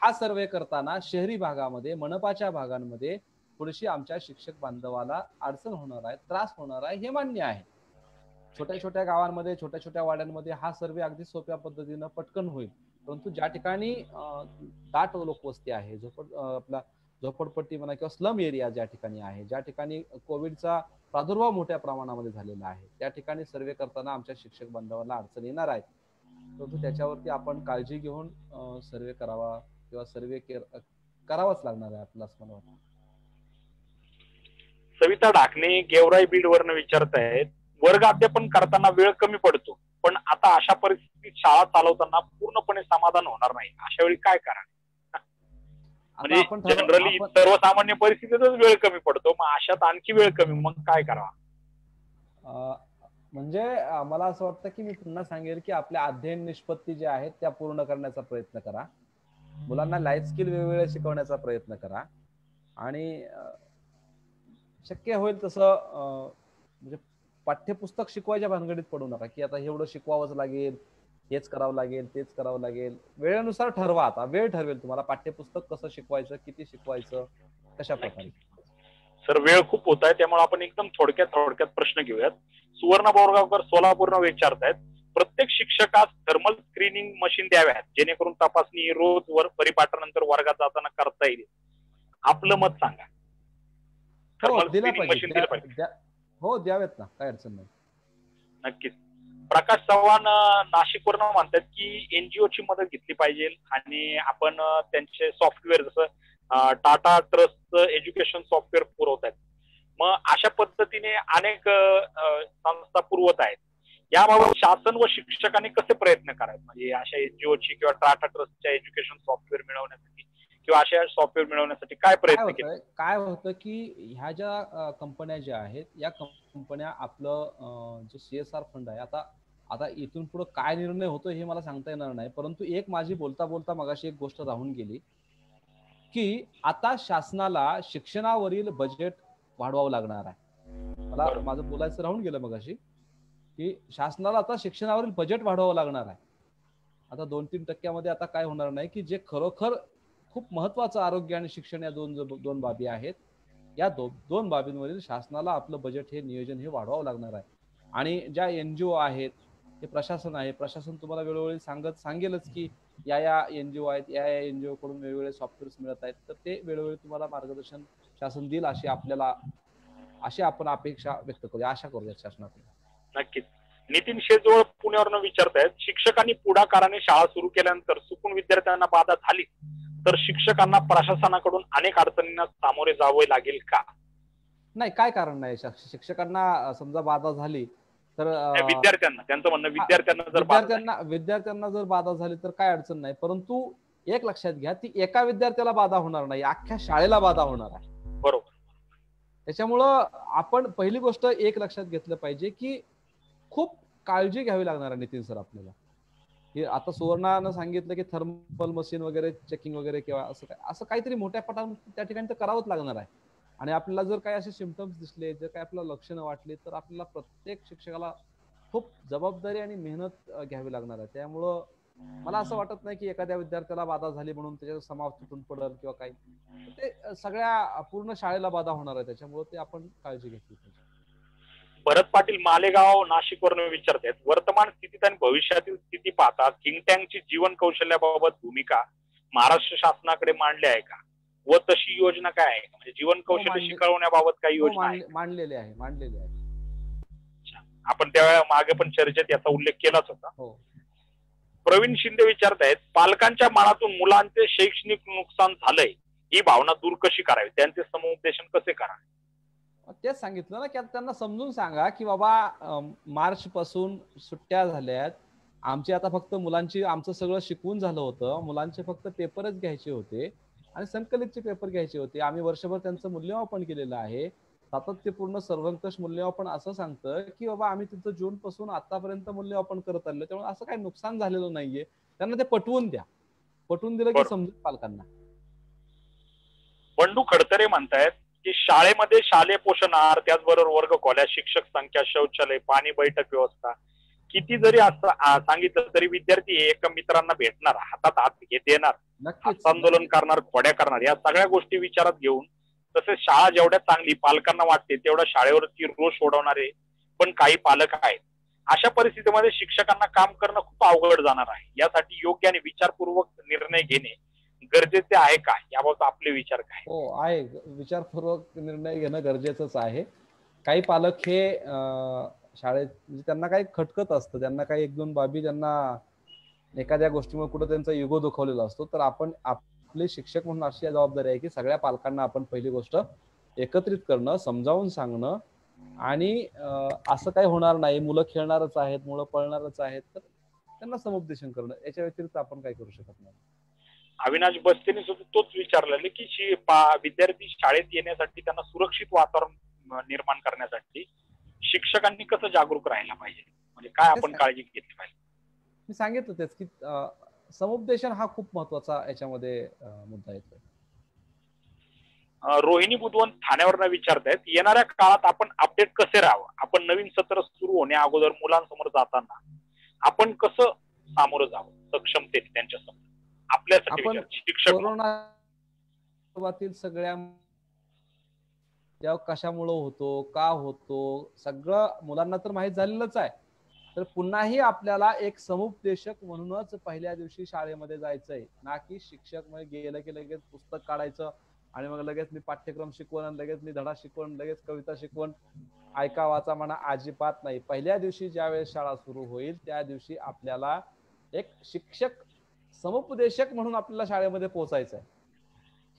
हा सर्वे करताना शहरी भागामध्ये, मनपाच्या भागांमध्ये थोडीशी आमच्या शिक्षक बांधवाला अडचण होणार आहे, त्रास होणार आहे, हे मान्य आहे. छोट्या छोट्या गावांमध्ये, छोट्या छोट्या वाड्यांमध्ये हा सर्वे अगदी सोप्या पद्धतीनं पटकन होईल, परंतु ज्या ठिकाणी दाट लोकवस्ती आहे, झोपडपट्टी म्हणा किंवा स्लम एरिया ज्या ठिकाणी आहे, ज्या ठिकाणी कोविडचा प्रादुर्भाव मोठ्या प्रमाणामध्ये झालेला आहे, त्या ठिकाणी सर्वे करताना आमच्या शिक्षक बांधवांना अडचण येणार आहेत. परंतु त्याच्यावरती आपण काळजी घेऊन सर्वे करावा किंवा सर्वे करावाच लागणार आहे आपल्याला, असं मला वाटतं. सविता ढाकणे गेवराई बीड वरनं विचारतायत, वर्ग अध्यापन करताना वेळ कमी पडतो, पण आता अशा परिस्थितीत शाळा चालवताना पूर्णपणे समाधान होणार नाही, अशा वेळी काय करा? म्हणजे जनरली सर्वसामान्य परिस्थितीतच वेळ कमी पडतो, मग अशात आणखी वेळ कमी, मग काय करावा? म्हणजे मला असं वाटतं की मी पुन्हा सांगेल की आपल्या अध्ययन निष्पत्ती ज्या आहेत त्या पूर्ण करण्याचा प्रयत्न करा, मुलांना लाईफ स्किल वेगवेगळे शिकवण्याचा प्रयत्न करा, आणि शक्य होईल तसं म्हणजे पाठ्यपुस्तक शिकवायच्या भानगडीत पडू नका की आता एवढं शिकवावंच लागेल, हेच करावं लागेल, तेच करावं लागेल. वेळेनुसार ठरवा, आता वेळ ठरवेल तुम्हाला पाठ्यपुस्तक कसं शिकवायचं, किती शिकवायचं, कशा प्रकारे. सर वेळ खूप होत आहे, त्यामुळे आपण एकदम थोडक्यात प्रश्न घेऊयात. सुवर्ण बोरगावकर सोलापूरनं विचारतायत, प्रत्येक शिक्षकास थर्मल स्क्रीनिंग मशीन द्याव्यात जेणेकरून तपासणी रोज परिपाठानंतर वर्गात जाताना करता येईल, आपलं मत सांगा. थर्मल स्क्रीनिंग मशीन दिलं पाहिजे. हो द्यावेत ना, काय अडचण नाही. नक्कीच. प्रकाश चव्हाण नाशिकवरनं म्हणतात की एनजीओ ची मदत घेतली पाहिजे आणि आपण त्यांचे सॉफ्टवेअर जसं टाटा ट्रस्ट एज्युकेशन सॉफ्टवेअर पुरवत आहेत, मग अशा पद्धतीने अनेक संस्था पुरवत आहेत. याबाबत शासन व शिक्षकांनी कसे प्रयत्न करायचे, म्हणजे अशा एनजीओची किंवा टाटा ट्रस्टच्या एज्युकेशन सॉफ्टवेअर मिळवण्यासाठी किंवा अशा सॉफ्टवेअर मिळवण्यासाठी काय प्रयत्न केले? काय होतं की ह्या ज्या कंपन्या ज्या आहेत या कंपन्या आपलं जो CSR फंड आहे, आता इथून पुढे काय निर्णय होतो हे मला सांगता येणार नाही, परंतु एक माझी बोलता बोलता मगाशी एक गोष्ट राहून गेली की आता शासनाला शिक्षणावरील बजेट वाढवावं लागणार आहे. मला माझं बोलायचं राहून गेलं मगाशी की शासनाला आता शिक्षणावरील बजेट वाढवावं लागणार आहे. आता 2-3% आता काय होणार नाही की जे खरोखर खूप महत्वाचं आरोग्य आणि शिक्षण या दोन बाबी आहेत, या दोन बाबींवरील शासनाला आपलं बजेट हे नियोजन हे वाढवावं लागणार आहे. आणि ज्या NGO आहेत, हे प्रशासन आहे, प्रशासन तुम्हाला वेळोवेळी सांगेलच की या NGO आहेत, या NGO कडून वेगवेगळे सॉफ्टवेअर्स मिळत आहेत, तर ते वेळोवेळी तुम्हाला मार्गदर्शन शासन देईल अशी आपण अपेक्षा व्यक्त करूया, आशा करूया शासनाकडून. नक्कीच. नितीन शेजवळ पुण्यावरनं विचारतायत, शिक्षकांनी पुढाकाराने शाळा सुरू केल्यानंतर चुकून विद्यार्थ्यांना बाधा झाली तर शिक्षकांना प्रशासनाकडून अनेक अडचणींना सामोरे जावे लागेल का? नाही, काय कारण नाही. शिक्षकांना समजा बाधा झाली तर विद्यार्थ्यांना, त्यांचं म्हणणं विद्यार्थ्यांना जर बाधा झाली तर काय अडचण नाही, परंतु एक लक्षात घ्या, ती एका विद्यार्थ्याला बाधा होणार नाही, अख्ख्या शाळेला बाधा होणार आहे. बरोबर. त्याच्यामुळं आपण पहिली गोष्ट एक लक्षात घेतलं पाहिजे की खूप काळजी घ्यावी लागणार आहे नितीन सर आपल्याला. की आता सुवर्णानं सांगितलं की थर्मल मशीन वगैरे चेकिंग वगैरे किंवा असं काहीतरी मोठ्या पटात त्या ठिकाणी तर करावंच लागणार आहे. आणि आपल्याला जर काही असे सिम्पटम्स दिसले, जर काही आपल्याला लक्षणं वाटली, तर आपल्याला प्रत्येक शिक्षकाला खूप जबाबदारी आणि मेहनत घ्यावी लागणार आहे. त्यामुळं मला असं वाटत नाही की एखाद्या विद्यार्थ्याला बाधा झाली म्हणून त्याचा समाज तुटून पडेल किंवा काही, ते सगळ्या पूर्ण शाळेला बाधा होणार आहे. त्याच्यामुळे ते आपण काळजी घेतली पाहिजे. भरत पाटील मालेगाव नाशिकवरून विचारतात, वर्तमान स्थितीत आणि भविष्यातील स्थिती पाहता थिंक टँकची जीवन कौशल्याबाबत भूमिका महाराष्ट्र शासनाकडे मांडली आहे का, व तशी योजना काय आहे? म्हणजे जीवन कौशल्य शिकवण्याबाबत काही योजना मांडलेली आहे. आपण त्यावेळेला मागे पण चर्चेत याचा उल्लेख केलाच होता. प्रवीण शिंदे विचारतायत, पालकांच्या मनातून मुलांचे शैक्षणिक नुकसान झालंय ही भावना दूर कशी करावी, त्यांचे समुपदेशन कसे करावे? तेच सांगितलं ना की आता त्यांना समजून सांगा की बाबा मार्च पासून सुट्ट्या झाल्यात, आमची आता फक्त आमचं सगळं शिकवून झालं होतं, मुलांचे फक्त पेपरच घ्यायचे होते आणि संकलितचे पेपर घ्यायचे होते. आम्ही वर्षभर त्यांचं मूल्यमापन केलेलं आहे, सातत्यपूर्ण सर्वंकष मूल्यमापन असं सांगतं की बाबा आम्ही तिथं जून पासून आतापर्यंत मूल्यमापन करत आलो, त्यामुळे असं काही नुकसान झालेलं नाहीये. त्यांना ते पटवून द्या, पटवून दिलं की समजून पालकांना. बंडू खडतरे म्हणतायत की शाळेमध्ये शालेय पोषण आहार, त्याचबरोबर वर्ग खोल्या, शिक्षक संख्या, शौचालय, पाणी, बैठक व्यवस्था किती जरी असं सांगितलं तरी विद्यार्थी एका मित्रांना भेटणार, हातात हात देणार, आंदोलन करणार, खोड्या करणार, या सगळ्या गोष्टी विचारात घेऊन, तसेच शाळा जेवढ्या चांगली पालकांना वाटते तेवढ्या शाळेवरती रोष ओढवणारे पण काही पालक आहेत. अशा परिस्थितीमध्ये शिक्षकांना काम करणं खूप अवघड जाणार आहे. यासाठी योग्य आणि विचारपूर्वक निर्णय घेणे गरजेचे आहे का, याबाबत आपले विचार काय? हो आहे, विचारपूर्वक निर्णय घेणं गरजेचंच आहे. काही पालक हे शाळेत त्यांना काही खटकत असतं, त्यांना काही 1-2 बाबी त्यांना एखाद्या गोष्टीमुळे कुठं त्यांचा युगो दुखवलेला असतो, तर आपण आपले शिक्षक म्हणून अशी जबाबदारी आहे की सगळ्या पालकांना आपण पहिली गोष्ट एकत्रित करणं, समजावून सांगणं आणि असं काही होणार नाही, मुलं खेळणारच आहेत, मुलं पळणारच आहेत, तर त्यांना समुपदेशन करणं. याच्या व्यतिरिक्त आपण काही करू शकत नाही. अविनाश बस्तेने सुद्धा तोच विचारलेला की विद्यार्थी शाळेत येण्यासाठी त्यांना सुरक्षित वातावरण निर्माण करण्यासाठी शिक्षकांनी कसं जागरूक राहायला पाहिजे, म्हणजे काय आपण काळजी घेतली पाहिजे. मी सांगितलं तेच की समुपदेशन हा खूप महत्वाचा याच्यामध्ये मुद्दा येतोय. रोहिणी बुधवंत ठाण्यावरनं विचारतायत, येणाऱ्या काळात आपण अपडेट कसे राहावं, आपण नवीन सत्र सुरू होण्या अगोदर मुलांसमोर जाताना आपण कसं सामोरं जावं सक्षमतेने त्यांच्यासमोर आपल्यासाठी आपण शिक्षक कोरोना सुरुवातील सगळ्या कशामुळे होतो, का होतो, सगळं मुलांना तर माहित झालेलंच आहे. तर पुन्हाही आपल्याला एक समुपदेशक म्हणूनच पहिल्या दिवशी शाळेमध्ये जायचंय, ना की शिक्षक म्हणजे गेलं की लगेच पुस्तक काढायचं आणि मग लगेच मी पाठ्यक्रम शिकवण, लगेच मी धडा शिकवण, लगेच कविता शिकवण, ऐका वाचा म्हणा, अजिबात नाही. पहिल्या दिवशी ज्यावेळेस शाळा सुरू होईल त्या दिवशी आपल्याला एक शिक्षक समुपदेशक म्हणून आपल्याला शाळेमध्ये पोहोचायचं आहे.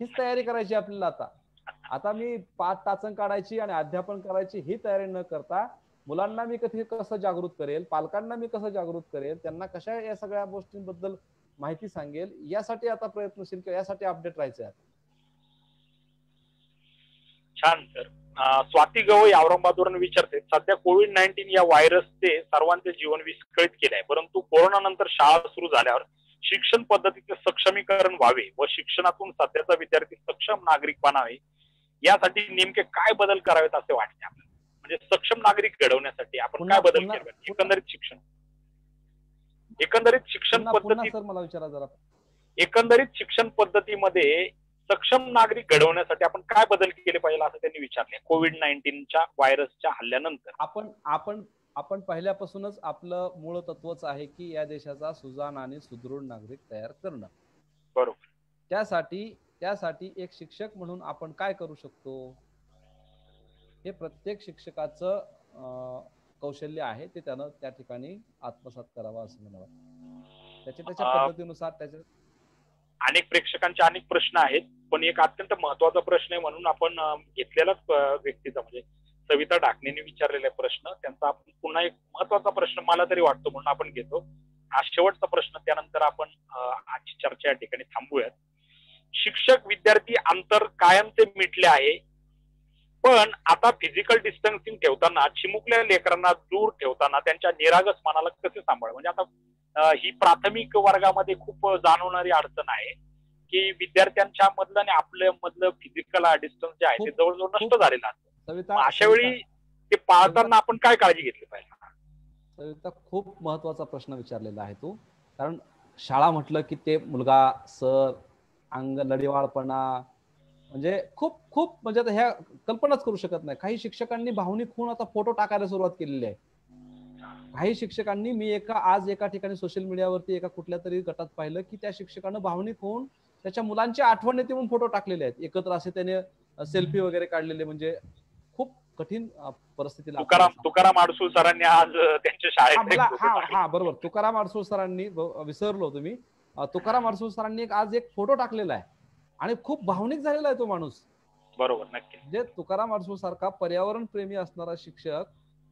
हीच तयारी करायची आपल्याला. आता मी 5 तासन काढायची आणि अध्यापन करायची ही तयारी न करता मुलांना मी कसं जागृत करेल, पालकांना मी कसं जागृत करेल, त्यांना कशा या सगळ्या गोष्टींबद्दल माहिती सांगेल, यासाठी आता प्रयत्नशील किंवा यासाठी अपडेट राहायचं आहे. छान सर. स्वाती गवई औरंगाबादवरून विचारते, सध्या कोविड-19 या व्हायरसचे सर्वांचे जीवन विस्कळीत केले आहे, परंतु कोरोना नंतर शाळा सुरू झाल्यावर शिक्षण पद्धतीचे सक्षमीकरण व्हावे व शिक्षणातून सध्याचा विद्यार्थी सक्षम नागरिक बनावे यासाठी नेमके काय बदल करावेत असे वाटते आपल्याला, म्हणजे सक्षम नागरिक घडवण्यासाठी आपण काय बदल केले एकंदरीत शिक्षण पद्धती सर मला विचारा जरा. एकंदरीत शिक्षण पद्धतीमध्ये सक्षम नागरिक घडवण्यासाठी आपण काय बदल केले पाहिजे असं त्यांनी विचारले कोविड-19च्या व्हायरसच्या हल्ल्यानंतर. आपण पहिल्यापासूनच आपलं मूळ तत्वच आहे की या देशाचा सुजाण आणि सुदृढ नागरिक तयार करणं. बरोबर. त्यासाठी एक शिक्षक म्हणून आपण काय करू शकतो, हे प्रत्येक शिक्षकाचं कौशल्य आहे, ते त्यानं त्या ठिकाणी आत्मसात करावं असं मला वाटतं. त्याच्या पद्धतीनुसार त्याच्या अनेक प्रेक्षकांचे अनेक प्रश्न आहेत, पण एक अत्यंत महत्वाचा प्रश्न आहे म्हणून आपण घेतलेलाच व्यक्तीचा म्हणजे सविता ढाकणेने विचारलेला प्रश्न, त्यांचा आपण पुन्हा एक महत्वाचा प्रश्न मला तरी वाटतो म्हणून आपण घेतो. हा शेवटचा प्रश्न, त्यानंतर आपण आजची चर्चा या ठिकाणी थांबूयात. शिक्षक विद्यार्थी अंतर कायमचे मिटले आहे, पण आता फिजिकल डिस्टन्सिंग ठेवताना चिमुकल्या लेकरांना दूर ठेवताना त्यांच्या निरागस मनाला कसे सांभाळ, म्हणजे आता ही प्राथमिक वर्गामध्ये खूप जाणवणारी अडचण आहे की विद्यार्थ्यांच्या मधलं आणि आपल्या मधलं फिजिकल डिस्टन्स जे आहे ते जवळजवळ नष्ट झालेलं असतं. अशा वेळी ते पाळताना आपण काय काळजी घेतली पाहिजे? सविता, खूप महत्वाचा प्रश्न विचारलेला आहे तू. कारण शाळा म्हटलं की ते मुलगा, सर, अंग लढीवाळपणा, म्हणजे खूप खूप म्हणजे आता ह्या कल्पनाच करू शकत नाही. काही शिक्षकांनी भावनिक होऊन आता फोटो टाकायला सुरुवात केलेली आहे. काही शिक्षकांनी, मी आज एका ठिकाणी सोशल मीडियावरती एका कुठल्या तरी गटात पाहिलं की त्या शिक्षकानं भावनिक होऊन त्याच्या मुलांची आठवण येते म्हणून फोटो टाकलेले आहेत एकत्र, असे त्याने सेल्फी वगैरे काढलेले. म्हणजे खूप कठीण परिस्थितीला तुकाराम अडसूळ सरांनी आज त्यांच्या शाळेत बरोबर, तुकाराम अडसूळ सरांनी, विसरलो तुम्ही, तुकाराम अडसूळ सरांनी आज एक फोटो टाकलेला आहे आणि खूप भावनिक झालेला आहे तो माणूस. बरोबर, नक्की. म्हणजे तुकाराम अडसूळ सारखा पर्यावरण प्रेमी असणारा शिक्षक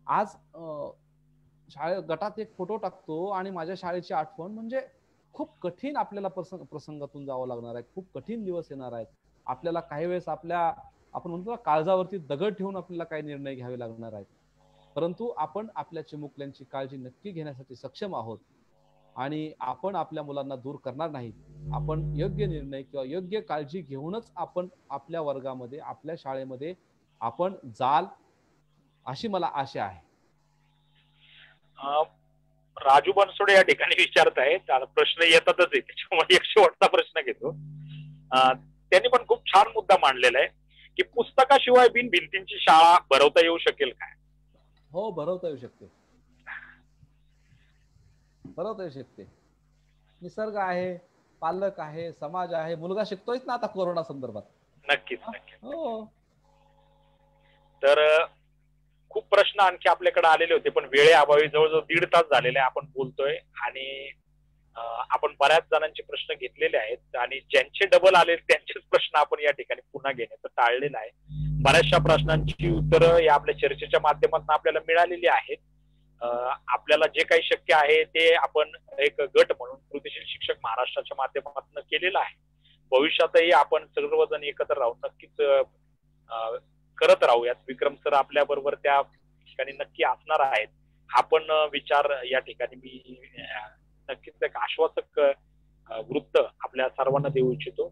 आज गटात एक फोटो टाकतो आणि माझ्या शाळेची आठवण, म्हणजे खूप कठीण आपल्याला प्रसंगातून जावं लागणार आहे. खूप कठीण दिवस येणार आहेत आपल्याला. काही वेळेस आपण म्हणतो काळजावरती दगड ठेवून आपल्याला काही निर्णय घ्यावे लागणार आहेत, परंतु आपण आपल्या चिमुकल्यांची काळजी नक्की घेण्यासाठी सक्षम आहोत आणि आपण आपल्या मुलांना दूर करणार नाही. आपण योग्य निर्णय किंवा योग्य काळजी घेऊनच आपण आपल्या वर्गामध्ये, आपल्या शाळेमध्ये आपण जाल, अशी मला आशा आहे. राजू बनसोडे या ठिकाणी विचारतायत, प्रश्न येतातच आहे त्याच्यामुळे एक शेवटचा प्रश्न घेतो. त्यांनी पण खूप छान मुद्दा मांडलेला आहे की पुस्तकाशिवाय बिन भिंतींची शाळा भरवता येऊ शकेल काय? हो, भरवता येऊ शकते, भरवता येऊ शकते. निसर्ग आहे, पालक आहे, समाज आहे, मुलगा शिकतोयच ना आता कोरोना संदर्भात. नक्कीच नक्कीच. हो, तर खूप प्रश्न आणखी आपल्याकडे आलेले होते, पण वेळेअभावी जवळजवळ 1.5 तास झालेले आपण बोलतोय आणि आपण बऱ्याच जणांचे प्रश्न घेतलेले आहेत आणि ज्यांचे डबल आले त्यांचेच प्रश्न आपण या ठिकाणी पुन्हा घेण्याचं टाळलेलं आहे. बऱ्याचशा प्रश्नांची उत्तरं या आपल्या चर्चेच्या माध्यमातून आपल्याला मिळालेली आहेत. आपल्याला जे काही शक्य आहे ते आपण एक गट म्हणून कृतीशील शिक्षक महाराष्ट्राच्या माध्यमातून केलेलं आहे. भविष्यातही आपण सर्वजण एकत्र राहून नक्कीच करत राहूयात. विक्रम सर आपल्या बरोबर त्या ठिकाणी नक्की असणार आहेत. हा पण विचार या ठिकाणी मी नक्कीच एक आश्वासक वृत्त आपल्या सर्वांना देऊ इच्छितो.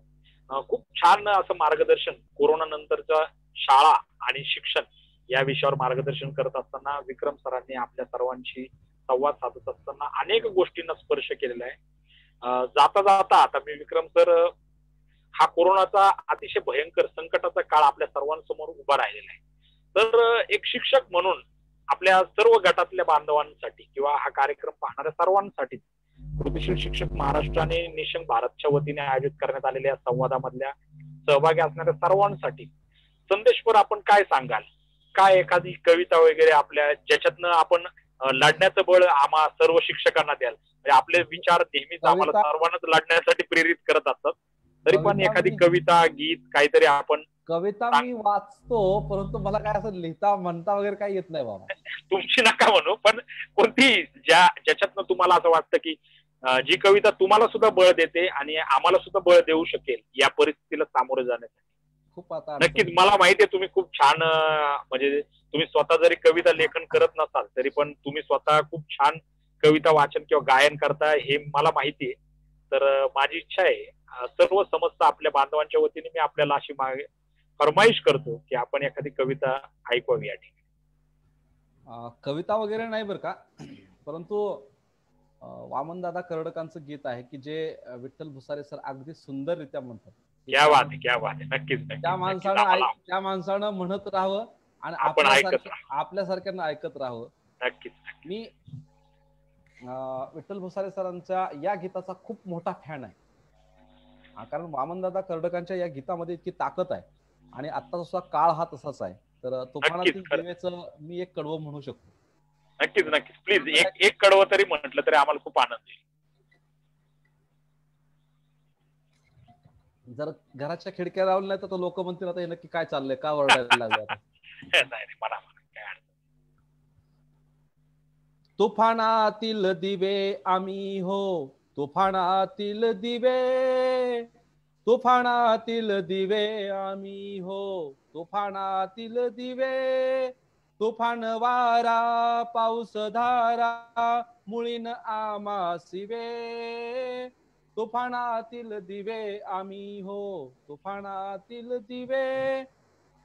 खूप छान असं मार्गदर्शन कोरोना नंतरच्या शाळा आणि शिक्षण या विषयावर मार्गदर्शन करत असताना विक्रम सरांनी आपल्या सर्वांशी संवाद साधत असताना अनेक गोष्टींना स्पर्श केलेला आहे. जाता जाता आता मी विक्रम सर, हा कोरोनाचा अतिशय भयंकर संकटाचा काळ आपल्या सर्वांसमोर उभा राहिलेला आहे. तर एक शिक्षक म्हणून आपल्या सर्व गटातल्या बांधवांसाठी किंवा हा कार्यक्रम पाहणाऱ्या सर्वांसाठी कृतीशील शिक्षक महाराष्ट्र आणि निशंक भारतच्या वतीने आयोजित करण्यात आलेल्या संवादामधल्या सहभागी असणाऱ्या सर्वांसाठी संदेशवर आपण काय सांगाल? काय एखादी कविता वगैरे आपल्या ज्याच्यातनं आपण लढण्याचं बळ आम्हा सर्व शिक्षकांना द्याल? म्हणजे आपले विचार नेहमीच आम्हाला सर्वांनाच लढण्यासाठी प्रेरित करत असतात. तरी पण एखादी कविता, गीत काहीतरी आपण. कविता मी वाचतो, परंतु मला काय असं लिहिता म्हणता वगैरे काही येत नाही बाबा. तुमची नका म्हणू, पण कोणती ज्याच्यातनं तुम्हाला असं वाटतं की जी कविता तुम्हाला सुद्धा बळ देते आणि आम्हाला सुद्धा बळ देऊ शकेल या परिस्थितीला सामोरे जाण्यासाठी. खूप आता नक्कीच मला माहिती आहे तुम्ही खूप छान, म्हणजे तुम्ही स्वतः जरी कविता लेखन करत नसाल तरी पण तुम्ही स्वतः खूप छान कविता वाचन किंवा गायन करता हे मला माहिती आहे. तर माझी इच्छा आहे सर्व समस्त आपल्या बांधवांच्या वतीने मी आपल्याला अशी फरमाईश करतो की आपण एखादी कविता ऐकवावी या ठिकाणी. कविता वगैरे नाही बरं का, परंतु वामनदादा कर्डकांचं गीत आहे की जे विठ्ठल भुसारे सर अगदी सुंदररित्या म्हणतात. क्या बात आहे, क्या बात आहे. नक्कीच त्या माणसानं म्हणत राहावं आणि आपल्यासारख्यांना ऐकत राहावं. नक्कीच. मी विठ्ठल भुसारे सरांच्या या गीताचा खूप मोठा फॅन आहे, कारण वामनदादा कर्डकांच्या या गीतामध्ये इतकी ताकद आहे आणि आता सुद्धा काळ हा तसाच आहे. तर तुफानातील दिवेचं मी एक कडवं म्हणू शकतो. नक्कीच नक्कीच, प्लीज एक कडवं तरी म्हटलं तरी आम्हाला खूप आनंद येईल. जर घराच्या खिडक्या लावल्या नाही तर लोक म्हणतील आता हे नक्की काय चाललंय, का ओरडायला लागले आता. नाही मला काय अडचण. तुफानातील दिवे आम्ही हो, तुफानातील दिवे, तुफानातील दिवे आम्ही हो, तुफानातील दिवे, तुफान वारा पाऊस धारा मुळीन आम्हा सिवे, तुफानातील दिवे आम्ही हो, तुफानातील दिवे,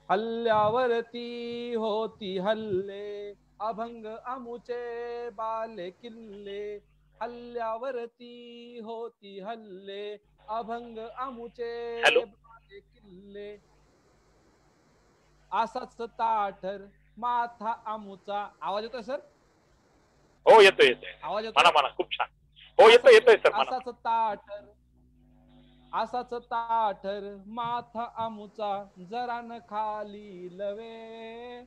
हल्ल्यावरती होती हल्ले अभंग आमुचे बाले किल्ले, हल्ल्यावरती होती हल्ले अभंग आमुचे बाले किल्ले, असाच ताठर माथा आमुचा. आवाज येतोय सर? हो येतोय. आवाज येतोय मला खूप छान. हो येतोय सर. असाच ताठर माथा आमुचा जरान खाली लवे,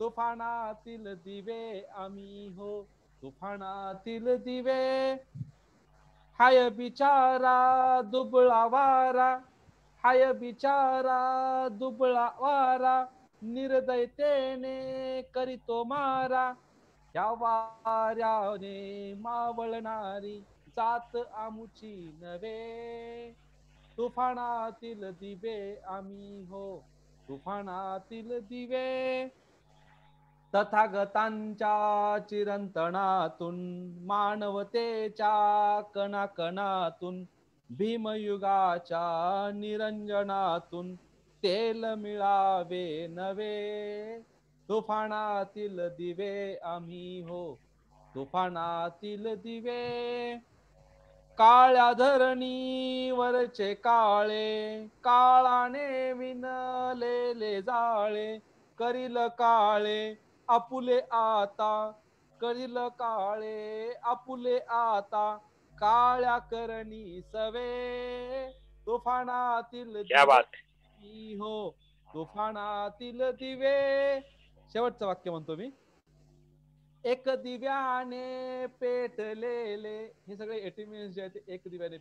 तुफानातील दिवे आम्ही हो, तुफानातील दिवे, हाय बिचारा दुबळा वारा, हाय बिचारा दुबळा वारा, निर्दयतेने करीतो मारा, या वाऱ्याने मावळणारी जात आमुची नवे, तुफानातील दिवे आम्ही हो, तुफानातील दिवे, तथागतांच्या चिरंतनातून मानवतेच्या कणाकणातून भीमयुगाच्या निरंजनातून तेल मिळावे नवे, तुफानातील दिवे आम्ही हो, तुफानातील दिवे, काळ्या धरणीवरचे काळे काळाने विणलेले जाळे, करील काळे आपुले आता, करील काळे आपुले आता, काळ्या करणी सवे, तुफानातील दिवे हो, तुफानातील दिवे. शेवटचं वाक्य म्हणतो मी, एक दिव्याने पेटलेले, हे सगळे 80 मिनिट्स जे आहेत ते एक दिव्याने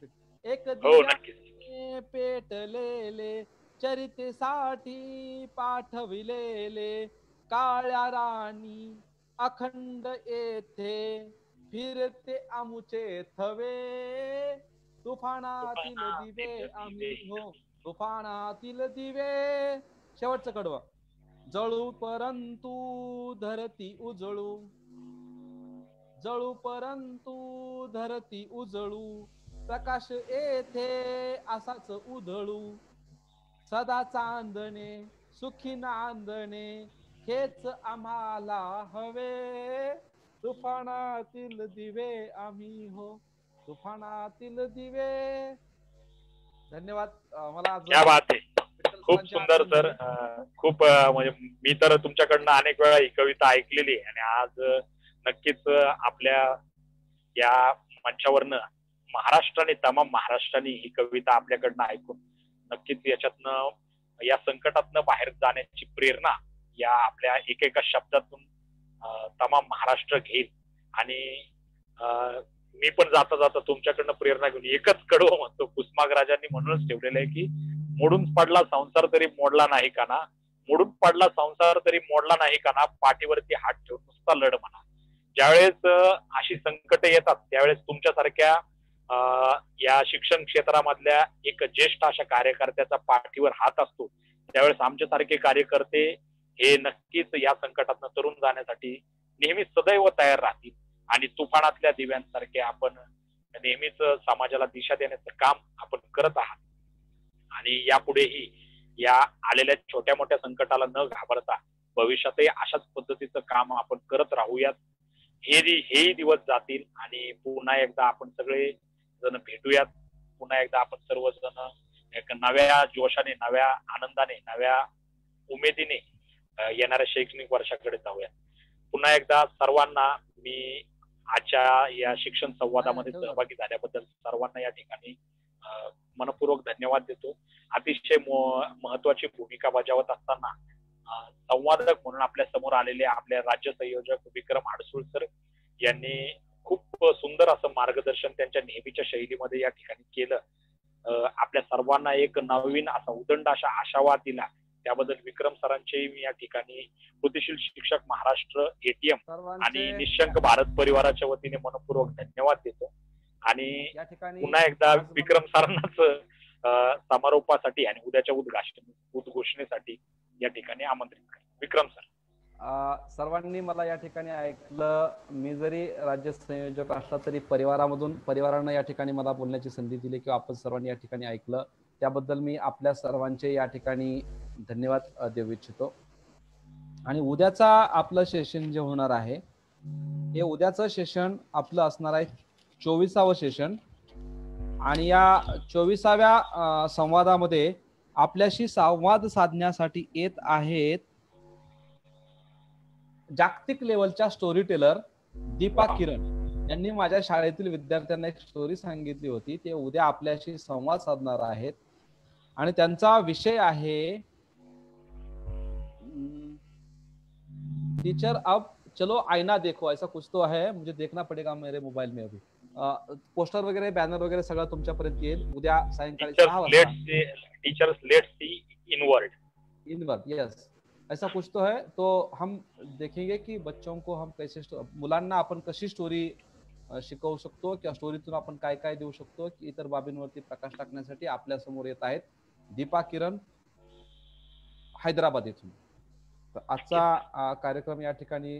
एक हो नक्कीच. दिव्याने पेटलेले, चरितेसाठी पाठविलेले, काळ्या राणी अखंड येथे फिरते आमुचे थवे, तुफानातील दिवे तुफानातील आम्ही दिवे. हो, तुफानातील दिवे. शेवटचं कडवं. जळू परंतु धरती उजळू, जळू परंतु धरती उजळू, प्रकाश येथे असाच उधळू, सदा चांदणे सुखी नांदणे, हेच आम्हाला हवे, तुफानातील दिवे आम्ही हो, तुफानातील दिवे. धन्यवाद. मला आज क्या बात आहे. विठ्ठल खूप सरांची सुंदर आठवण सर. झाली. खूप म्हणजे मी तर तुमच्याकडनं अनेक वेळा ही कविता ऐकलेली आहे आणि आज नक्कीच आपल्या या मंचावरनं महाराष्ट्राने, तमाम महाराष्ट्राने ही कविता आपल्याकडनं ऐकून नक्कीच याच्यातनं, या संकटातनं बाहेर जाण्याची प्रेरणा या आपल्या एकेका शब्दातून तमाम महाराष्ट्र घेईल. आणि मी पण जाता जाता तुमच्याकडनं प्रेरणा घेऊन एकच कडवं म्हणतो, कुसुमाग्रजांनी म्हणूनच ठेवलेलं आहे की मोडून पडला संसार तरी मोडला नाही का ना, मोडून पडला संसार तरी मोडला नाही का ना, पाठीवरती हात ठेवून नुसता लढ म्हणा. ज्यावेळेस अशी संकट येतात त्यावेळेस तुमच्यासारख्या या शिक्षण क्षेत्रामधल्या एक ज्येष्ठ अशा कार्यकर्त्याचा पाठीवर हात असतो, त्यावेळेस आमच्यासारखे कार्यकर्ते हे नक्कीच या संकटातून तरुण जाण्यासाठी नेहमी सदैव तयार राहतील आणि तुफानातल्या दिव्यांसारखे आपण नेहमीच समाजाला दिशा देण्याचं काम आपण करत आहात. आणि यापुढेही या आलेल्या छोट्या मोठ्या संकटाला न घाबरता भविष्यातही अशाच पद्धतीचं काम आपण करत राहूयात. हेही दिवस जातील आणि पुन्हा एकदा आपण सगळे जण भेटूयात. पुन्हा एकदा आपण सर्वजण एक नव्या जोशाने, नव्या आनंदाने, नव्या उमेदीने येणाऱ्या शैक्षणिक वर्षाकडे जाऊयात. पुन्हा एकदा सर्वांना मी आजच्या या शिक्षण संवादामध्ये सहभागी झाल्याबद्दल सर्वांना या ठिकाणी मनपूर्वक धन्यवाद देतो. अतिशय महत्वाची भूमिका बजावत असताना संवादक म्हणून आपल्या समोर आलेले आपले राज्य संयोजक विक्रम आडसूळ सर यांनी खूप सुंदर असं मार्गदर्शन त्यांच्या नेहमीच्या शैलीमध्ये या ठिकाणी केलं. आपल्या सर्वांना एक नवीन असा उदंड अशा आशावाद दिला. त्याबद्दल विक्रम सरांचे मी या ठिकाणी कृतीशील शिक्षक महाराष्ट्र एटीएम आणि निशंक भारत परिवाराच्या वतीने मनपूर्वक धन्यवाद देतो. आणि पुन्हा एकदा विक्रम सरांनाच समारोपासाठी आणि उद्याच्या उद्घोषणेसाठी या ठिकाणी आमंत्रित करेन. विक्रम सर. सर्वांनी मला या ठिकाणी ऐकलं. मी जरी राज्य संयोजक असला तरी परिवारानं या ठिकाणी मला बोलण्याची संधी दिली किंवा आपण सर्वांनी या ठिकाणी ऐकलं, त्याबद्दल मी आपल्या सर्वांचे या ठिकाणी धन्यवाद देऊ इच्छितो. आणि उद्याचा आपलं सेशन जे होणार आहे, हे उद्याचं सेशन आपलं असणार आहे 24वे सेशन. आणि या 24व्या संवादामध्ये आपल्याशी संवाद साधण्यासाठी येत आहेत जागतिक लेवलच्या स्टोरी टेलर दीपा किरण यांनी माझ्या शाळेतील विद्यार्थ्यांना एक स्टोरी सांगितली होती. ते उद्या आपल्याशी संवाद साधणार आहेत आणि त्यांचा विषय आहे टीचर अब चलो आईना देखो, ऐसा कुछ तो है, मुझे देखना पड़ेगा मेरे मोबाइल में अभी. पोस्टर वगैरे बॅनर वगैरे सगळं तुमच्यापर्यंत येईल उद्या सायंकाळी 6 वाजता. Teachers let's see inward. Yes, ऐसा कुछ तो है. तो हम देखेंगे कि बच्चों को हम कैसे, मुलांना आपण कशी स्टोरी शिकवू शकतो किंवा स्टोरीतून आपण काय काय देऊ शकतो की इतर बाबींवरती प्रकाश टाकण्यासाठी आपल्या समोर येत आहेत दीपा किरण हैदराबाद इथून. आजचा कार्यक्रम या ठिकाणी